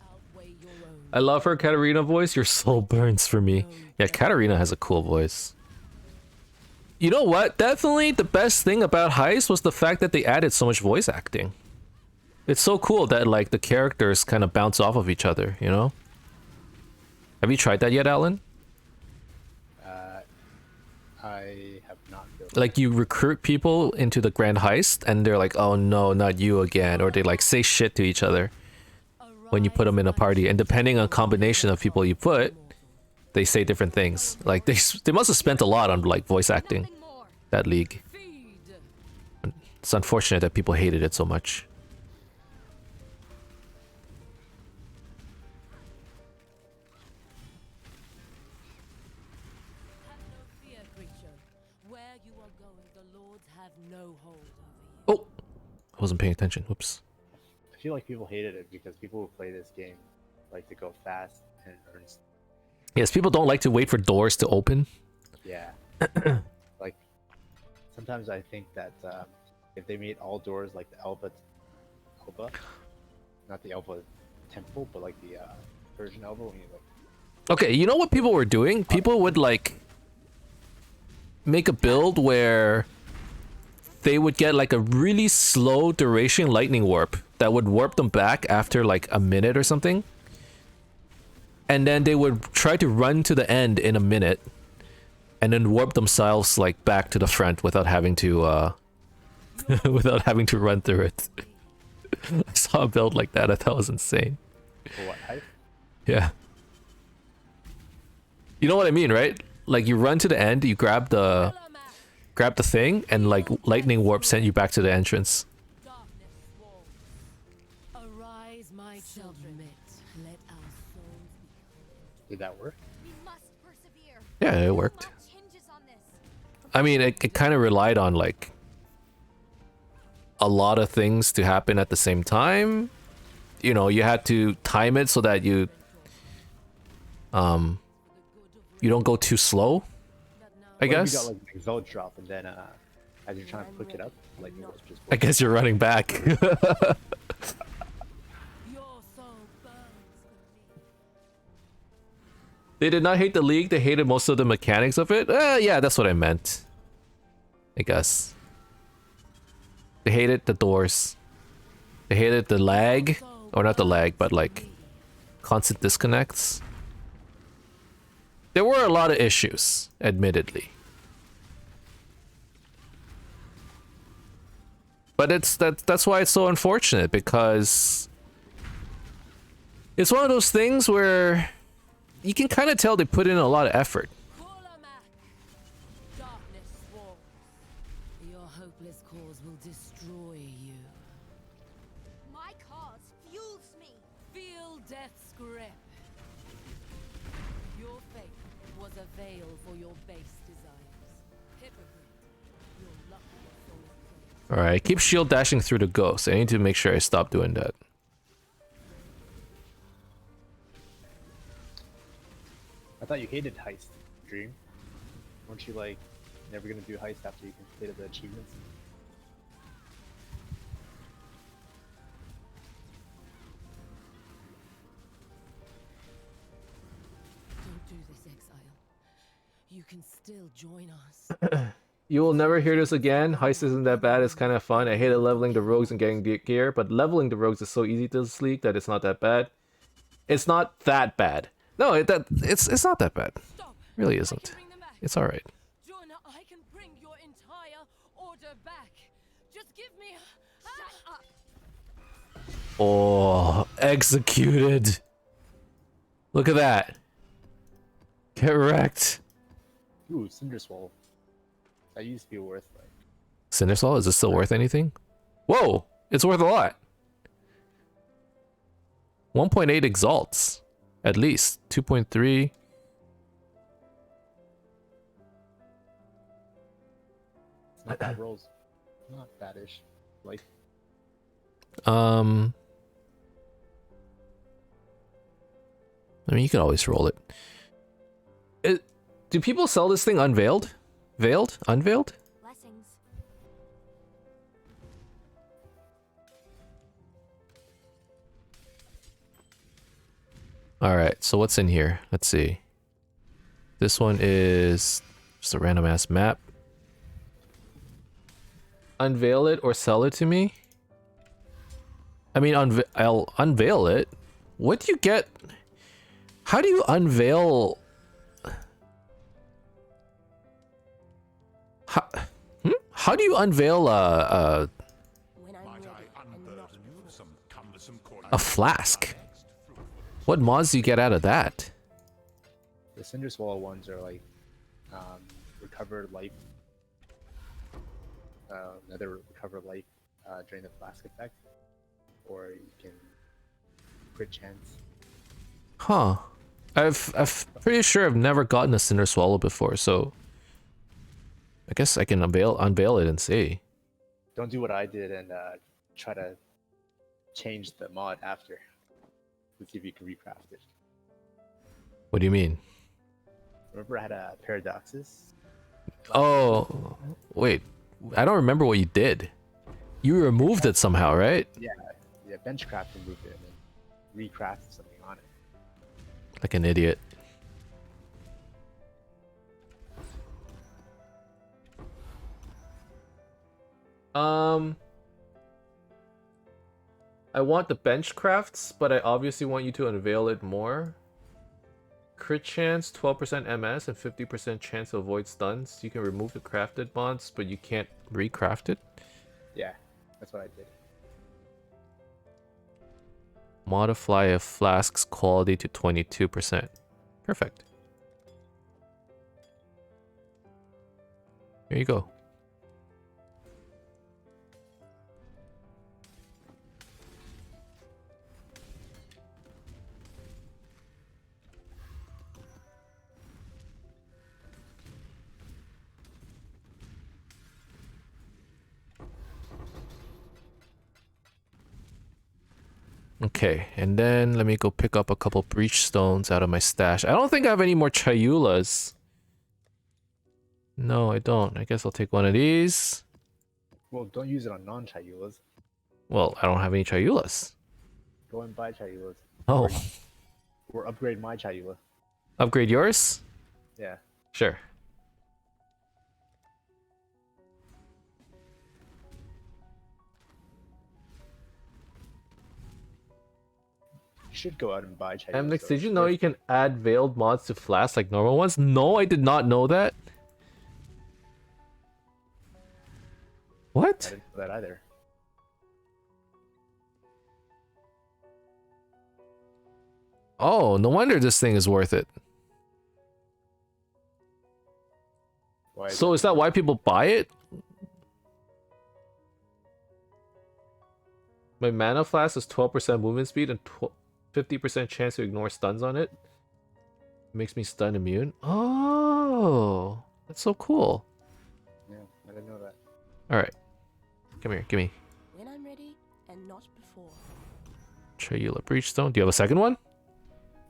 outweigh your own. I love her Katarina voice. Your soul burns for me. Yeah, Katarina has a cool voice. You know what? Definitely the best thing about Heist was the fact that they added so much voice acting. It's so cool that, like, the characters kind of bounce off of each other, you know? Have you tried that yet, Alan? I have not built. Like, you recruit people into the Grand Heist, and they're like, oh no, not you again. Or they, like, say shit to each other when you put them in a party. And depending on combination of people you put, they say different things. Like, they must have spent a lot on, like, voice acting, Nothing more. that league. Feed. It's unfortunate that people hated it so much. Have no fear, creature. Where you are going, the lords have no hold over you. Oh! I wasn't paying attention. Whoops. I feel like people hated it because people who play this game like to go fast and earn. Yes, people don't like to wait for doors to open. Yeah. Like sometimes I think that if they made all doors like the Elba, not the Elba temple, but like the Persian Elba, when you like. Okay, you know what people were doing? People would, like, make a build where they would get, like, a really slow duration lightning warp that would warp them back after, like, a minute or something. And then they would try to run to the end in a minute and then warp themselves, like, back to the front without having to without having to run through it. I saw a build like that. I thought it was insane. For what height? Yeah. You know what I mean, right? Like, you run to the end, you grab the thing, and, like, lightning warp sent you back to the entrance. Darkness walls. Arise, my children. Let our souls be Did that work? We must persevere. Yeah, it worked. Much hinges on this. I mean, it kind of relied on, like, a lot of things to happen at the same time. You know, you had to time it so that you don't go too slow, I What if guess. you got like an Exile drop and then as you're trying to pick it up, like it was just. I guess you're running back. your soul burns for me. They did not hate the league, they hated most of the mechanics of it. Yeah, that's what I meant. I guess. They hated the doors. They hated the lag. Or not the lag, but, like, constant disconnects. There were a lot of issues, admittedly. But that's why it's so unfortunate, because it's one of those things where you can kind of tell they put in a lot of effort. Darkness swarms. Your hopeless cause will destroy you. My cause fuels me. Feel death's grip. Your faith was a veil for your base desires. Hypocrite, your luck was soul. All right, keep shield dashing through the ghost. I need to make sure I stop doing that. I thought you hated heist, Dream. Weren't you like never gonna do heist after you completed the achievements? Don't do this, Exile. You can still join us. You will never hear this again. Heist isn't that bad. It's kind of fun. I hated leveling the rogues and getting gear, but leveling the rogues is so easy to this league that it's not that bad. It's not that bad. No, it's not that bad. Stop. It really I isn't. can bring them back. It's all right. Jonah, I can bring your entire order back. Just give me. Shut up. Oh, executed. Look at that. Get wrecked. Ooh, Cinderswall. That used to be worth like. Cinderswall, is it still worth anything? Whoa, it's worth a lot. 1.8 exalts, at least 2.3. It's not bad rolls. Not badish. Like I mean, you can always roll it. Do people sell this thing unveiled? Veiled? Unveiled? Blessings. Alright, so what's in here? Let's see. This one is just a random ass map. Unveil it or sell it to me? I mean, I'll unveil it. What do you get? How do you unveil? How do you unveil When I'm Might ready I and unburden not you of some cumbersome a flask? What mods do you get out of that? the Cinderswall ones are like recovered life. Another recovered life during the flask effect, or you can crit chance. Huh. I'm pretty sure I've never gotten a Cinder Swallow before, so I guess I can unveil it and see. Don't do what I did and try to change the mod after. Let's see if you can recraft it. What do you mean? Remember I had a paradoxes? Oh, wait. I don't remember what you did. You removed it somehow, right? Yeah, Benchcraft removed it and then recrafted something on it. Like an idiot. I want the bench crafts, but I obviously want you to unveil it more. Crit chance, 12% MS, and 50% chance to avoid stuns. You can remove the crafted bonds, but you can't recraft it. Yeah, that's what I did. Modify a flask's quality to 22%. Perfect. Here you go. Okay, and then let me go pick up a couple breach stones out of my stash. I don't think I have any more Chayulas. No, I don't. I guess I'll take one of these. Well, don't use it on non-Chayulas. Well, I don't have any Chayulas. Go and buy Chayulas. Oh. Or upgrade my Chayula. Upgrade yours? Yeah. Sure. You should go out and buy Chayulas. Emnix, though. did you know you can add veiled mods to flasks like normal ones? No, I did not know that. I What? didn't know that either. Oh, no wonder this thing is worth it. Why So it is that why people buy it? My mana flask is 12% movement speed and 50% chance to ignore stuns on it. Makes me stun immune. Oh, that's so cool. Yeah, I didn't know that. Alright. Come here, gimme. When I'm ready, and not before. Triula Breachstone. Do you have a second one?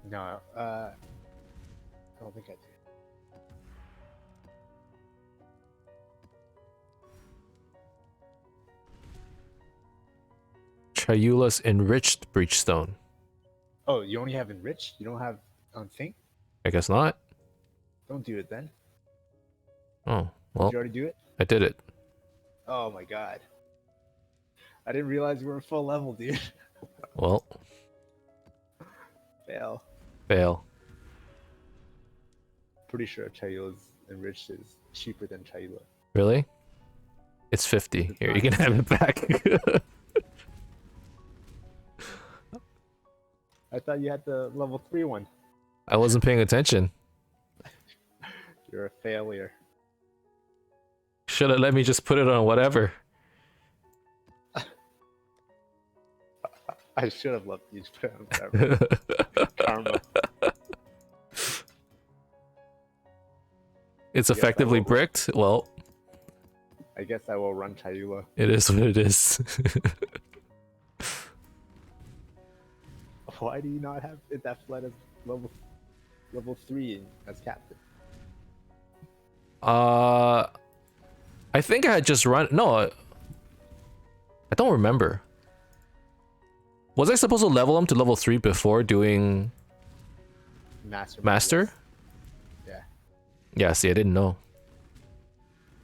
No, I don't think I do. Triula's Enriched Breachstone. Oh, you only have enriched? You don't have unthink? I guess not. Don't do it then. Oh, well, Did you already do it? I did it. Oh my god. I didn't realize we were full level, dude. Well, Fail. fail. Pretty sure Chayula's enriched is cheaper than Chayula. Really? It's 50. Here, you can have it back. I thought you had the level 3 one. I wasn't paying attention. You're a failure. Should have let me just put it on whatever. I should have left you to put it on whatever. Karma. It's Yes, I effectively will. bricked. Well, I guess I will run Chayula. it is what it is. Why do you not have it that flat as level 3 as captain? I think I had just run. No, I don't remember. Was I supposed to level him to level 3 before doing Master? Master? Yeah, Yeah, see, I didn't know.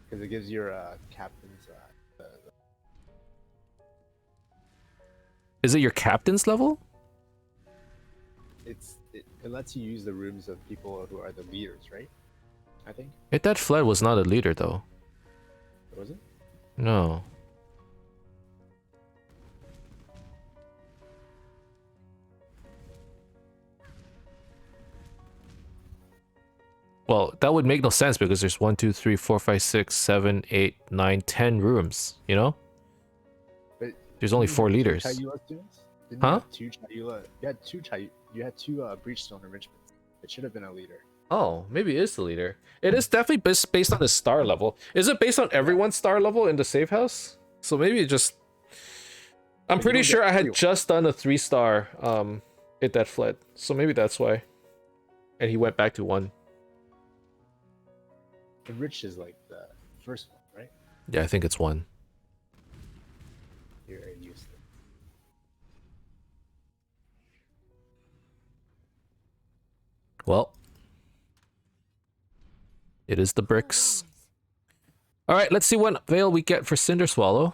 because it gives your captains. Is it your captain's level? It lets you use the rooms of people who are the leaders, right? I think. That Fled was not a leader, though. Was it? No. Well, that would make no sense because there's 1, 2, 3, 4, 5, 6, 7, 8, 9, 10 rooms, you know? But There's only didn't 4 you have leaders. two Chayula students? Didn't Huh? You have two Chayula. You had two Breachstone enrichments. It should have been a leader. Oh, maybe it is the leader. It is definitely based on his star level. Is it based on everyone's star level in the safe house? So maybe it just... I'm But you pretty don't sure get I had three. just done a 3-star that Fled. So maybe that's why. And he went back to 1. Enriched is like the first one, right? Yeah, I think it's 1. You're used to it. Well, it is the bricks. All right, let's see what veil we get for Cinder Swallow.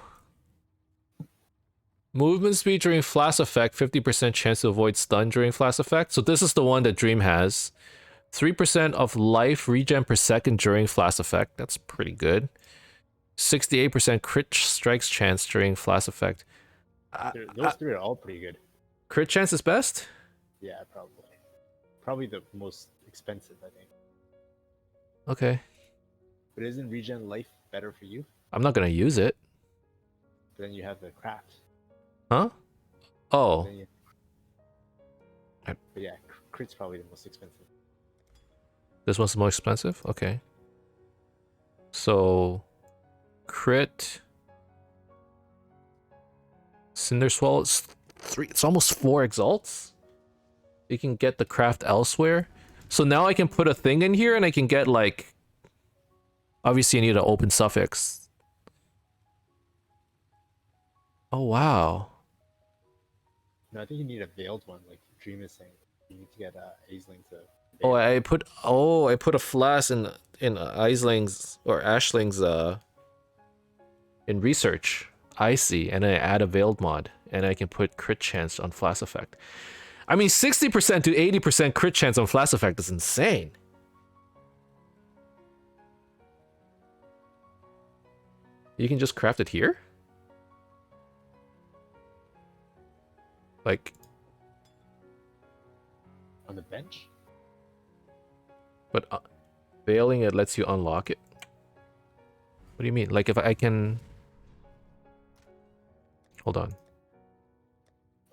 Movement speed during flash effect, 50% chance to avoid stun during flash effect. So this is the one that Dream has. 3% of life regen per second during flash effect. That's pretty good. 68% crit strikes chance during flash effect. Those three are all pretty good. Crit chance is best? Yeah, probably. Probably the most expensive, I think. Okay. But isn't regen life better for you? I'm not gonna use it. But then you have the craft. Huh? Oh. Then but yeah, crit's probably the most expensive. This one's more expensive? Okay. So... Crit... Cinder Swallow, it's almost 4 exalts. You can get the craft elsewhere. So now I can put a thing in here and I can get like... Obviously I need an open suffix. Oh wow. No, I think you need a veiled one, like Dream is saying. You need to get Aisling to Oh, veil. I put a flask in Aisling's or Ashling's in research. I see, and I add a veiled mod, and I can put crit chance on flash effect. I mean, 60% to 80% crit chance on flash effect is insane. You can just craft it here? Like... On the bench? But veiling it lets you unlock it. What do you mean? Like if I can... Hold on.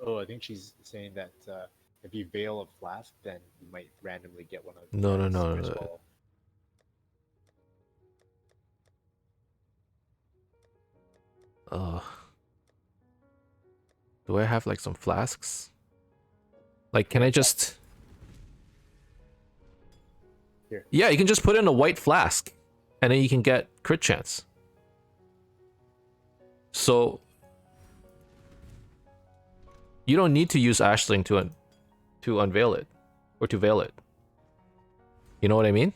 Oh, I think she's saying that if you veil a flask, then you might randomly get one of No, no, these no, as no. well. Do I have like some flasks? Like, can I just... Here. Yeah, you can just put in a white flask, and then you can get crit chance. So you don't need to use Ashling to unveil it or to veil it. You know what I mean?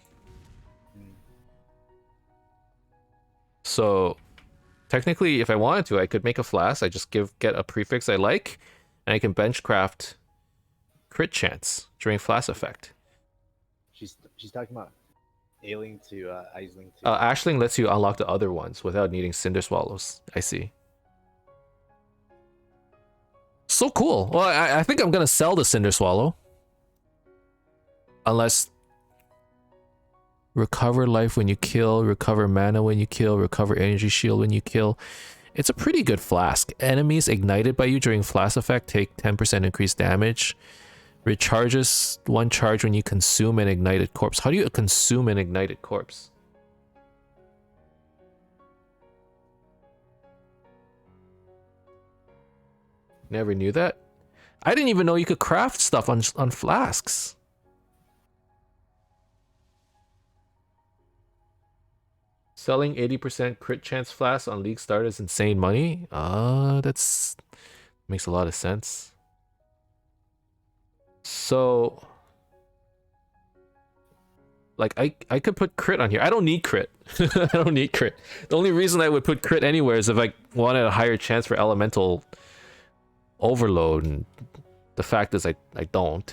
So technically, if I wanted to, I could make a flask. I just get a prefix I like, and I can benchcraft crit chance during flask effect. She's talking about ailing to Aisling to. Ashling lets you unlock the other ones without needing Cinder Swallows. I see. So cool. Well, I think I'm gonna sell the Cinder Swallow. Unless... Recover life when you kill, recover mana when you kill, recover energy shield when you kill. It's a pretty good flask. Enemies ignited by you during flask effect take 10% increased damage. Recharges 1 charge when you consume an ignited corpse. How do you consume an ignited corpse? Never knew that. I didn't even know you could craft stuff on flasks. Selling 80% crit chance flasks on League Start is insane money. That's makes a lot of sense. So, like, I could put crit on here. I don't need crit. I don't need crit. The only reason I would put crit anywhere is if I wanted a higher chance for elemental overload, and the fact is I don't.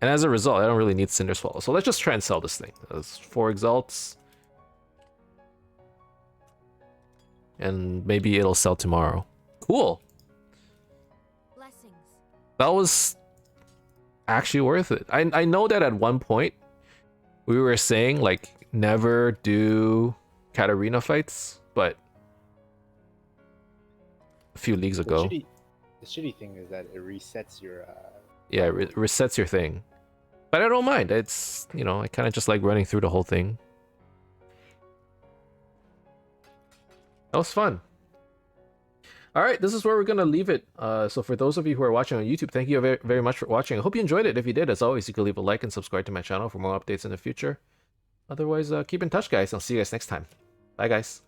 And as a result, I don't really need Cinder Swallow. So let's just try and sell this thing. That's 4 exalts. And maybe it'll sell tomorrow. Cool. Blessings. That was actually worth it. I know that at one point we were saying like never do Katarina fights, but a few leagues ago. The shitty thing is that it resets your. Yeah, it resets your thing. But I don't mind. It's, you know, I kind of just like running through the whole thing. That was fun. All right, this is where we're going to leave it. So for those of you who are watching on YouTube, thank you very, very much for watching. I hope you enjoyed it. If you did, as always, you can leave a like and subscribe to my channel for more updates in the future. Otherwise, keep in touch, guys. I'll see you guys next time. Bye, guys.